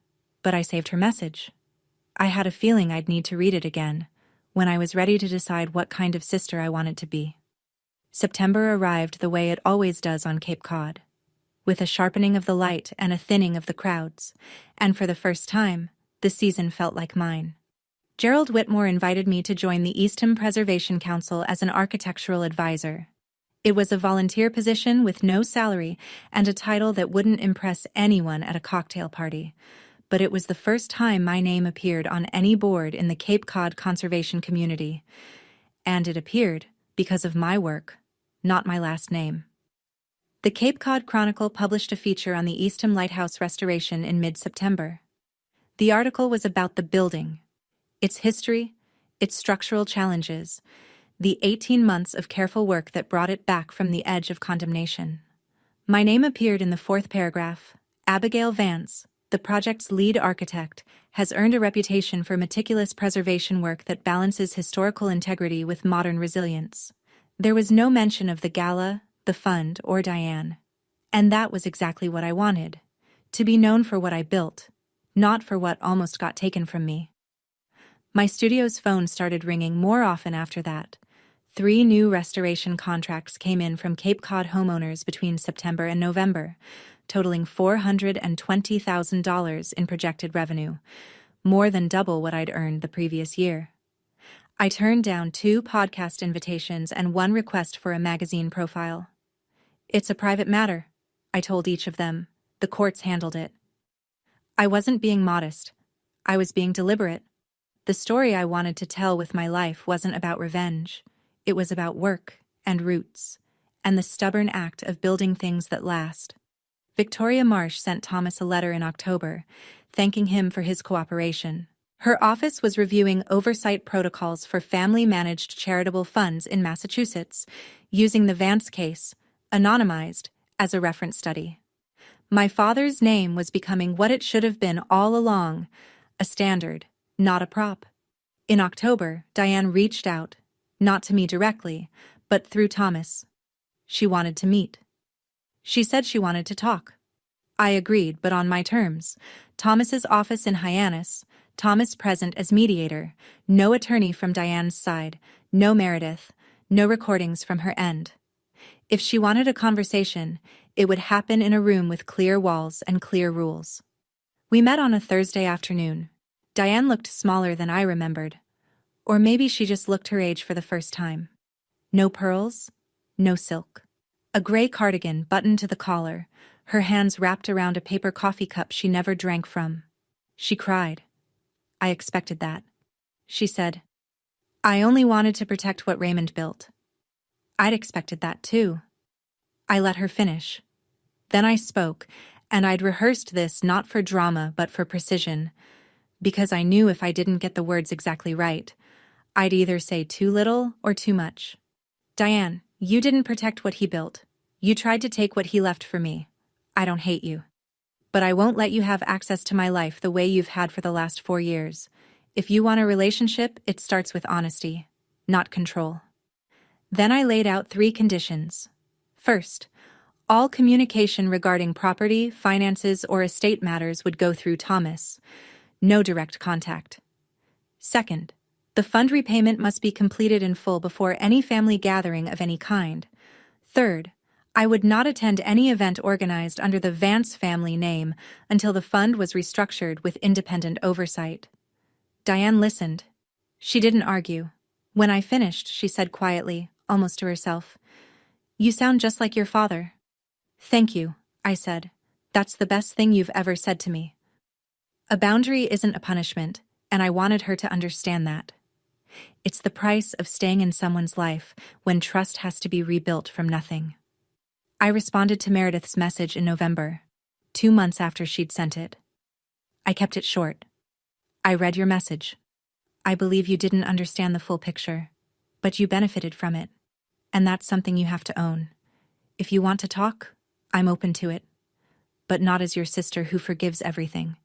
S1: but I saved her message. I had a feeling I'd need to read it again, when I was ready to decide what kind of sister I wanted to be. September arrived the way it always does on Cape Cod, with a sharpening of the light and a thinning of the crowds, and for the first time, the season felt like mine. Gerald Whitmore invited me to join the Eastham Preservation Council as an architectural advisor. It was a volunteer position with no salary and a title that wouldn't impress anyone at a cocktail party, but it was the first time my name appeared on any board in the Cape Cod conservation community, and it appeared because of my work, not my last name. The Cape Cod Chronicle published a feature on the Eastham Lighthouse restoration in mid-September. The article was about the building, its history, its structural challenges, the 18 months of careful work that brought it back from the edge of condemnation. My name appeared in the 4th paragraph. Abigail Vance, the project's lead architect, has earned a reputation for meticulous preservation work that balances historical integrity with modern resilience. There was no mention of the gala, the fund, or Diane. And that was exactly what I wanted. To be known for what I built, not for what almost got taken from me. My studio's phone started ringing more often after that. 3 new restoration contracts came in from Cape Cod homeowners between September and November, totaling $420,000 in projected revenue, more than double what I'd earned the previous year. I turned down 2 podcast invitations and 1 request for a magazine profile. "It's a private matter," I told each of them. "The courts handled it." I wasn't being modest. I was being deliberate. The story I wanted to tell with my life wasn't about revenge. It was about work and roots, and the stubborn act of building things that last. Victoria Marsh sent Thomas a letter in October, thanking him for his cooperation. Her office was reviewing oversight protocols for family-managed charitable funds in Massachusetts, using the Vance case, anonymized, as a reference study. My father's name was becoming what it should have been all along, a standard, not a prop. In October, Diane reached out, not to me directly, but through Thomas. She wanted to meet. She said she wanted to talk. I agreed, but on my terms. Thomas's office in Hyannis, Thomas present as mediator, no attorney from Diane's side, no Meredith, no recordings from her end. If she wanted a conversation, it would happen in a room with clear walls and clear rules. We met on a Thursday afternoon. Diane looked smaller than I remembered. Or maybe she just looked her age for the first time. No pearls, no silk. A gray cardigan buttoned to the collar, her hands wrapped around a paper coffee cup she never drank from. She cried. I expected that. She said, "I only wanted to protect what Raymond built." I'd expected that too. I let her finish. Then I spoke, and I'd rehearsed this not for drama but for precision, because I knew if I didn't get the words exactly right, I'd either say too little or too much. "Diane, you didn't protect what he built. You tried to take what he left for me. I don't hate you. But I won't let you have access to my life the way you've had for the last 4 years. If you want a relationship, it starts with honesty, not control." Then I laid out 3 conditions. First, all communication regarding property, finances, or estate matters would go through Thomas. No direct contact. Second, the fund repayment must be completed in full before any family gathering of any kind. Third, I would not attend any event organized under the Vance family name until the fund was restructured with independent oversight. Diane listened. She didn't argue. When I finished, she said quietly, almost to herself, "You sound just like your father." "Thank you," I said. "That's the best thing you've ever said to me." A boundary isn't a punishment, and I wanted her to understand that. It's the price of staying in someone's life when trust has to be rebuilt from nothing. I responded to Meredith's message in November, 2 months after she'd sent it. I kept it short. "I read your message. I believe you didn't understand the full picture, but you benefited from it, and that's something you have to own. If you want to talk, I'm open to it, but not as your sister who forgives everything,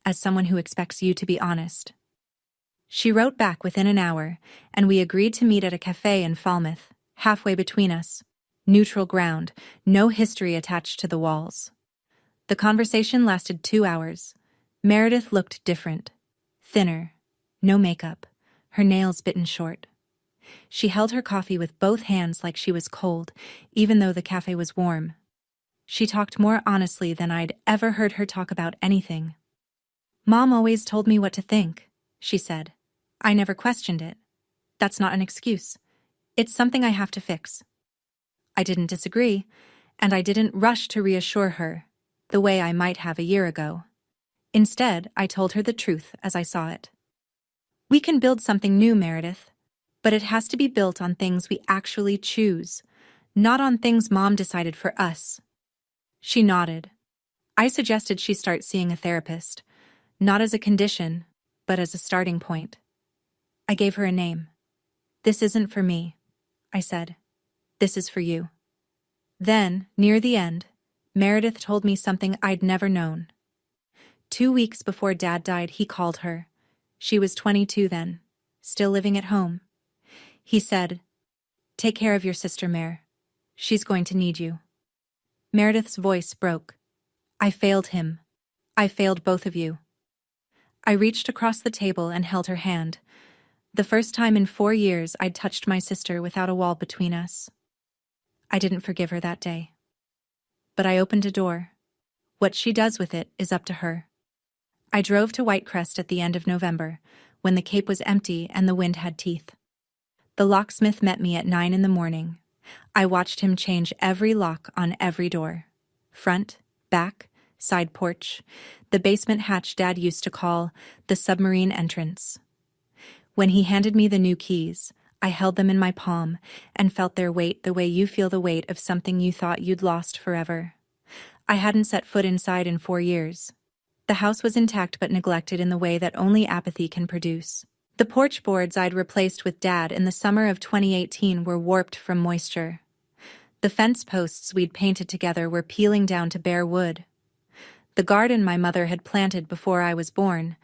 S1: as someone who expects you to be honest." She wrote back within an hour, and we agreed to meet at a cafe in Falmouth, halfway between us. Neutral ground, no history attached to the walls. The conversation lasted 2 hours. Meredith looked different. Thinner, no makeup, her nails bitten short. She held her coffee with both hands like she was cold, even though the cafe was warm. She talked more honestly than I'd ever heard her talk about anything. "Mom always told me what to think," she said. "I never questioned it. That's not an excuse. It's something I have to fix." I didn't disagree, and I didn't rush to reassure her, the way I might have a year ago. Instead, I told her the truth as I saw it. "We can build something new, Meredith, but it has to be built on things we actually choose, not on things Mom decided for us." She nodded. I suggested she start seeing a therapist, not as a condition, but as a starting point. I gave her a name. "This isn't for me," I said. "This is for you." Then, near the end, Meredith told me something I'd never known. 2 weeks before Dad died, he called her. She was 22 then, still living at home. He said, "Take care of your sister, Mare. She's going to need you." Meredith's voice broke. "I failed him. I failed both of you. I reached across the table and held her hand. The first time in 4 years I'd touched my sister without a wall between us. I didn't forgive her that day. But I opened a door. What she does with it is up to her. I drove to Whitecrest at the end of November, when the Cape was empty and the wind had teeth. The locksmith met me at 9 in the morning. I watched him change every lock on every door. Front, back, side porch, the basement hatch Dad used to call the submarine entrance. When he handed me the new keys, I held them in my palm and felt their weight the way you feel the weight of something you thought you'd lost forever. I hadn't set foot inside in 4 years. The house was intact but neglected in the way that only apathy can produce. The porch boards I'd replaced with Dad in the summer of 2018 were warped from moisture. The fence posts we'd painted together were peeling down to bare wood. The garden my mother had planted before I was born,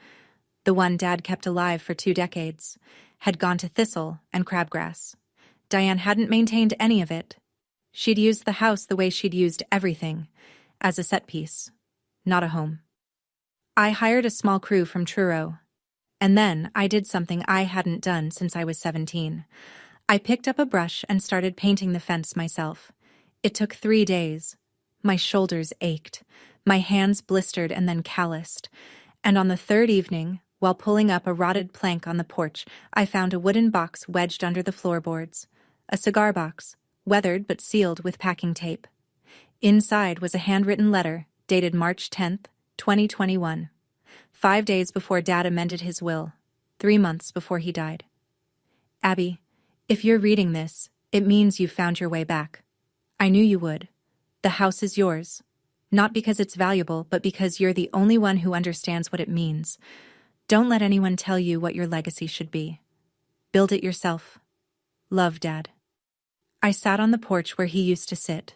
S1: the one Dad kept alive for 2 decades, had gone to thistle and crabgrass. Diane hadn't maintained any of it. She'd used the house the way she'd used everything, as a set piece, not a home. I hired a small crew from Truro. And then I did something I hadn't done since I was 17. I picked up a brush and started painting the fence myself. It took 3 days. My shoulders ached, my hands blistered and then calloused. And on the 3rd evening, while pulling up a rotted plank on the porch, I found a wooden box wedged under the floorboards. A cigar box, weathered but sealed with packing tape. Inside was a handwritten letter, dated March 10th, 2021. 5 days before Dad amended his will, 3 months before he died. Abby, if you're reading this, it means you've found your way back. I knew you would. The house is yours. Not because it's valuable, but because you're the only one who understands what it means. Don't let anyone tell you what your legacy should be. Build it yourself. Love, Dad. I sat on the porch where he used to sit,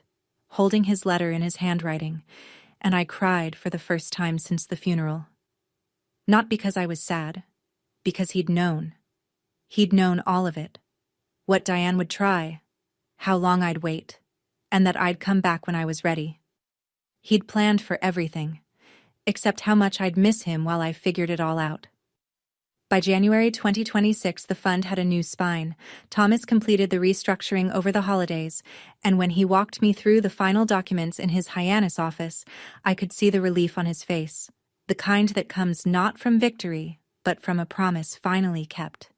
S1: holding his letter in his handwriting, and I cried for the first time since the funeral. Not because I was sad, because he'd known. He'd known all of it. What Diane would try, how long I'd wait, and that I'd come back when I was ready. He'd planned for everything, except how much I'd miss him while I figured it all out. By January 2026, the fund had a new spine. Thomas completed the restructuring over the holidays, and when he walked me through the final documents in his Hyannis office, I could see the relief on his face. The kind that comes not from victory, but from a promise finally kept.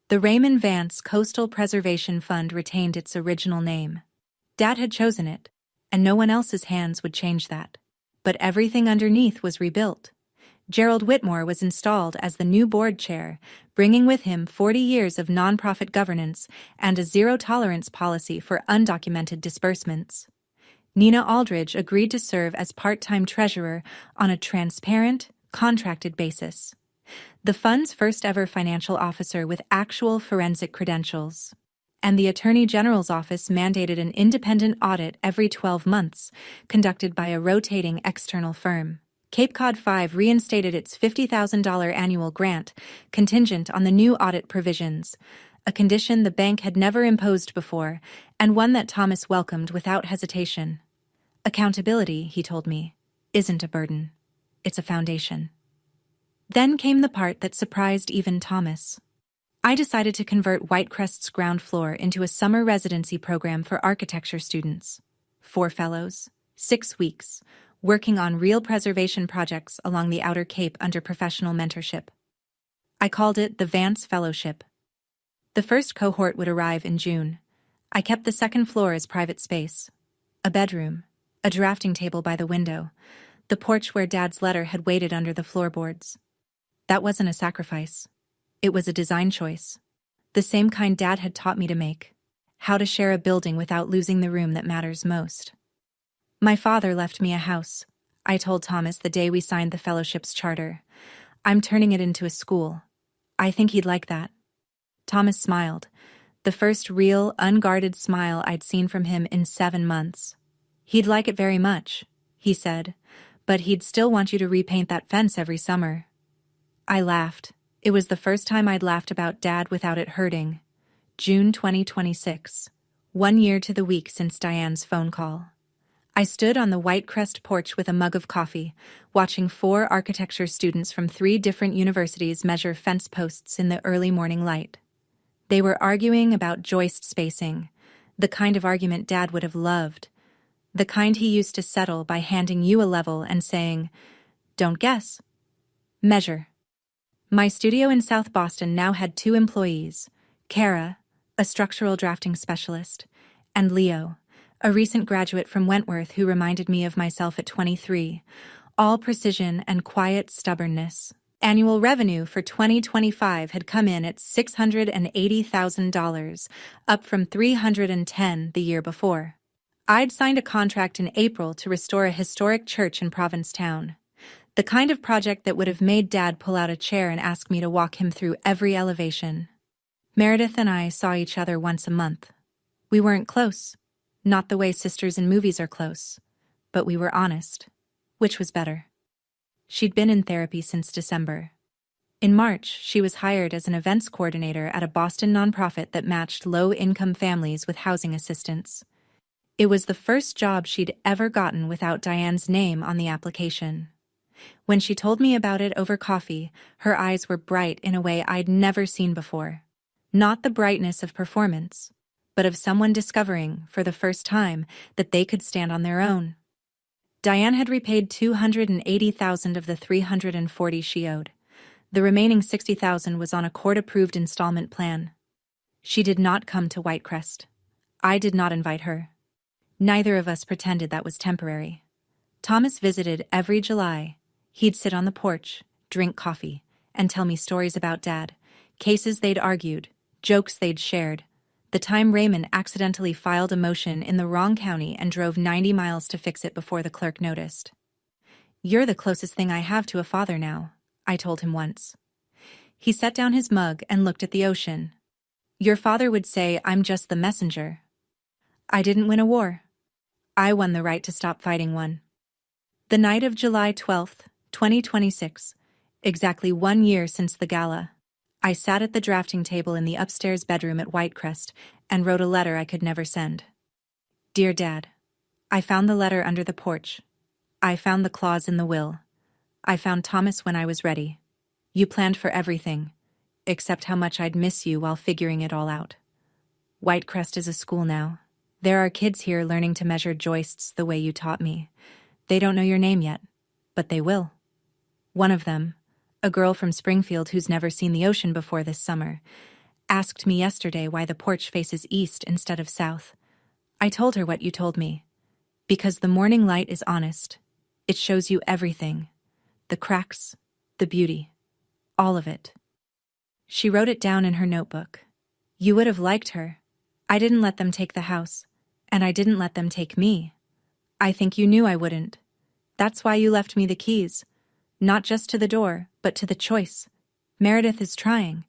S1: The Raymond Vance Coastal Preservation Fund retained its original name. Dad had chosen it, and no one else's hands would change that. But everything underneath was rebuilt. Gerald Whitmore was installed as the new board chair, bringing with him 40 years of nonprofit governance and a zero-tolerance policy for undocumented disbursements. Nina Aldridge agreed to serve as part-time treasurer on a transparent, contracted basis. The fund's first-ever financial officer with actual forensic credentials. And the Attorney General's office mandated an independent audit every 12 months, conducted by a rotating external firm. Cape Cod 5 reinstated its $50,000 annual grant, contingent on the new audit provisions, a condition the bank had never imposed before, and one that Thomas welcomed without hesitation. Accountability, he told me, isn't a burden. It's a foundation. Then came the part that surprised even Thomas. I decided to convert Whitecrest's ground floor into a summer residency program for architecture students. 4 fellows, 6 weeks, working on real preservation projects along the Outer Cape under professional mentorship. I called it the Vance Fellowship. The first cohort would arrive in June. I kept the second floor as private space. A bedroom, a drafting table by the window, the porch where Dad's letter had waited under the floorboards. That wasn't a sacrifice. It was a design choice. The same kind Dad had taught me to make. How to share a building without losing the room that matters most. My father left me a house. I told Thomas the day we signed the fellowship's charter. I'm turning it into a school. I think he'd like that. Thomas smiled, the first real, unguarded smile I'd seen from him in 7 months. He'd like it very much, he said, but he'd still want you to repaint that fence every summer. I laughed. It was the first time I'd laughed about Dad without it hurting. June 2026. 1 year to the week since Diane's phone call. I stood on the Whitecrest porch with a mug of coffee, watching 4 architecture students from 3 different universities measure fence posts in the early morning light. They were arguing about joist spacing, the kind of argument Dad would have loved, the kind he used to settle by handing you a level and saying, "Don't guess. Measure." My studio in South Boston now had 2 employees, Kara, a structural drafting specialist, and Leo, a recent graduate from Wentworth who reminded me of myself at 23, all precision and quiet stubbornness. Annual revenue for 2025 had come in at $680,000, up from $310,000 the year before. I'd signed a contract in April to restore a historic church in Provincetown, the kind of project that would have made Dad pull out a chair and ask me to walk him through every elevation. Meredith and I saw each other once a month. We weren't close, not the way sisters in movies are close, but we were honest, which was better. She'd been in therapy since December. In March, she was hired as an events coordinator at a Boston nonprofit that matched low-income families with housing assistance. It was the first job she'd ever gotten without Diane's name on the application. When she told me about it over coffee, her eyes were bright in a way I'd never seen before. Not the brightness of performance, but of someone discovering, for the first time, that they could stand on their own. Diane had repaid $280,000 of the $340,000 she owed. The remaining $60,000 was on a court-approved installment plan. She did not come to Whitecrest. I did not invite her. Neither of us pretended that was temporary. Thomas visited every July. He'd sit on the porch, drink coffee, and tell me stories about Dad, cases they'd argued, jokes they'd shared, the time Raymond accidentally filed a motion in the wrong county and drove 90 miles to fix it before the clerk noticed. "You're the closest thing I have to a father now," I told him once. He set down his mug and looked at the ocean. "Your father would say I'm just the messenger." I didn't win a war. I won the right to stop fighting one. The night of July 12th, 2026, exactly 1 year since the gala, I sat at the drafting table in the upstairs bedroom at Whitecrest and wrote a letter I could never send. "Dear Dad, I found the letter under the porch. I found the clause in the will. I found Thomas when I was ready. You planned for everything, except how much I'd miss you while figuring it all out. Whitecrest is a school now. There are kids here learning to measure joists the way you taught me. They don't know your name yet, but they will. One of them, a girl from Springfield who's never seen the ocean before this summer, asked me yesterday why the porch faces east instead of south. I told her what you told me. Because the morning light is honest. It shows you everything. The cracks, the beauty, all of it." She wrote it down in her notebook. "You would have liked her. I didn't let them take the house, and I didn't let them take me. I think you knew I wouldn't. That's why you left me the keys. Not just to the door, but to the choice. Meredith is trying.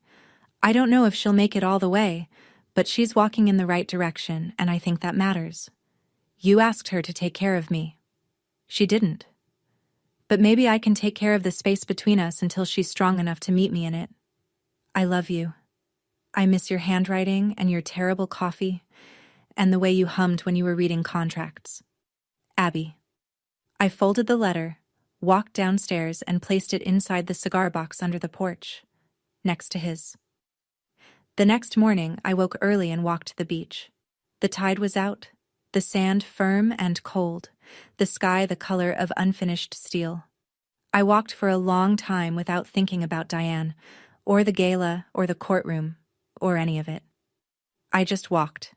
S1: I don't know if she'll make it all the way, but she's walking in the right direction, and I think that matters. You asked her to take care of me. She didn't. But maybe I can take care of the space between us until she's strong enough to meet me in it. I love you. I miss your handwriting and your terrible coffee, and the way you hummed when you were reading contracts. Abby." I folded the letter, walked downstairs, and placed it inside the cigar box under the porch, next to his. The next morning, I woke early and walked to the beach. The tide was out, the sand firm and cold, the sky the color of unfinished steel. I walked for a long time without thinking about Diane, or the gala, or the courtroom, or any of it. I just walked.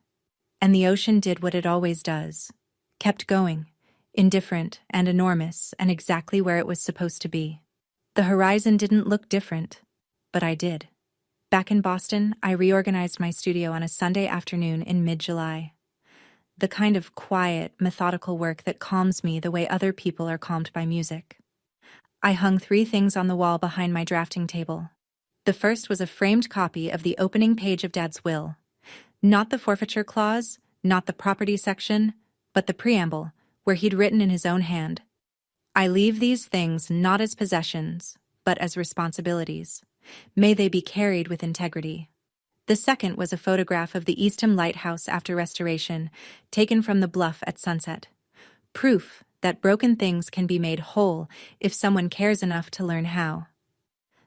S1: And the ocean did what it always does, kept going, indifferent and enormous and exactly where it was supposed to be. The horizon didn't look different, but I did. Back in Boston, I reorganized my studio on a Sunday afternoon in mid-July. The kind of quiet, methodical work that calms me the way other people are calmed by music. I hung 3 things on the wall behind my drafting table. The first was a framed copy of the opening page of Dad's will. Not the forfeiture clause, not the property section, but the preamble, where he'd written in his own hand, "I leave these things not as possessions, but as responsibilities. May they be carried with integrity." The second was a photograph of the Eastham Lighthouse after restoration, taken from the bluff at sunset. Proof that broken things can be made whole if someone cares enough to learn how.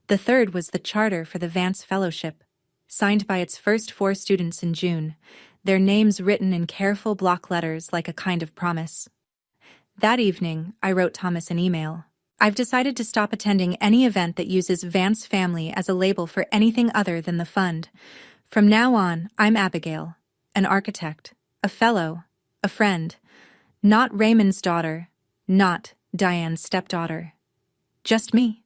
S1: The third was the charter for the Vance Fellowship, signed by its first 4 students in June, their names written in careful block letters like a kind of promise. That evening, I wrote Thomas an email. I've decided to stop attending any event that uses Vance Family as a label for anything other than the fund. From now on, I'm Abigail, an architect, a fellow, a friend, not Raymond's daughter, not Diane's stepdaughter. Just me.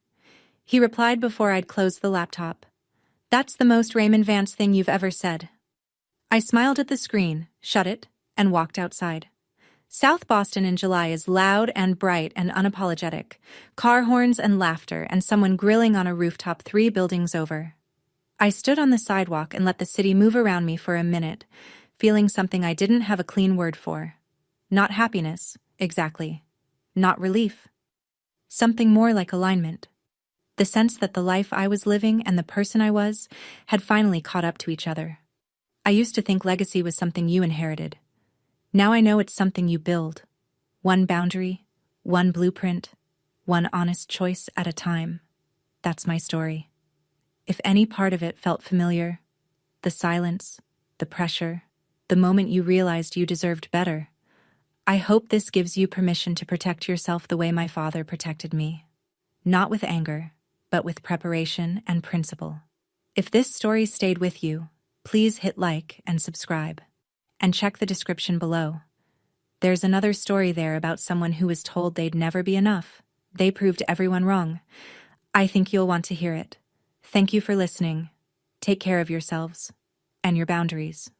S1: He replied before I'd closed the laptop. That's the most Raymond Vance thing you've ever said. I smiled at the screen, shut it, and walked outside. South Boston in July is loud and bright and unapologetic, car horns and laughter and someone grilling on a rooftop 3 buildings over. I stood on the sidewalk and let the city move around me for a minute, feeling something I didn't have a clean word for. Not happiness, exactly. Not relief. Something more like alignment. The sense that the life I was living and the person I was had finally caught up to each other. I used to think legacy was something you inherited. Now I know it's something you build. One boundary, one blueprint, one honest choice at a time. That's my story. If any part of it felt familiar, the silence, the pressure, the moment you realized you deserved better, I hope this gives you permission to protect yourself the way my father protected me. Not with anger, but with preparation and principle. If this story stayed with you, please hit like and subscribe. And check the description below. There's another story there about someone who was told they'd never be enough. They proved everyone wrong. I think you'll want to hear it. Thank you for listening. Take care of yourselves and your boundaries.